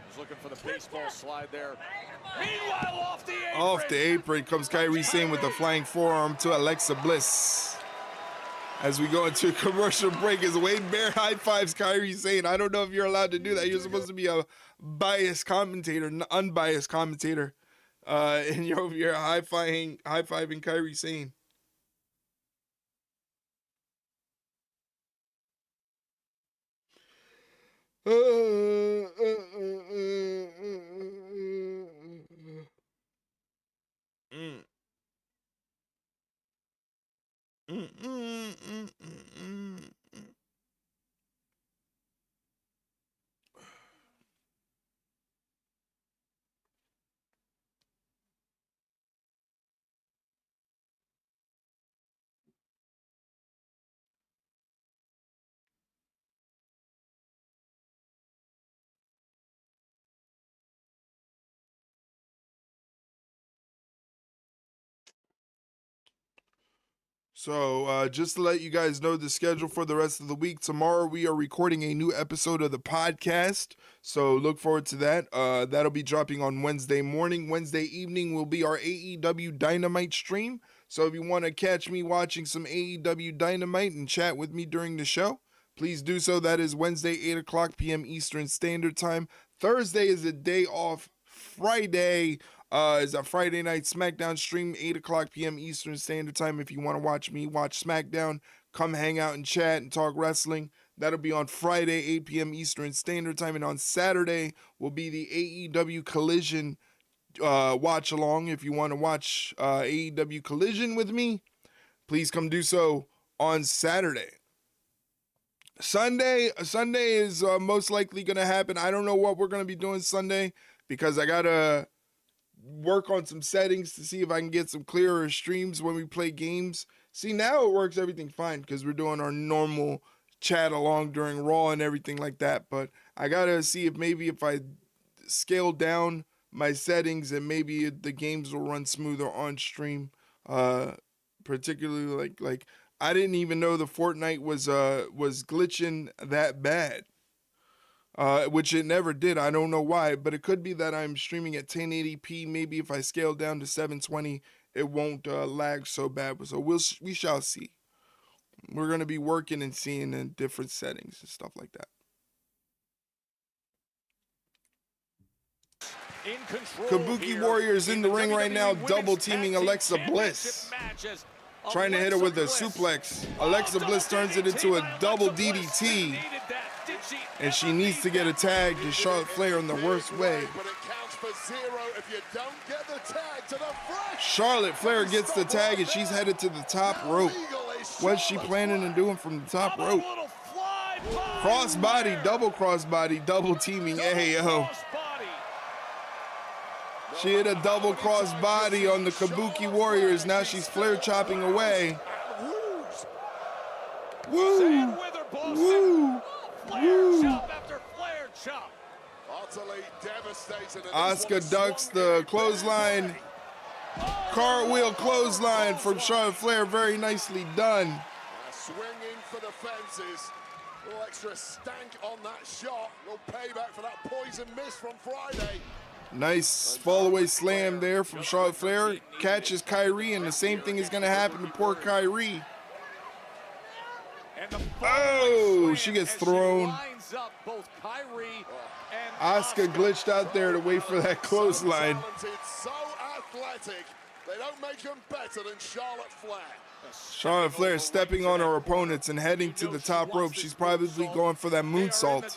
Was looking for the baseball slide there. Meanwhile, off the apron. Off the apron comes Kairi Sane with the flying forearm to Alexa Bliss. As we go into a commercial break, as Wade Bear high fives Kairi Sane. I don't know if you're allowed to do that. You're supposed to be a biased commentator, unbiased commentator. And you're over here high-fiving Kairi Sane. So just to let you guys know the schedule for the rest of the week, tomorrow we are recording a new episode of the podcast. So look forward to that. That'll be dropping on Wednesday morning. Wednesday evening will be our AEW Dynamite stream. So if you want to catch me watching some AEW Dynamite and chat with me during the show, please do so. That is Wednesday, 8 o'clock p.m. Eastern Standard Time. Thursday is a day off. Friday is a Friday night SmackDown stream, 8 o'clock p.m. Eastern Standard Time. If you want to watch me watch SmackDown, come hang out and chat and talk wrestling. That'll be on Friday, 8 p.m. Eastern Standard Time. And on Saturday will be the AEW Collision watch-along. If you want to watch AEW Collision with me, please come do so on Saturday. Sunday is most likely going to happen. I don't know what we're going to be doing Sunday because I got to work on some settings to see if I can get some clearer streams when we play games. See, now it works everything fine because we're doing our normal chat along during Raw and everything like that. But I got to see if maybe if I scale down my settings and maybe the games will run smoother on stream. Particularly like I didn't even know the Fortnite was glitching that bad. Which it never did. I don't know why, but it could be that I'm streaming at 1080p. Maybe if I scale down to 720, it won't lag so bad. So we shall see. We're gonna be working and seeing in different settings and stuff like that. Kabuki Warriors in the ring right now, double teaming Alexa Bliss. Trying to hit her with a suplex. Alexa Bliss turns it into a double DDT. And she needs to get a tag to Charlotte Flair in the worst way. Charlotte Flair gets the tag and she's headed to the top rope. What's she planning on doing from the top rope? Crossbody, double teaming AO. She hit a double crossbody on the Kabuki Warriors. Now she's Flair chopping away. Woo! Woo! Woo! Asuka ducks the clothesline. Cartwheel clothesline from Charlotte Flair. Very nicely done. Swinging for the fences. A little extra stank on that shot. A little payback for that poison mist from Friday. Nice fall away slam there from Charlotte Flair. Catches Kyrie, and the same thing is going to happen to poor Kyrie. Oh, she gets thrown. Asuka glitched out there to wait for that clothesline. So athletic. They don't make them better than Charlotte Flair. Charlotte Flair stepping on her opponents and heading to the top rope. She's probably going for that moonsault.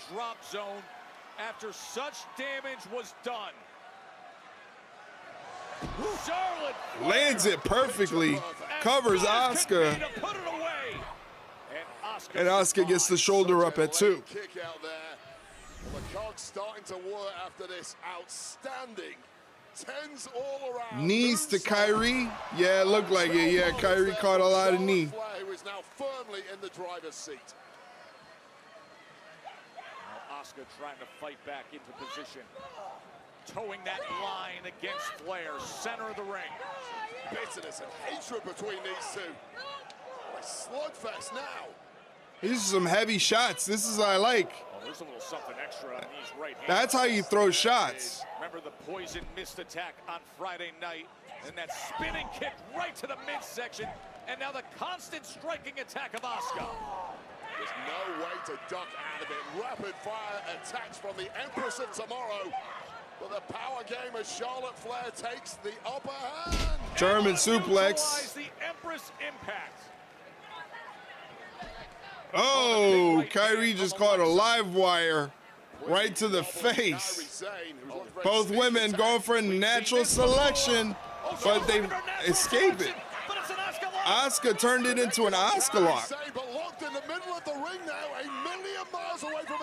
After such damage was done. Lands it perfectly. Covers Asuka. And Asuka gets the shoulder up at 2. The cog's starting to work after this outstanding 10s all around. Knees to Kyrie. Yeah, it looked like it. Yeah, Kyrie caught a lot of knee. Who is now firmly in the driver's seat. Now Asuka trying to fight back into position. Towing that line against Flair, center of the ring. Bitterness and hatred between these two. Like slugfest now. These are some heavy shots. This is what I like. Oh, there's a little something extra on these right hands. That's how you throw shots. Remember the poison mist attack on Friday night, and that spinning kick right to the midsection, and now the constant striking attack of Asuka. There's no way to duck out of it. Rapid fire attacks from the Empress of Tomorrow. But the power game as Charlotte Flair takes the upper hand. German suplex. The Empress impact. Oh, Kyrie just caught a live wire right to the face. Both women going for a natural selection, but they escape it. Asuka turned it into an Asuka lock.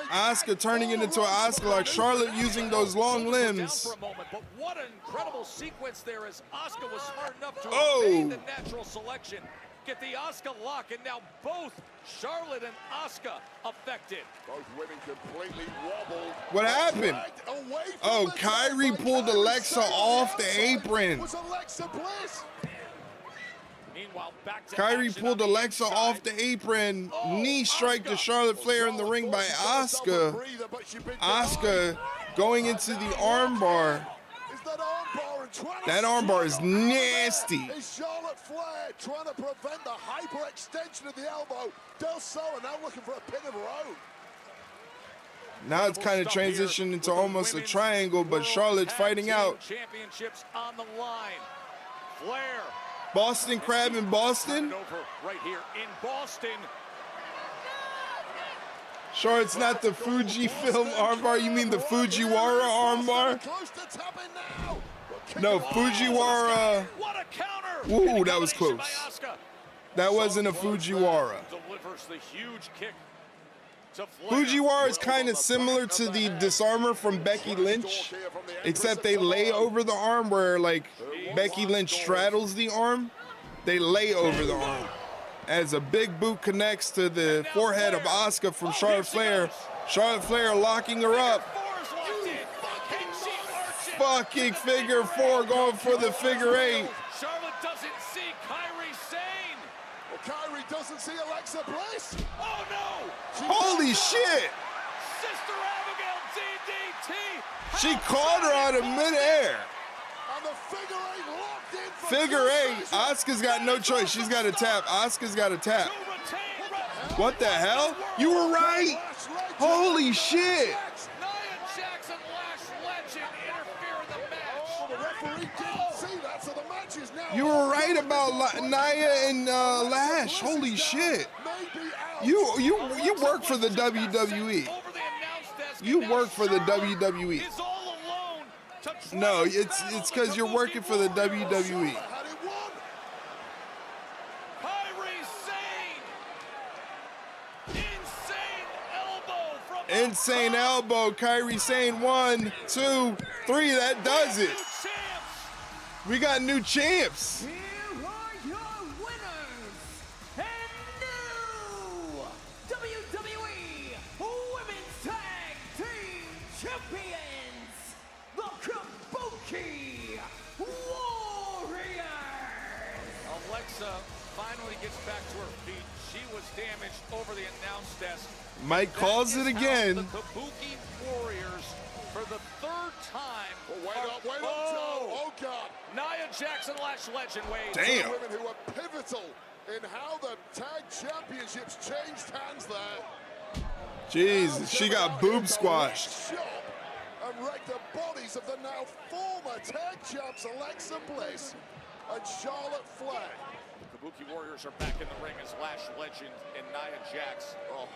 Asuka turning it into an Asuka lock. Charlotte using those long limbs. But what an incredible sequence there as Asuka was smart enough to evade the natural selection. Get the Asuka lock, and now both Charlotte and Asuka affected. Both women completely wobbled. What happened? Oh, Kyrie pulled Alexa off the apron. Was Alexa Bliss? Meanwhile, back to Kyrie action pulled on the Alexa inside. off the apron. Knee strike to Charlotte Flair in the ring by Asuka. Asuka going into the armbar. That armbar is nasty. Is Charlotte Flair trying to prevent the hyperextension of the elbow? Del Sol now looking for a pin of her own. Now it's kind of transitioned into almost a triangle, but Charlotte's fighting out. Championships on the line. Flair. Boston Crab in Boston. Over right here in Boston. Charlotte's not the Fujifilm armbar. You mean the Fujiwara armbar? No, Fujiwara. Ooh, that was close. That wasn't a Fujiwara. Delivers the huge kick. Fujiwara is kind of similar to the disarmer from Becky Lynch, except they lay over the arm where like Becky Lynch straddles the arm. They lay over the arm. As a big boot connects to the forehead of Asuka from Charlotte Flair. Charlotte Flair locking her up. Fucking figure four going for the figure eight. Charlotte doesn't see Kyrie Sane. Well, Kyrie doesn't see Alexa Bliss. Oh no! Holy shit! Sister Abigail DDT. She caught her out of midair. And the figure eight locked in for Figure eight. Asuka's got no choice. She's got to tap. Asuka's got to tap. What the hell? You were right. Holy shit. You were right about Nia and Lash. Holy shit. You work for the WWE. You work for the WWE. No, it's because you're working for the WWE. Insane elbow. Kyrie Sane. 1, 2, 3. That does it. We got new champs. Here are your winners and new WWE Women's Tag Team Champions, the Kabuki Warriors. Alexa finally gets back to her feet. She was damaged over the announce desk. Mike calls it again. The Kabuki Warriors for the third time. Wait up, oh God. Nia Jackson, Lash legend, Wade. Damn. Women who are pivotal in how the tag championships changed hands there. Jesus, she got boob squashed. And wrecked the bodies of the now former tag champs Alexa Bliss and Charlotte Flair. The Kabuki Warriors are back in the ring as Lash legend and Nia Jax. Oh,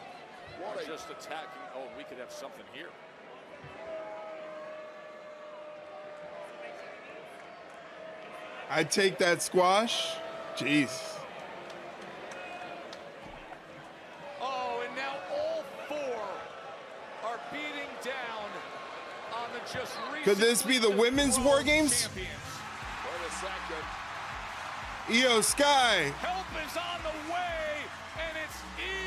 what are just attacking. Oh, we could have something here. I take that squash. Jeez. Oh, and now all four are beating down on the just recently Could this be the women's War Games? Wait a second. Io Sky. Help is on the way, and it's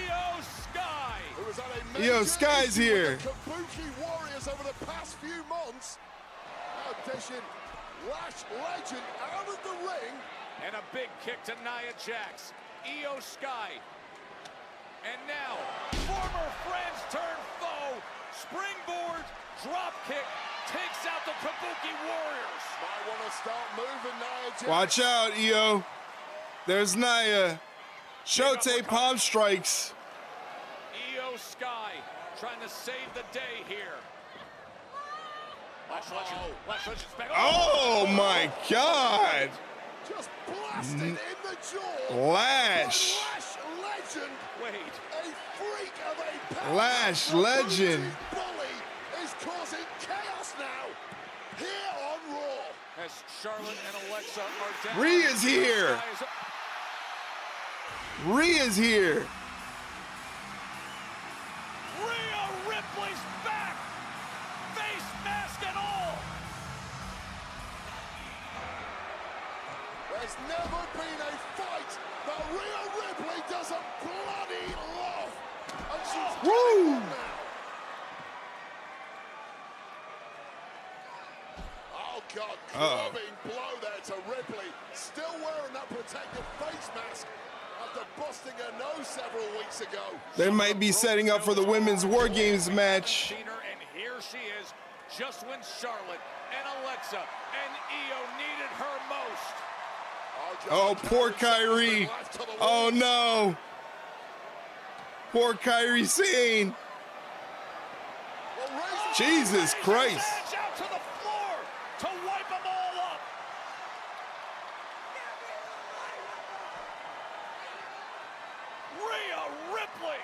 Io Sky. Who was at a Io Sky's here. Kabuki Warriors over the past few months. Now dishing Lash legend out of the ring. And a big kick to Nia Jax. Io Sky. And now, former friends turn foe. Springboard, drop kick, takes out the Kabuki Warriors. Might want to start moving Nia Jax. Watch out, Io. There's Nia. Shote palm strikes. Io Sky trying to save the day here. Lash Legend's back. Oh my God. Just blasted in the jaw. Lash. Lash legend. Wait. A freak of a power. Lash legend. Bully is causing chaos now. Here on Raw. As Charlotte and Alexa are down. Rhea's here. Rhea's here. Rhea Ripley's back. Face mask and all. There's never been a fight that Rhea Ripley doesn't bloody love. And she's Woo! now. Oh God, clubbing blow there to Ripley. Still wearing that protective face mask after busting her nose several weeks ago. They might be setting up for the women's War Games match. And here she is, just when Charlotte and Alexa and Io needed her most. Oh, poor Kyrie. Oh, no. Poor Kyrie Sane. Jesus Christ. Out to the floor to wipe them all up. Rhea Ripley.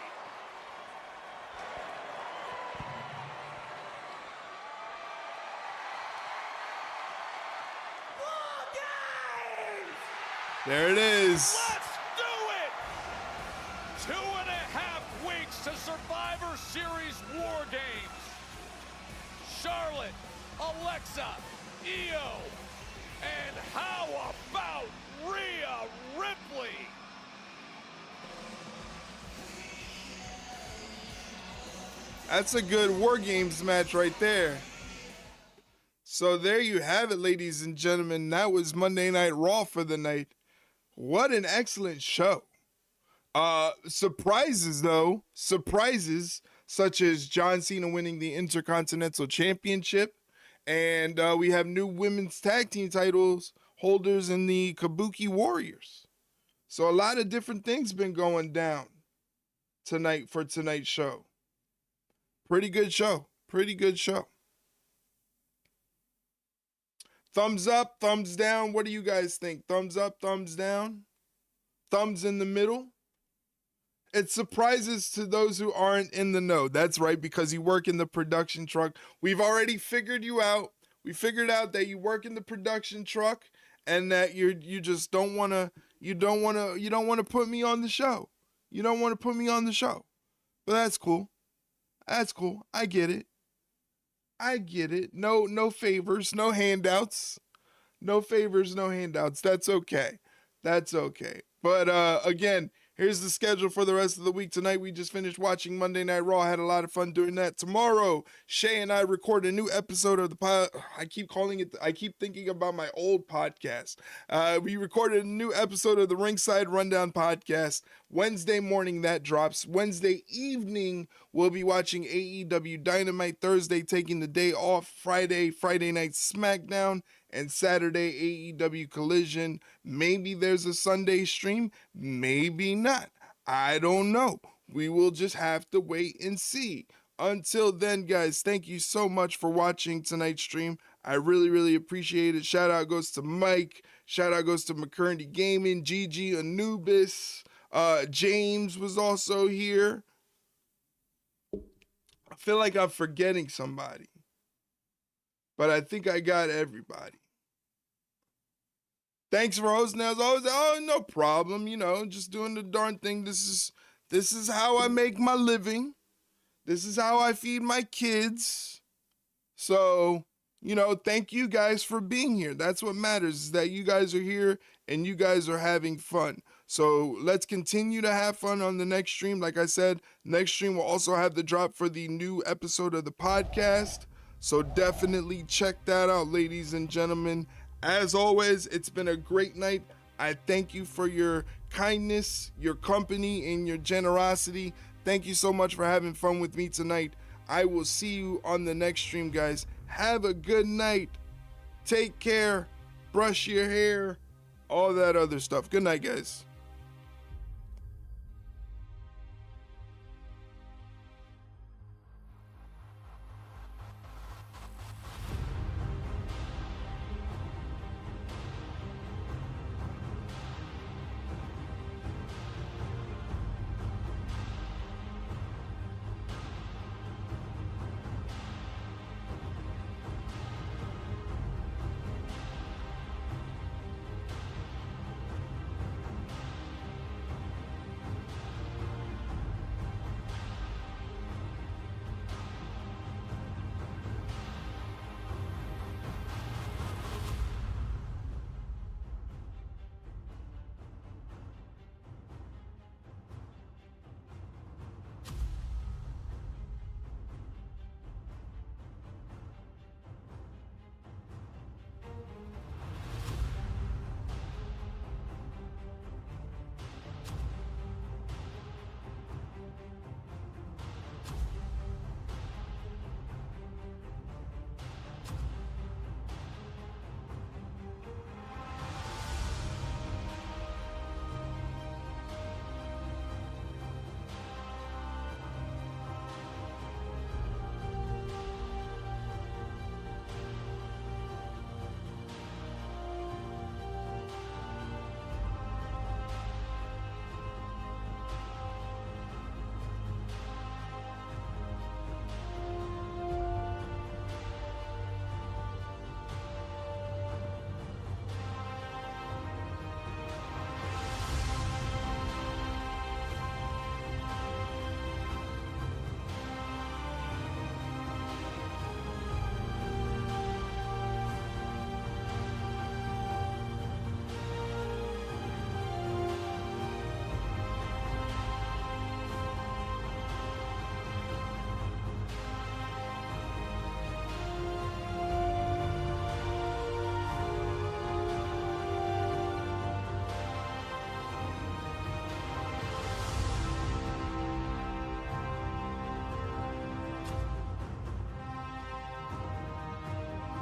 There it is. Let's do it! 2.5 weeks to Survivor Series War Games. Charlotte, Alexa, Io, and how about Rhea Ripley? That's a good War Games match right there. So there you have it, ladies and gentlemen. That was Monday Night Raw for the night. What an excellent show. Surprises, though. Surprises, such as John Cena winning the Intercontinental Championship. And we have new women's tag team titles holders in the Kabuki Warriors. So a lot of different things been going down tonight for tonight's show. Pretty good show. Pretty good show. Thumbs up, thumbs down. What do you guys think? Thumbs up, thumbs down? Thumbs in the middle? It surprises to those who aren't in the know. That's right, because you work in the production truck. We've already figured you out. We figured out that you work in the production truck and that you just don't want to put me on the show. You don't want to put me on the show. But that's cool. That's cool. I get it. I get it. No favors, no handouts. No favors, no handouts. That's okay. That's okay. But again, here's the schedule for the rest of the week. Tonight, we just finished watching Monday Night Raw. Had a lot of fun doing that. Tomorrow, Shay and I record a new episode of the pod. I keep thinking about my old podcast. We recorded a new episode of the Ringside Rundown podcast. Wednesday morning, that drops. Wednesday evening, we'll be watching AEW Dynamite. Thursday, taking the day off. Friday Night SmackDown. And Saturday, AEW Collision. Maybe there's a Sunday stream. Maybe not. I don't know. We will just have to wait and see. Until then, guys, thank you so much for watching tonight's stream. I really, really appreciate it. Shout out goes to Mike. Shout out goes to McCurdy Gaming, Gigi, Anubis. James was also here. I feel like I'm forgetting somebody. But I think I got everybody. Thanks for hosting as always. Oh, no problem. You know, just doing the darn thing. This is how I make my living. This is how I feed my kids. So, you know, thank you guys for being here. That's what matters, is that you guys are here and you guys are having fun. So let's continue to have fun on the next stream. Like I said, next stream will also have the drop for the new episode of the podcast. So definitely check that out, ladies and gentlemen. As always, it's been a great night. I thank you for your kindness, your company, and your generosity. Thank you so much for having fun with me tonight. I will see you on the next stream, guys. Have a good night. Take care. Brush your hair. All that other stuff. Good night, guys.